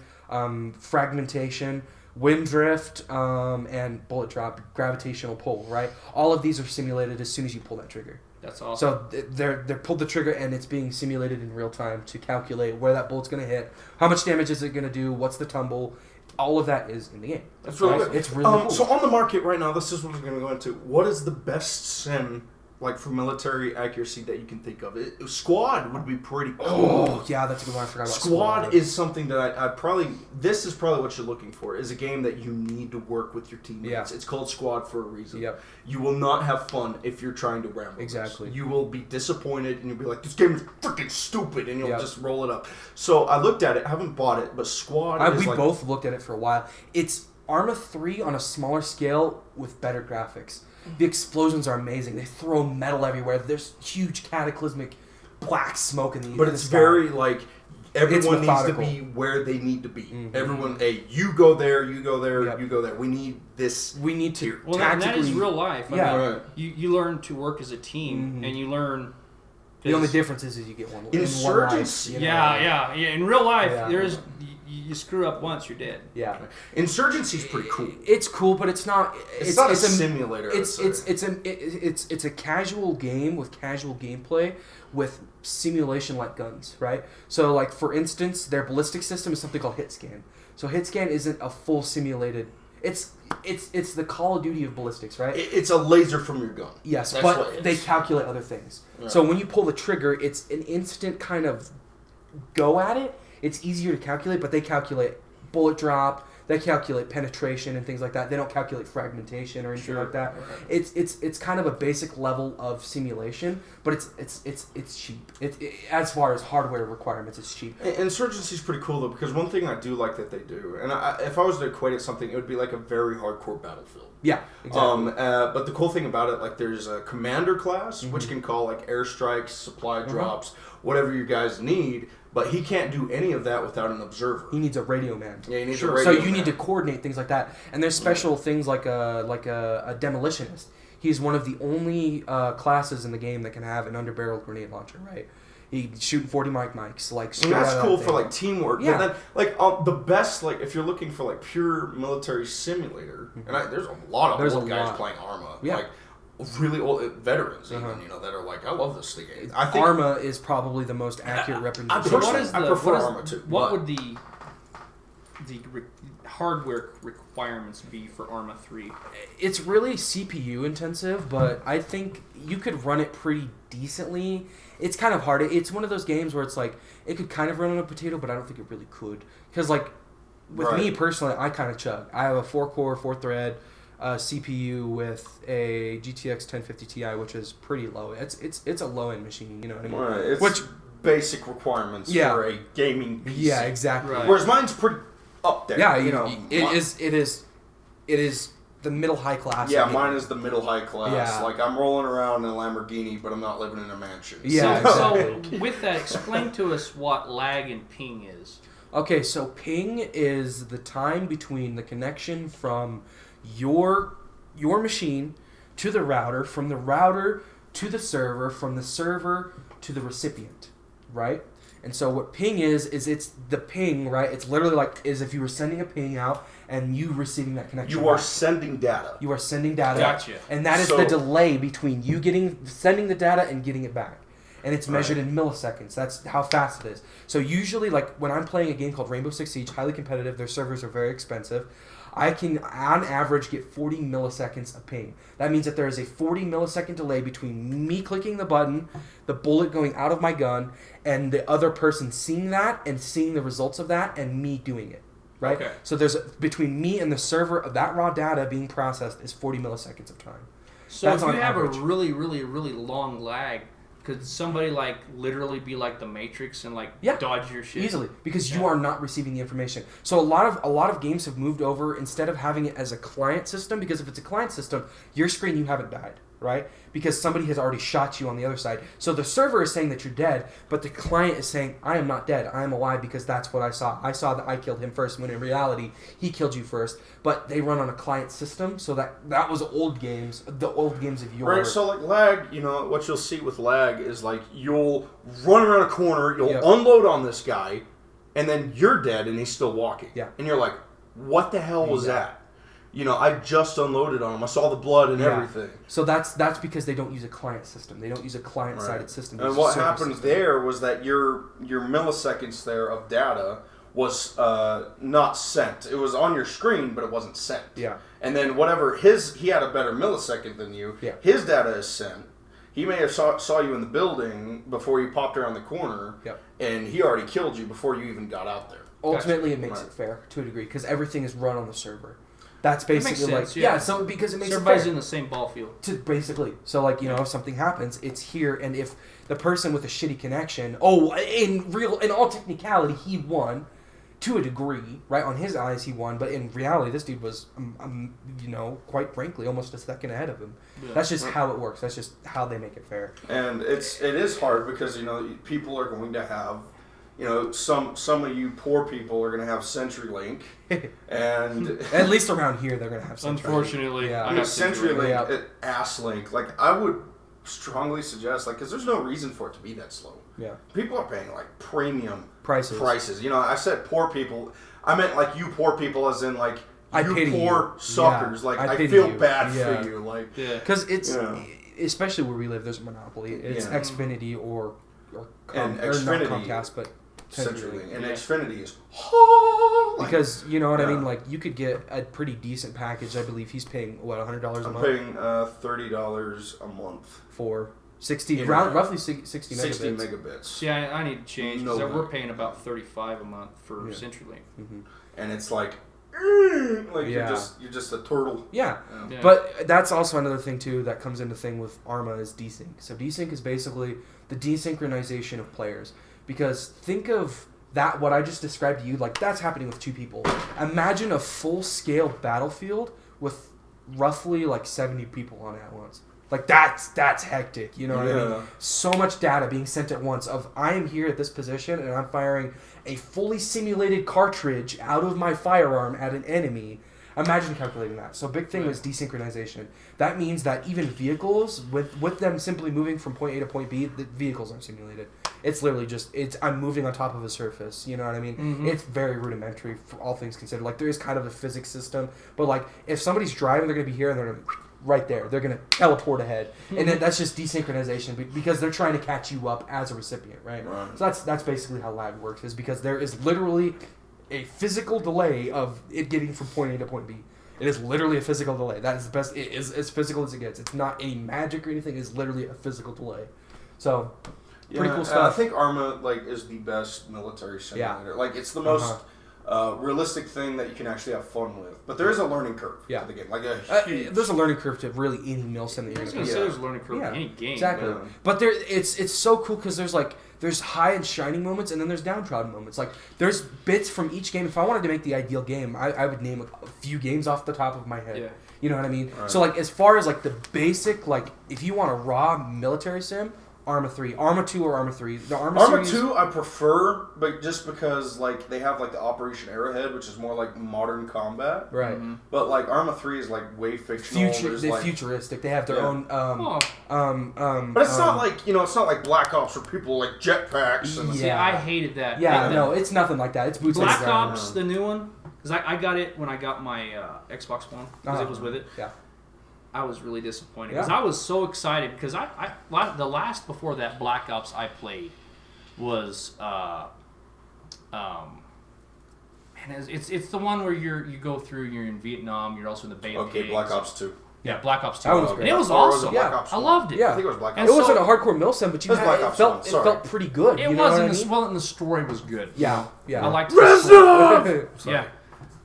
fragmentation, wind drift, and bullet drop, gravitational pull, right? All of these are simulated as soon as you pull that trigger. That's awesome. So they're pulled the trigger and it's being simulated in real time to calculate where that bullet's going to hit, how much damage is it going to do, what's the tumble. All of that is in the game. That's really good. It's really cool. So on the market right now, this is what we're going to go into. What is the best sim for military accuracy that you can think of? Squad would be pretty cool. Oh, yeah, that's a good one. I forgot about Squad is something that I probably... This is probably what you're looking for, is a game that you need to work with your teammates. Yeah. It's called Squad for a reason. Yep. You will not have fun if you're trying to ramble. this. Exactly. You will be disappointed and you'll be like, this game is freaking stupid, and you'll Yep. just roll it up. So I looked at it, I haven't bought it, but Squad is We both looked at it for a while. It's Arma 3 on a smaller scale with better graphics. The explosions are amazing. They throw metal everywhere. There's huge cataclysmic black smoke in the But it's very like everyone needs to methodical. be where they need to be. Everyone, hey, you go there, you go there, Yep. you go there. We need this. We need to Well, and that is tactically- real life. I Yeah. mean, Right. you learn to work as a team, and you learn. The only difference is you get one. Insurgency. One life, Yeah. In real life, Yeah. there's you screw up once, you're dead. Yeah. Insurgency's pretty cool. It's cool, but it's not. It's not a simulator. It's a casual game with casual gameplay with simulation like guns, right? So like for instance, their ballistic system is something called hit scan. So hit scan isn't a full simulated. It's the Call of Duty of ballistics, right? It's a laser from your gun. Yes, That's what but it they is. calculate other things. Yeah. So when you pull the trigger, it's an instant kind of go at it. It's easier to calculate, but they calculate bullet drop. They calculate penetration and things like that. They don't calculate fragmentation or anything like that. It's kind of a basic level of simulation, but it's cheap. As far as hardware requirements, it's cheap. Insurgency's pretty cool though, because one thing I do like that they do, and if I was to equate it to something, it would be like a very hardcore battlefield. Yeah, exactly. But the cool thing about it, like there's a commander class, which can call like airstrikes, supply drops, whatever you guys need, but he can't do any of that without an observer. He needs a radio man. Yeah, he needs a So radio you man. need to coordinate things like that. And there's special things like a demolitionist. He's one of the only classes in the game that can have an underbarrel grenade launcher, right? He's shooting 40 mics, like straight And that's out of cool that for thing. like teamwork. Yeah. But then like the best, like if you're looking for like pure military simulator, and there's a lot of old guys playing Arma, Yeah. like really old veterans even, that are like, I love this thing. I think Arma is probably the most accurate representation. I prefer Arma too. What but- would the hardware requirements be for Arma 3? It's really CPU intensive, but I think you could run it pretty decently. It's kind of hard. It's one of those games where it's like it could kind of run on a potato, but I don't think it really could. Because like with me personally, I kind of chug. I have a 4-core, 4-thread CPU with a GTX 1050 Ti, which is pretty low. It's a low end machine. You know what I mean? Right, it's Which basic requirements Yeah. for a gaming PC. yeah, exactly. Right. Whereas mine's pretty up there. Yeah, you know. it is the middle high class. Yeah, of mine gaming. is the middle high class. Yeah. Like I'm rolling around in a Lamborghini, but I'm not living in a mansion. Yeah, So exactly. with that, explain to us what lag and ping is. Okay, so ping is the time between the connection from your machine to the router, from the router to the server, from the server to the recipient, right? And so what ping is it's the ping, right? It's literally like is if you were sending a ping out and you receiving that connection. You are back. sending data. You are sending data. Gotcha. And that is So- the delay between you sending the data and getting it back. And it's measured in milliseconds. That's how fast it is. So usually, like when I'm playing a game called Rainbow Six Siege, highly competitive, their servers are very expensive. I can, on average, get 40 milliseconds of ping. That means that there is a 40 millisecond delay between me clicking the button, the bullet going out of my gun, and the other person seeing that and seeing the results of that, and me doing it. Right? Okay. So there's between me and the server of that raw data being processed is 40 milliseconds of time. So That's if you on have average. a really, really, really long lag, could somebody like literally be like the Matrix and like Yeah. dodge your shit? Easily, because you are not receiving the information. So a lot of games have moved over instead of having it as a client system. Because if it's a client system, your screen you haven't died, right? Because somebody has already shot you on the other side. So the server is saying that you're dead, but the client is saying I am not dead. I am alive because that's what I saw. I saw that I killed him first, when in reality he killed you first. But they run on a client system, so that was old games. The old games of your Right, so like lag, what you'll see with lag is like you'll run around a corner, you'll Yep. unload on this guy, and then you're dead and he's still walking. Yeah. And you're like, what the hell was that? I just unloaded on him. I saw the blood and Yeah. everything. So that's because they don't use a client system. They don't use a client-sided Right. system. They And use a what server happens system. there was that your milliseconds there of data was not sent. It was on your screen, but it wasn't sent. Yeah. And then whatever he had a better millisecond than you. Yeah. His data is sent. He may have saw you in the building before you popped around the corner. Yep. And he already killed you before you even got out there. Ultimately, it makes Right. it fair to a degree because everything is run on the server. That's makes basically sense, like yeah. So because it makes So it everybody's fair. in the same ball field. Basically, so like if something happens, it's here, and if the person with a shitty connection, in all technicality, he won. to a degree, right? On his eyes, he won, but in reality, this dude was, quite frankly, almost a second ahead of him. Yeah. That's just how it works. That's just how they make it fair. And it is hard because people are going to have, some of you poor people are going to have CenturyLink, and at least around here they're going to have CenturyLink. Unfortunately, yeah. I got CenturyLink, AssLink. Like I would strongly suggest, because there's no reason for it to be that slow. Yeah, people are paying premium prices. I said poor people. I meant you poor people, as in you poor suckers. Yeah, I feel bad for you. Because it's especially where we live. There's a monopoly. It's Xfinity or not Comcast, but CenturyLink. And Xfinity is because you know what I mean. You could get a pretty decent package. I believe he's paying $100 a month. I'm paying $30 a month for 60 roughly 60 megabits. See, I need to change because we're paying about $35 a month for CenturyLink, and it's you're just a turtle. Yeah, but that's also another thing too that comes into thing with Arma is desync. So desync is basically the desynchronization of players. Because think of that, what I just described to you, that's happening with two people. Imagine a full-scale battlefield with roughly 70 people on it at once. That's hectic, you know what I mean? So much data being sent at once of I am here at this position and I'm firing a fully simulated cartridge out of my firearm at an enemy. Imagine calculating that. So big thing was desynchronization. That means that even vehicles, with them simply moving from point A to point B, the vehicles aren't simulated. It's literally I'm moving on top of a surface. You know what I mean? Mm-hmm. It's very rudimentary for all things considered. There is kind of a physics system, but if somebody's driving, they're going to be here and they're going to be right there. They're going to teleport ahead. And then that's just desynchronization because they're trying to catch you up as a recipient, right? So that's basically how lag works, is because there is literally a physical delay of it getting from point A to point B. It is literally a physical delay. That is the best. It is as physical as it gets. It's not any magic or anything. It's literally a physical delay. So, pretty cool stuff. I think Arma is the best military simulator. It's the most realistic thing that you can actually have fun with. But there is a learning curve to the game. There's a learning curve to really any mil sim that you're going to play. There's a learning curve in any game. Exactly. Yeah. But it's so cool because there's high and shining moments and then there's downtrodden moments. There's bits from each game. If I wanted to make the ideal game, I would name a few games off the top of my head. Yeah. You know what I mean? Right. So as far as the basic, if you want a raw military sim, Arma 3, Arma 2 or Arma 3. The Arma series, 2 I prefer, but just because they have the Operation Arrowhead, which is more modern combat. Right. Mm-hmm. But Arma 3 is way fictional. They're futuristic. They have their own but it's not it's not like Black Ops where people jetpacks and See, I hated that. Yeah, no, it's nothing like that. It's boots on the ground. Black Ops, the new one, because I got it when I got my Xbox One, because it was with it. Yeah. I was really disappointed because I was so excited because the last before that Black Ops I played was it's the one where you go through, you're in Vietnam, you're also in the Bay of Pigs. Black Ops 2. Yeah, Black Ops 2. That was great. And it was awesome. I loved it. Yeah. I think it was Black Ops. It wasn't a hardcore mil sim, but it felt pretty good. It wasn't and the story was good. Yeah, yeah. I liked the story.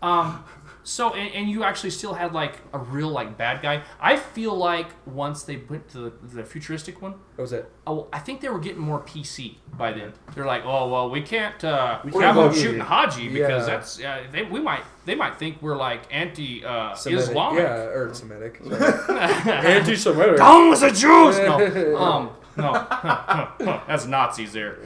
Yeah. So, and you actually still had a real bad guy. I feel once they went to the futuristic one, what was it? Oh, I think they were getting more PC by then. They're oh well, we can't have them shooting Haji because that's they might think we're anti-Islamic. Yeah, or Semitic. Anti-Semitic. Down with the Jews. No, that's Nazis there.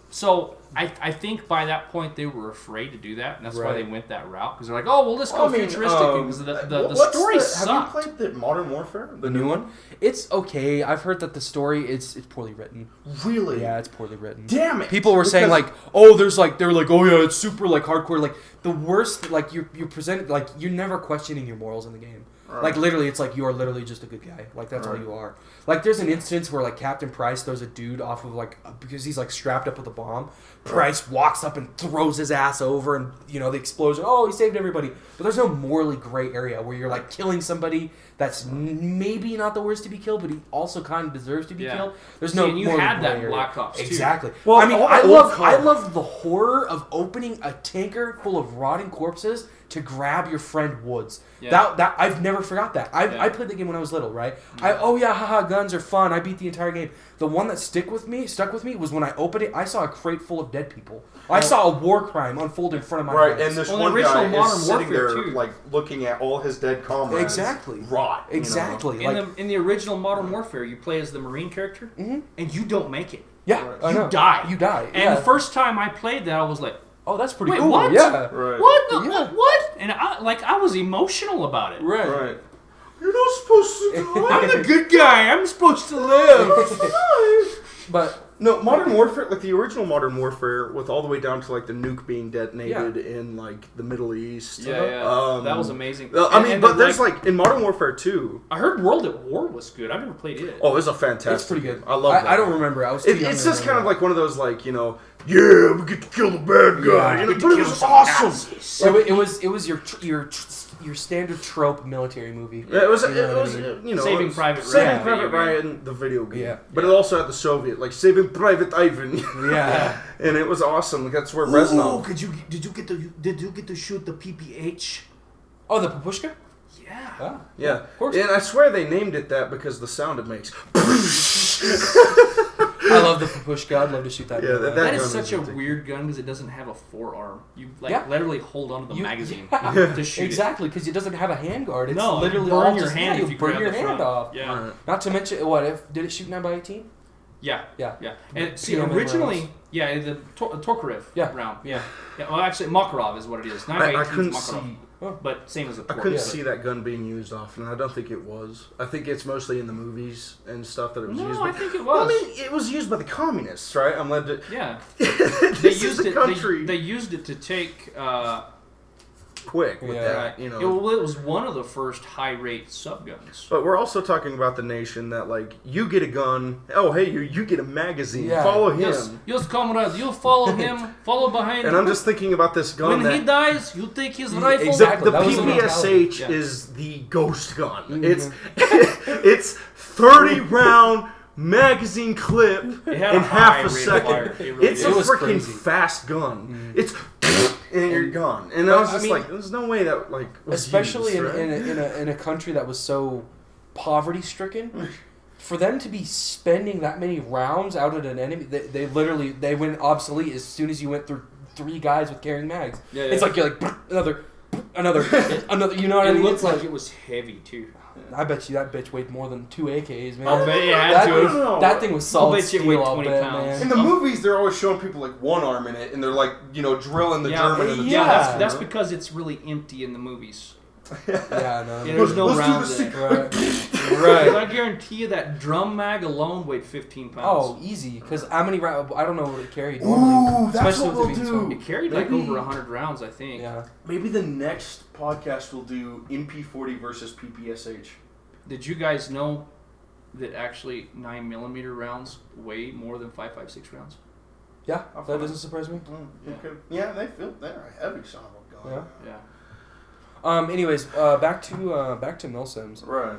So I think by that point they were afraid to do that, and that's why they went that route, because they're oh, well, let's go futuristic, because the story sucked. Have you played the Modern Warfare, the new one? It's okay. I've heard that the story it's poorly written. Really? Yeah, it's poorly written. Damn it! People were saying oh, there's they're oh yeah, it's super hardcore. The worst, you're presented you're never questioning your morals in the game. Right. Literally, it's you are literally just a good guy. That's all you are. There's an instance where Captain Price throws a dude off of because he's strapped up with a bomb. Price walks up and throws his ass over, and the explosion. Oh, he saved everybody. But there's no morally gray area where you're killing somebody that's maybe not the worst to be killed, but he also kind of deserves to be killed. There's no. And you had that in Black Ops too. Exactly. Well, I love the horror of opening a tanker full of rotting corpses, to grab your friend Woods. Yeah. That I've never forgot that. I played the game when I was little, right? Guns are fun. I beat the entire game. The one that stuck with me was when I opened it. I saw a crate full of dead people. I saw a war crime unfold in front of my eyes. And this Well, one the original guy Modern is sitting Warfare there, too. like looking at all his dead comrades. Exactly. Rot. you know? Exactly. In the original Modern Warfare, you play as the Marine character, and you don't make it. Yeah, I know. You die. You die. And the first time I played that, I was like, oh, that's pretty wait, cool. what? Yeah. Right. what? The, Yeah. what? And I was emotional about it. Right. Right. You're not supposed to die. I'm the good guy. I'm supposed to live. But No, Modern Warfare, like the original Modern Warfare, with all the way down to like the nuke being detonated in like the Middle East. Yeah. That was amazing. But there's like in Modern Warfare 2. I heard World at War was good. I've never played it. Oh, it's a fantastic. it's pretty good. I love that. I don't remember. I was too young It's to just kind of remember. like one of those like yeah, we get to kill the bad guy. Yeah. But it was awesome. It was your standard trope military movie. Yeah, it was You know what I mean? Saving Private Ryan. Saving Yeah. Private Video game. Ryan, the video game. Yeah. But it also had the Soviet, like Saving Private Ivan. Yeah. And it was awesome. Like, that's where Reznov. Did you get to shoot the PPH? Oh, the Papushka? Yeah. Ah, Yeah. of course. And I swear they named it that because the sound it makes. I love the Papushka. I'd love to shoot that. Yeah, gun. That is gun such a ridiculous. weird gun because it doesn't have a forearm. You Yeah. literally hold onto the magazine yeah. to shoot Exactly, because it doesn't have a handguard. It's No, you literally burn all your just, hand yeah, if you you burn grab your the hand front. off. it. Yeah. Not to mention, did it shoot 9x18? Yeah. Yeah. Yeah. And see, PMM originally, rounds. yeah, the Tokarev Yeah. round. Yeah. Yeah. Well, actually, Makarov is what it is. 9x18 I is couldn't Makarov. see. But same as the I Torque. couldn't Yeah. see that gun being used often. I don't think it was. I think it's mostly in the movies and stuff that it was used. No, by. I think it Well, was. I mean, it was used by the communists, right? I'm led to. Yeah. this They is used the it. country. They used it to take. quick with Yeah. that, you know. It was one of the first high-rate subguns. But we're also talking about the nation that, like, you get a gun. Oh, hey, you get a magazine. Yeah. Follow him. Yes, comrade, you follow him. Follow behind And him. I'm just thinking about this gun When he that. dies, you take his rifle. exactly. The That was the PPSH mentality. is the ghost gun. Mhm. It's 30 round magazine clip It had in a half high a rate of second. fire. It really It's did. a It was freaking crazy. fast gun. It's and you're gone. And But, I was I just mean, like, there's no way that like was especially used, right? in a country that was so poverty stricken, for them to be spending that many rounds out at an enemy, they literally went obsolete as soon as you went through 3 guys with carrying mags. Yeah, It's yeah. like you're like another. You know what I It mean? looked It's like it was heavy too. I bet you that bitch weighed more than 2 AKs, man. I'll bet you had that, to. have. that thing was solid bet you it steel. weighed I'll 20 bet, pounds. In man. the movies, they're always showing people like one arm in it, and they're like, drilling the German in the yeah, chest, that's you know? because it's really empty in the movies. Yeah, no. Yeah, there's no Let's do rounds the in it. Right. I guarantee you that drum mag alone weighed 15 pounds. Oh, easy. Because how many rounds? I don't know what it carried normally. Ooh, that's especially what with it we'll being do. It carried like over 100 rounds, I think. Yeah. Maybe the next podcast we'll do MP40 versus PPSH. Did you guys know that actually 9mm rounds weigh more than 5.56 rounds? Yeah, that doesn't surprise me. Okay. Yeah, they're a heavy son of a gun. Yeah. Yeah. Anyways, back to milsims. Right.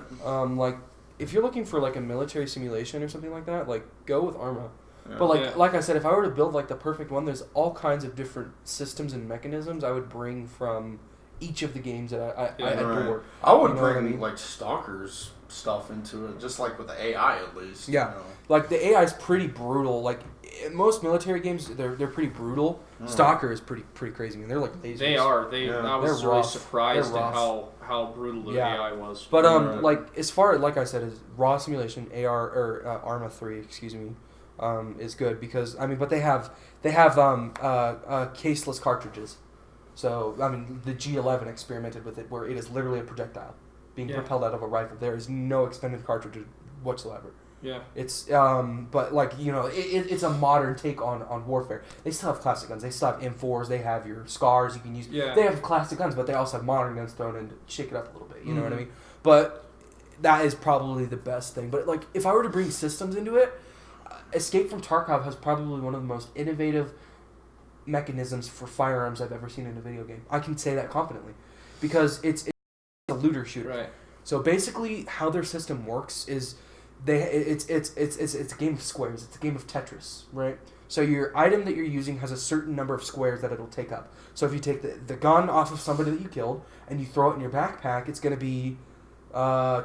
Like, if you're looking for like a military simulation or something like that, like go with Arma. Yeah. But Yeah. like I said, if I were to build like the perfect one, there's all kinds of different systems and mechanisms I would bring from each of the games that I Yeah, adore. I would You know what bring I mean? like Stalker's stuff into it, just like with the AI at least. Yeah. Like the AI is pretty brutal. Like in most military games, they're pretty brutal. Stalker is pretty crazy. Man, they're like lasers. They are. Yeah. I was They're really rough. surprised They're at rough. how brutal the Yeah. AI was. But Right. like as far like I said, is raw simulation Arma 3, excuse me, is good because but they have caseless cartridges. So I mean the G11 experimented with it where it is literally a projectile being Yeah. propelled out of a rifle. There is no expended cartridge whatsoever. Yeah. It's but like it's a modern take on warfare. They still have classic guns. They still have M4s. They have your scars you can use. Yeah. They have classic guns, but they also have modern guns thrown in to shake it up a little bit. You know what I mean? But that is probably the best thing. But like if I were to bring systems into it, Escape from Tarkov has probably one of the most innovative mechanisms for firearms I've ever seen in a video game. I can say that confidently because it's a looter shooter. Right. So basically, how their system works is it's a game of squares. It's a game of Tetris, right? So your item that you're using has a certain number of squares that it'll take up. So if you take the gun off of somebody that you killed and you throw it in your backpack, it's going to be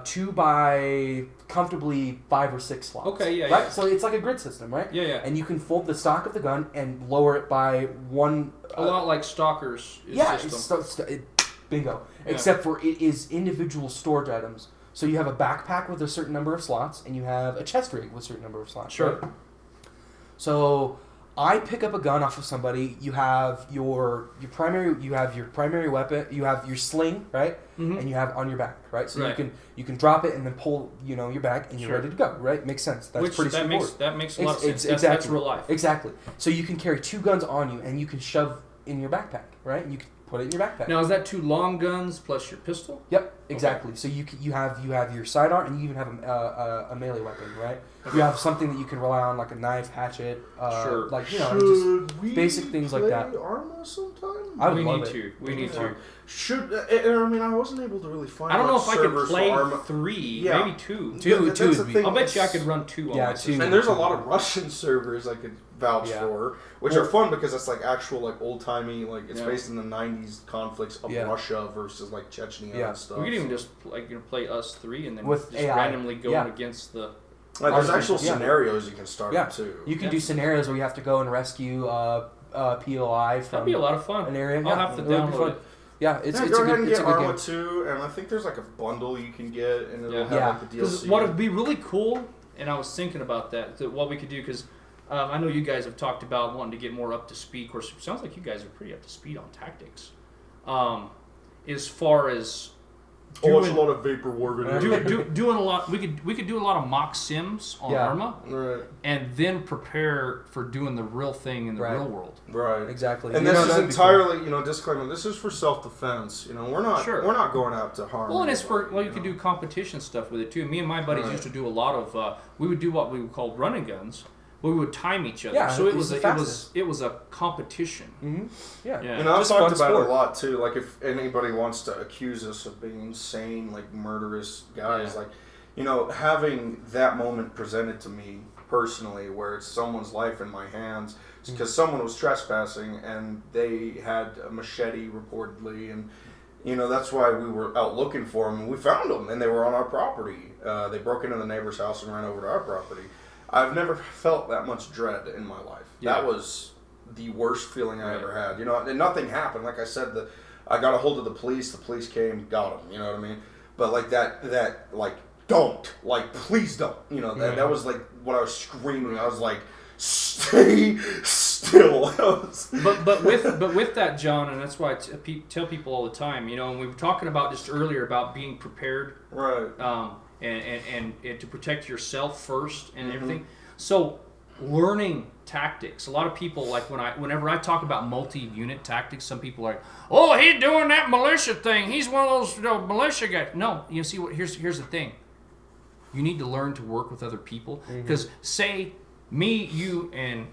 2 by comfortably 5 or 6 slots. Okay, yeah, right? yeah. So it's like a grid system, right? Yeah, yeah. And you can fold the stock of the gun and lower it by 1. A lot like Stalker's system. Bingo. Yeah. Except for it is individual storage items. So you have a backpack with a certain number of slots, and you have a chest rig with a certain number of slots. Sure. Right? So I pick up a gun off of somebody. You have your primary weapon. You have your sling, right? Mhm. And you have on your back, right? So Right. you can drop it and then pull your back, and you're Sure. ready to go, right? Makes sense. That's pretty straightforward. That makes a lot of sense. Exactly. That's real life. Exactly. So you can carry 2 guns on you, and you can shove in your backpack, right? You can put it in your backpack. Now, is that 2 long guns plus your pistol? Yep, exactly. So you have your sidearm, and you even have a melee weapon, right? You have something that you can rely on, like a knife, hatchet, Sure. like Should we basic things like that. play Arma sometime? I would We love need it. to. We need to. Should I mean, I wasn't able to really find. I don't know much if I could servers play for Arma. 3, Yeah. maybe 2. Two That's would the be- thing. I'll bet you I could run 2 on Yeah, my 2. system. And there's a lot of Russian servers I could vouch Yeah. for, which are fun because it's like actual like old timey, like it's Yeah. based in the '90s conflicts of Yeah. Russia versus like Chechnya Yeah. and stuff. We could even just play us 3 and then With just AI. randomly going Yeah. against the. Like, there's actual Yeah. scenarios you can start Yeah. up too. You can Yeah. do scenarios where you have to go and rescue POI from That'd be a lot of fun. an area. I'll Yeah, have to it would be download fun. it. Yeah, it's Yeah, it's go a ahead good and it's a get good Arma game. 2, and I think there's like a bundle you can get, and it'll Yeah. have Yeah. like the Because DLC. what would be really cool, and I was thinking about that what we could do, because I know you guys have talked about wanting to get more up to speed. Of course, it sounds like you guys are pretty up to speed on tactics. As far as watch a lot of Vapor War videos. doing a lot, we could do a lot of mock sims on Yeah. Arma, Right. and then prepare for doing the real thing in the Right. real world. Right. Exactly. And You this know, is that'd be cool. entirely, disclaimer. This is for self-defense. We're not Sure. we're not going out to harm. Well, and it's for anybody, you could do competition stuff with it too. Me and my buddies Right. used to do a lot of. We would do what we would call running guns. We would time each other. Yeah, so it who's was the it fastest? was a competition. Mhm. Yeah. Yeah. I've Just talked fun about sport. it a lot too. Like, if anybody wants to accuse us of being insane, like murderous guys, Yeah. like, having that moment presented to me personally, where it's someone's life in my hands, because someone was trespassing and they had a machete reportedly, and that's why we were out looking for them, and we found them, and they were on our property. They broke into the neighbor's house and ran over to our property. I've never felt that much dread in my life. Yeah. That was the worst feeling I Right. ever had. And nothing happened. Like I said, I got a hold of the police. The police came, got him. You know what I mean? But like that, like, don't, like, please don't. That was like what I was screaming. I was like, stay still. But with that, John, and that's why I tell people all the time. And we were talking about just earlier about being prepared. Right. And to protect yourself first and everything. So learning tactics. A lot of people, like whenever I talk about multi-unit tactics, some people are like, "Oh, he's doing that militia thing. He's one of those militia guys." No, see what? Here's the thing. You need to learn to work with other people, because say me, you, and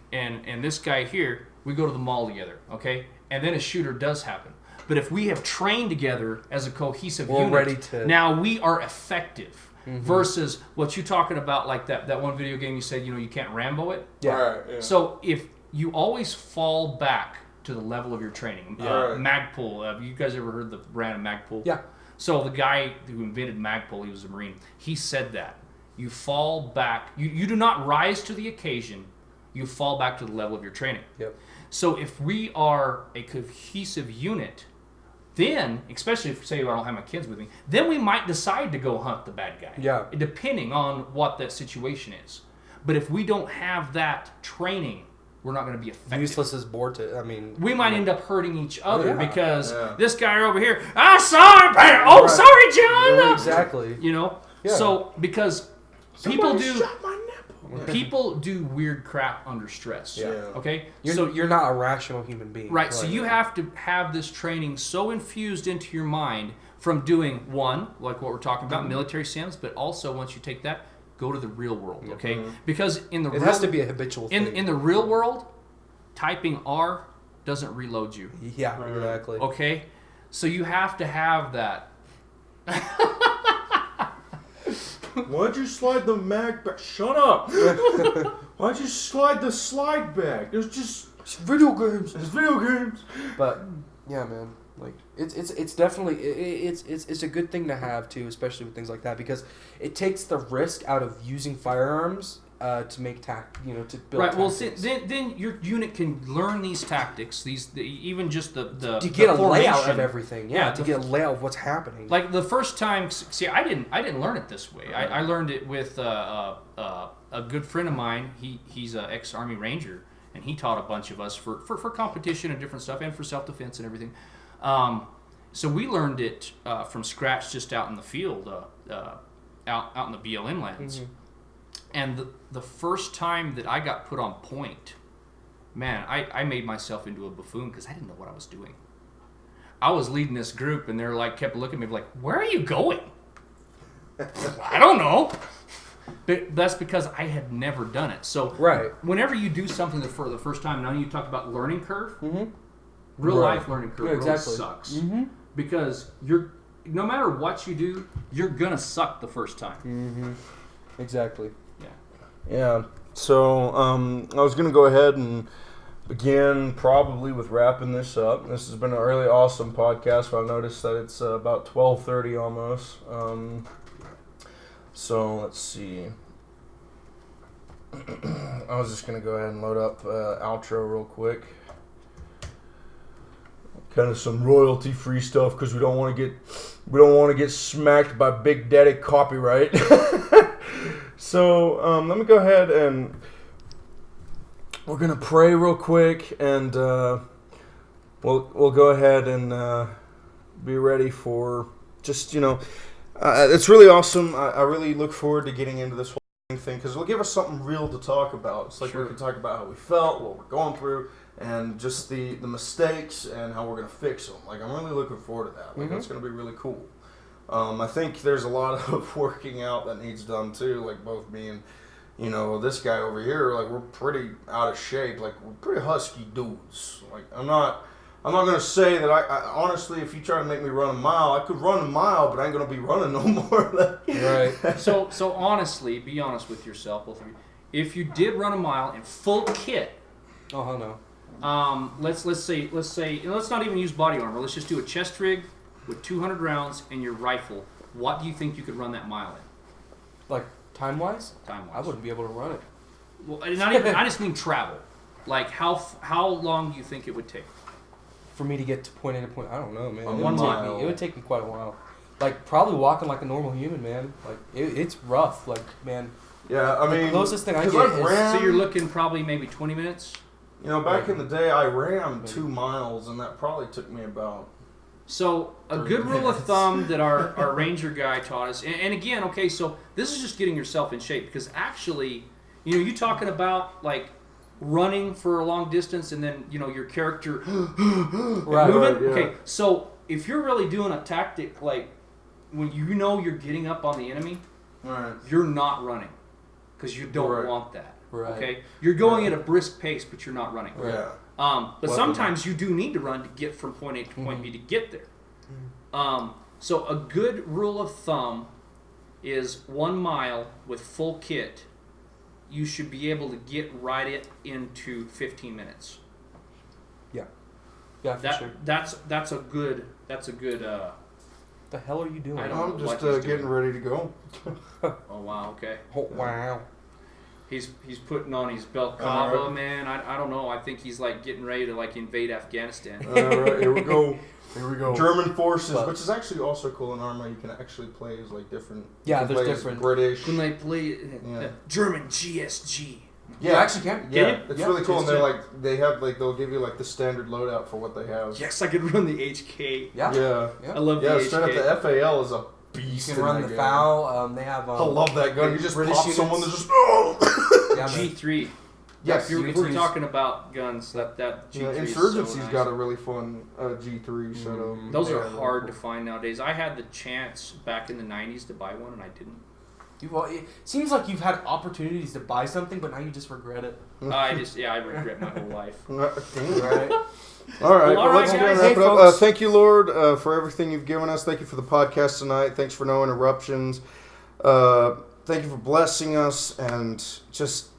this guy here, we go to the mall together, okay, and then a shooter does happen. But if we have trained together as a cohesive unit, ready to... now we are effective. Versus what you're talking about, like that one video game you said, you can't Rambo it. Yeah. Right, yeah. So if you always fall back to the level of your training, Right. Magpul, have you guys ever heard the brand of Magpul? Yeah. So the guy who invented Magpul, he was a Marine, he said that. You fall back, you do not rise to the occasion, you fall back to the level of your training. Yep. So if we are a cohesive unit, then, especially if, say, I don't have my kids with me, then we might decide to go hunt the bad guy. Yeah. Depending on what that situation is. But if we don't have that training, we're not going to be effective. Useless as bored to. I mean, We might end up hurting each other Yeah. because Yeah. this guy over here, I saw him. Oh, Right. sorry, John. exactly. Yeah. So because Somebody shot my nipple. people do weird crap under stress. Yeah. Okay. You're not a rational human being. Right, so you have to have this training so infused into your mind from doing one, like what we're talking about, military sims, but also once you take that, go to the real world, okay? Because in the It has to be a habitual thing. in the real world, typing R doesn't reload you, Yeah, exactly. okay? So you have to have that. Why'd you slide the mag back? Shut up! Why'd you slide the slide back? It's just It's video games. it's video games. But yeah, man, like it's definitely it's a good thing to have too, especially with things like that, because it takes the risk out of using firearms to make to build. Right. Well, tactics. then your unit can learn these tactics. Even just the to get a layout formation. of everything. Yeah, to get a layout of what's happening. Like the first time, see, I didn't learn it this way. I learned it with a good friend of mine. He's an ex-Army Ranger, and he taught a bunch of us for competition and different stuff, and for self-defense and everything. So we learned it from scratch, just out in the field, out in the BLM lands. Mm-hmm. And the first time that I got put on point, man, I made myself into a buffoon because I didn't know what I was doing. I was leading this group, and they're like, kept looking at me like, "Where are you going?" I don't know. But that's because I had never done it. So Right. whenever you do something for the first time, now you talk about learning curve. Mm-hmm. Real Right. life learning curve Yeah, exactly. really sucks. Mm-hmm. Because no matter what you do, you're gonna suck the first time. Mm-hmm. Exactly. Yeah. So I was gonna go ahead and begin probably with wrapping this up. This has been a really awesome podcast. But I've noticed that it's about 12:30 almost. So let's see. I was just gonna go ahead and load up outro real quick. Kind of some royalty-free stuff because we don't want to get smacked by Big Daddy copyright. So let me go ahead and we're gonna pray real quick, and we'll go ahead and be ready for just it's really awesome. I really look forward to getting into this whole thing because it'll give us something real to talk about. It's like we can talk about how we felt, what we're going through, and just the mistakes and how we're gonna fix them. Like, I'm really looking forward to that. Like, that's gonna be really cool. I think there's a lot of working out that needs done too. Like, both me and this guy over here, like, we're pretty out of shape. Like, we're pretty husky dudes. Like, I'm not gonna say that I honestly, if you try to make me run a mile, I could run a mile, but I ain't gonna be running no more. Right. So honestly, be honest with yourself, both of you. If you did run a mile in full kit, Oh hell no. let's say, and let's not even use body armor. Let's just do a chest rig with 200 rounds and your rifle. What do you think you could run that mile in? Like time wise, Time-wise. I wouldn't be able to run it. Well, not even. I just mean travel. Like, how long do you think it would take? For me to get to point A to point, I don't know, man. On It one would take mile. me. It would take me quite a while. Like probably walking like a normal human, man. Like it's rough. Like man. Yeah, I mean, The closest thing I 'cause get I've is- ran, So you're looking probably maybe 20 minutes. back in the day, I ran 2 miles, and that probably took me about. So a 30 good rule of minutes. thumb that our ranger guy taught us, and again, okay, so this is just getting yourself in shape, because actually, you talking about like running for a long distance, and then your character moving. Right, yeah. Okay, so if you're really doing a tactic like when you're getting up on the enemy, Right. you're not running because you don't Right. want that. Right. Okay, you're going at a brisk pace, but you're not running. Right. Yeah. But Well, sometimes you do need to run to get from point A to point B to get there. So a good rule of thumb is 1 mile with full kit. You should be able to get right into 15 minutes. Yeah, for sure. That's a good. The hell are you doing? I don't know I'm just what he's getting doing. ready to go. Oh wow, okay. Oh, wow. He's putting on his balaclava, man. I don't know. I think he's like getting ready to like invade Afghanistan. All right, here we go. Here we go. German forces, But- which is actually also cool in Arma. You can actually play as like different. Yeah, you can there's play as different- British. When they play Yeah. German GSG. You actually can. Yeah, Can you? it's Yeah, really cool. And it's they're good. like they have like they'll give you like the standard loadout for what they have. Yes, I could run the HK. Yeah. Yeah. Yeah. I love Yeah, the straight up HK. the FAL is a You beast. can in run that the game. FAL. They have. I love that gun. You just British pop units. someone. They're just. Yeah, man. G3. Yes, If you get we're to use- talking about guns, that Yeah, G3 is Insurgency's so nice. got a really fun G3 setup. Those are Yeah, hard to cool. find nowadays. I had the chance back in the 90s to buy one, and I didn't. It seems like you've had opportunities to buy something, but now you just regret it. I regret my whole life. Damn. Right? All right, Well, all let's right, go and guys. wrap Hey, it up. folks. Thank you, Lord, for everything you've given us. Thank you for the podcast tonight. Thanks for no interruptions. thank you for blessing us and just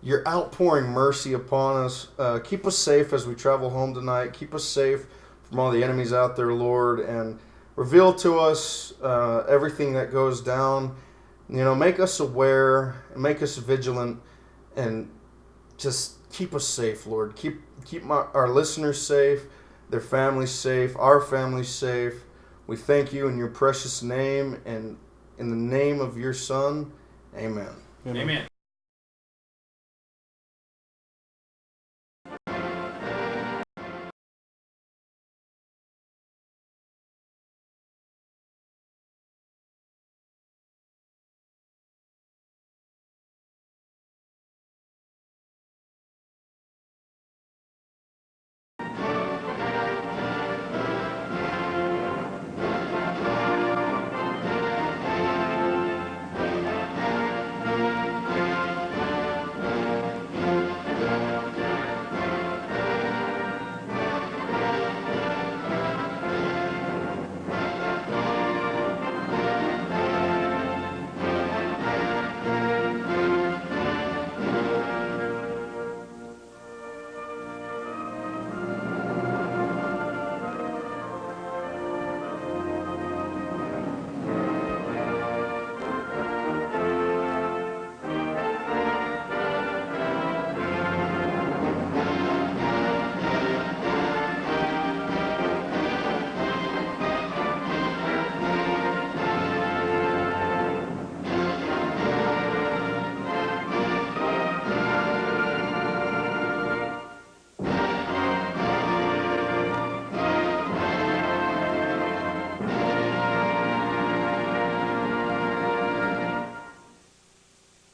your outpouring mercy upon us. Keep us safe as we travel home tonight. Keep us safe from all the enemies out there, Lord, and reveal to us everything that goes down. Make us aware and make us vigilant, and just keep us safe, Lord. Keep our listeners safe, their families safe, our families safe. We thank you in your precious name, and in the name of your Son, amen. Amen.